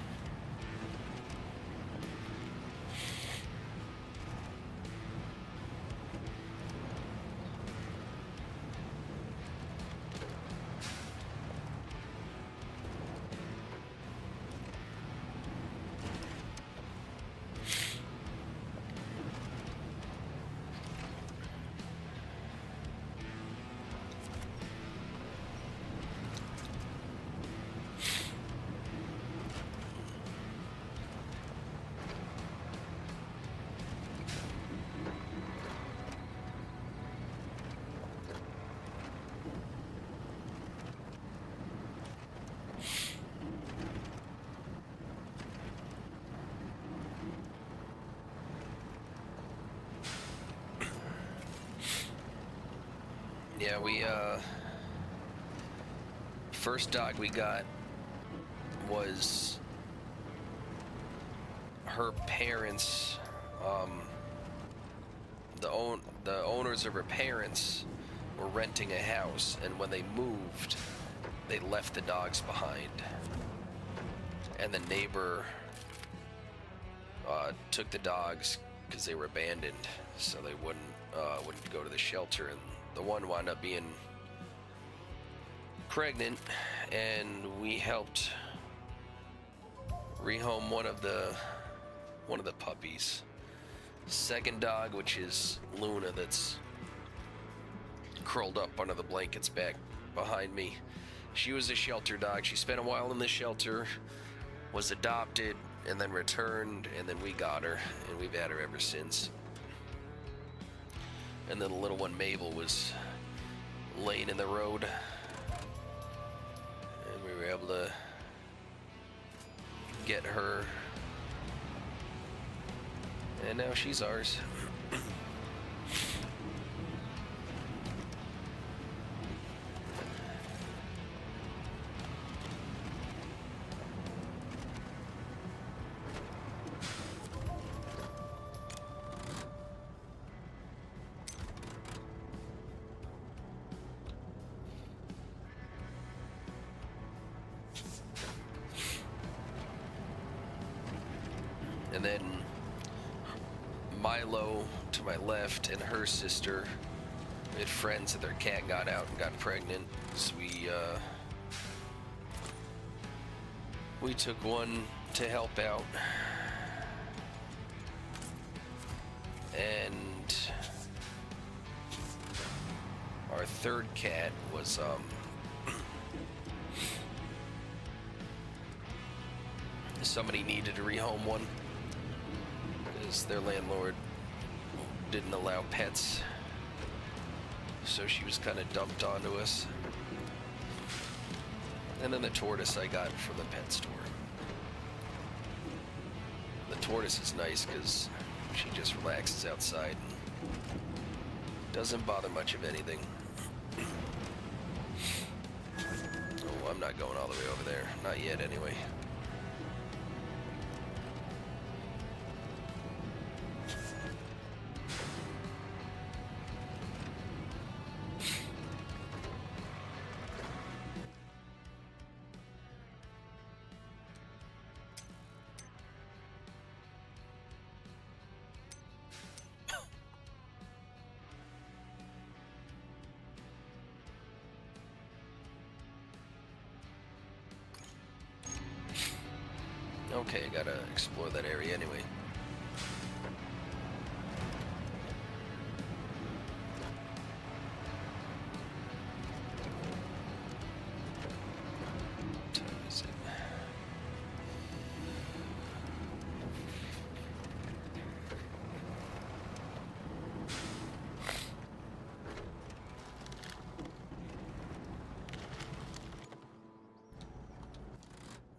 Yeah, first dog we got was her parents, the owners of her parents were renting a house, and when they moved, they left the dogs behind. And the neighbor took the dogs because they were abandoned, so they wouldn't go to the shelter, and the one wound up being pregnant, and we helped rehome one of the puppies. Second dog, which is Luna, that's curled up under the blankets back behind me. She was a shelter dog. She spent a while in the shelter, was adopted, and then returned, and then we got her, and we've had her ever since. And then the little one, Mabel, was laying in the road, and we were able to get her, and now she's ours. then Milo to my left and her sister had friends that their cat got out and got pregnant. So we took one to help out. And our third cat was somebody needed to rehome one because their landlord didn't allow pets, so she was kind of dumped onto us. And then the tortoise I got from the pet store. The tortoise is nice because she just relaxes outside and doesn't bother much of anything. Oh, I'm not going all the way over there. Not yet, anyway. Okay, I gotta explore that area anyway. What time is it?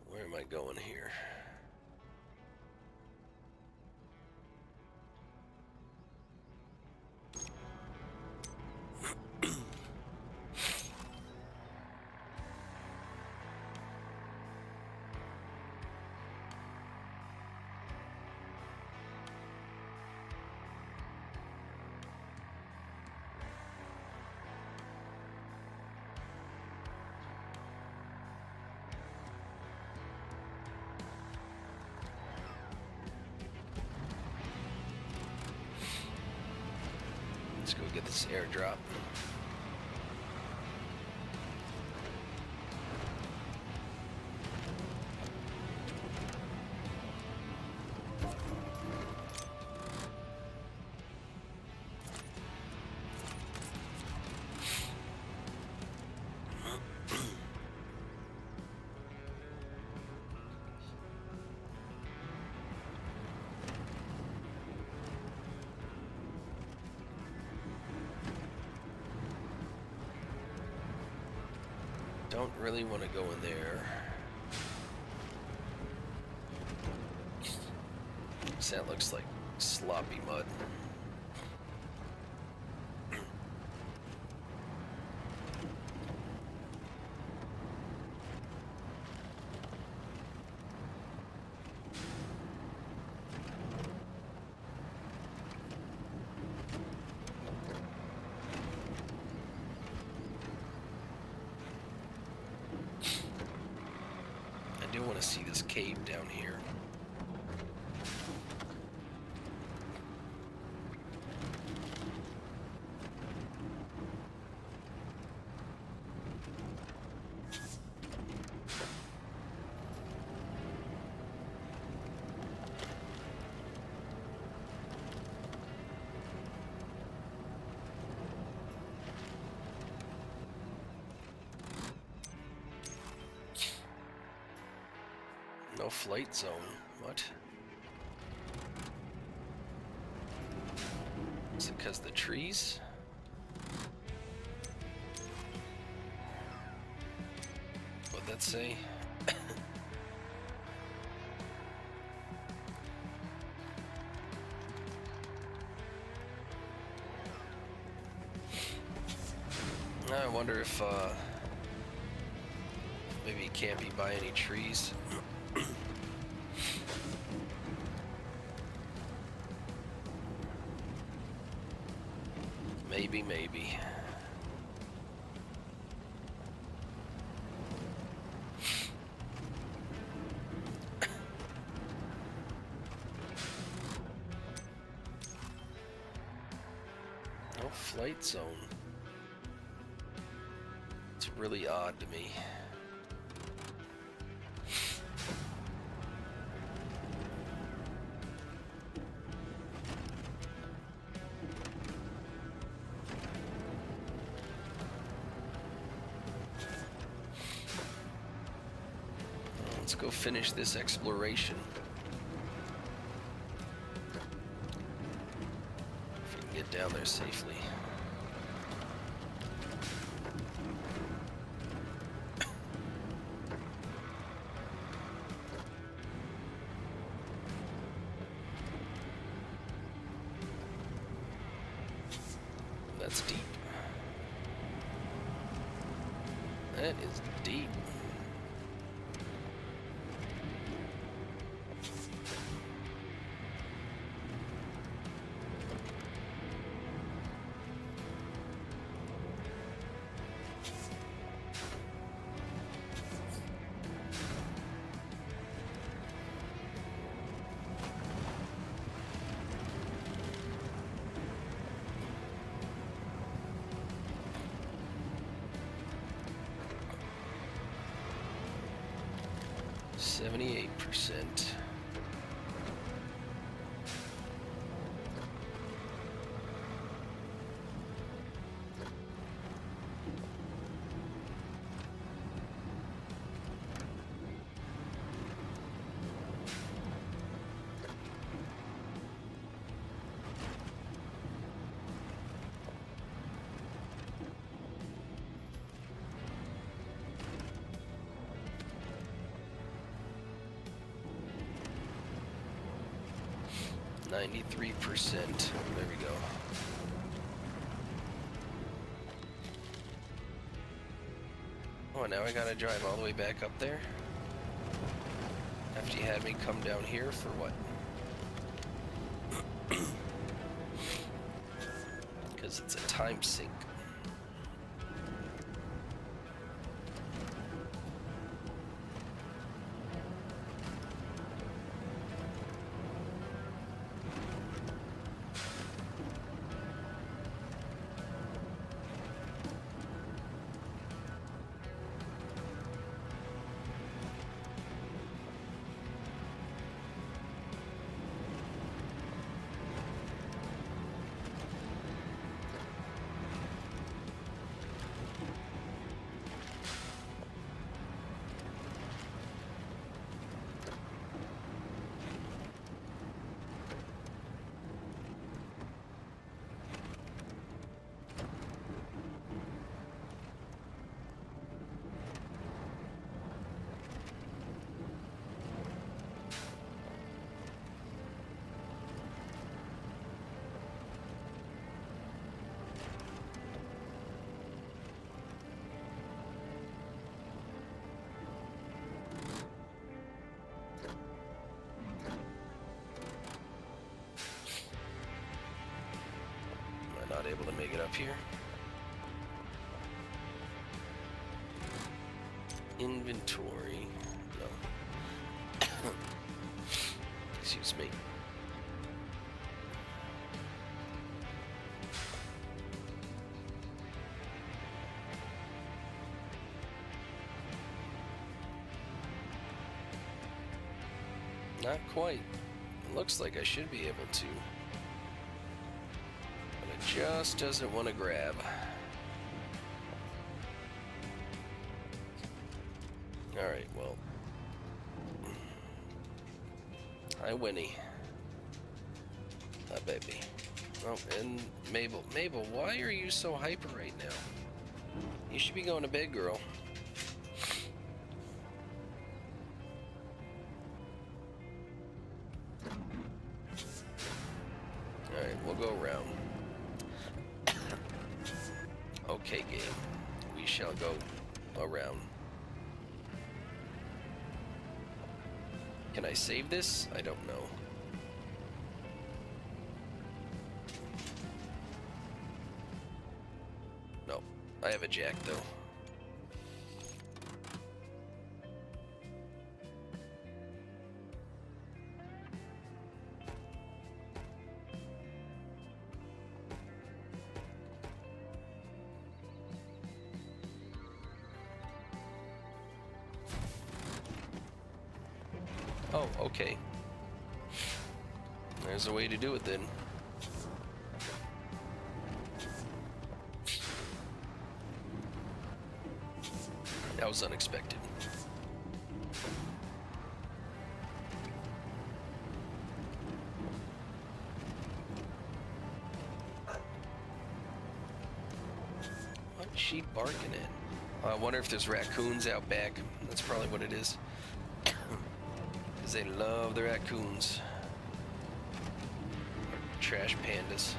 Where am I going here? Let's go get this airdrop. Don't really want to go in there. That looks like sloppy mud. I do want to see this cave down here. No flight zone. What? Is it because the trees? What'd that say? I wonder if maybe it can't be by any trees. Maybe. flight zone. It's really odd to me. Let's go finish this exploration. If we can get down there safely. That's deep. That is deep. %78. %93. There we go. Oh, now I gotta drive all the way back up there? After you had me come down here for what? Because it's a time sink. Not able to make it up here. Inventory. No. Excuse me. Not quite. It looks like I should be able to. Just doesn't want to grab. Alright, well. Hi, Winnie. Hi, baby. Oh, and Mabel. Mabel, why are you so hyper right now? You should be going to bed, girl. Alright, we'll go around. Okay, game. We shall go around. Can I save this? I don't know. No. I have a jack, though. Oh, okay. There's a way to do it then. That was unexpected. What is she barking at? I wonder if there's raccoons out back. That's probably what it is. Because they love the raccoons. Or trash pandas.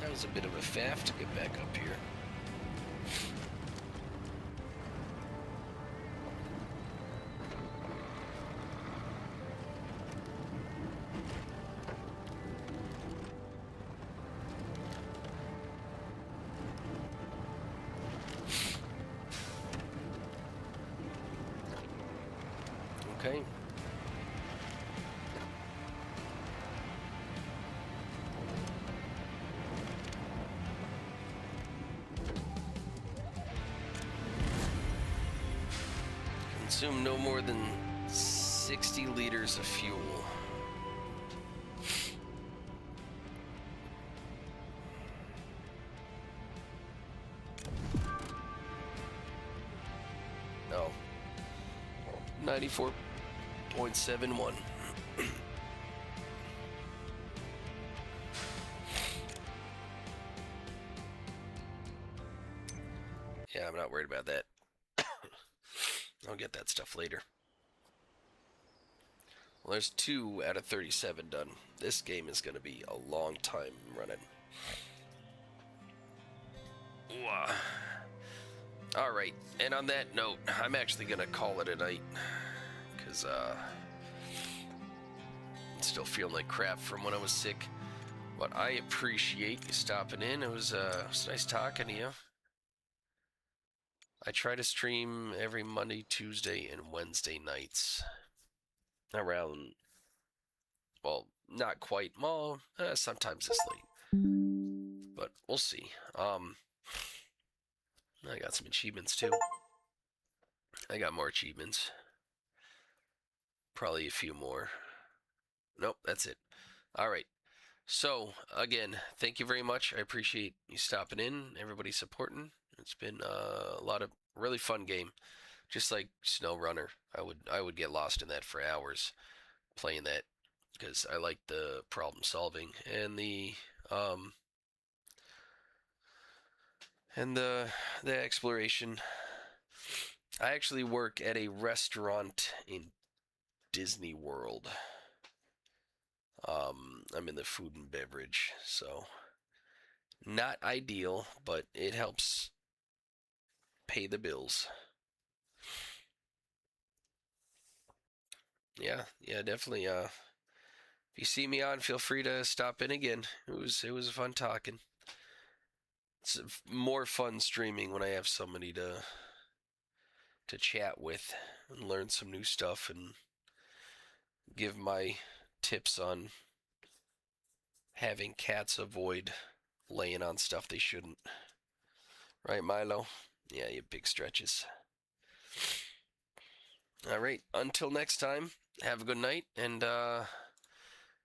That was a bit of a faff to get back up here. Okay. Consume no more than 60 liters of fuel. No. 94.71. Yeah, I'm not worried about that. I'll get that stuff later. Well, there's 2 out of 37 done. This game is going to be a long time running. Alright, and on that note, I'm actually going to call it a night. Because, I'm still feeling like crap from when I was sick. But I appreciate you stopping in. It was nice talking to you. I try to stream every Monday, Tuesday, and Wednesday nights. Around, well, not quite, well, sometimes this late. But we'll see. I got some achievements too. I got more achievements. Probably a few more. Nope, that's it. Alright. So, again, thank you very much. I appreciate you stopping in, everybody supporting. It's been a lot of really fun game. Just like SnowRunner. I would get lost in that for hours playing that because I like the problem solving and the exploration. I actually work at a restaurant in Disney World. I'm in the food and beverage, so not ideal, but it helps pay the bills. Yeah, definitely. If you see me on, feel free to stop in again. It was fun talking. It's more fun streaming when I have somebody to chat with and learn some new stuff and give my tips on having cats avoid laying on stuff they shouldn't. Right, Milo? Yeah, you big stretches. All right, until next time, have a good night, and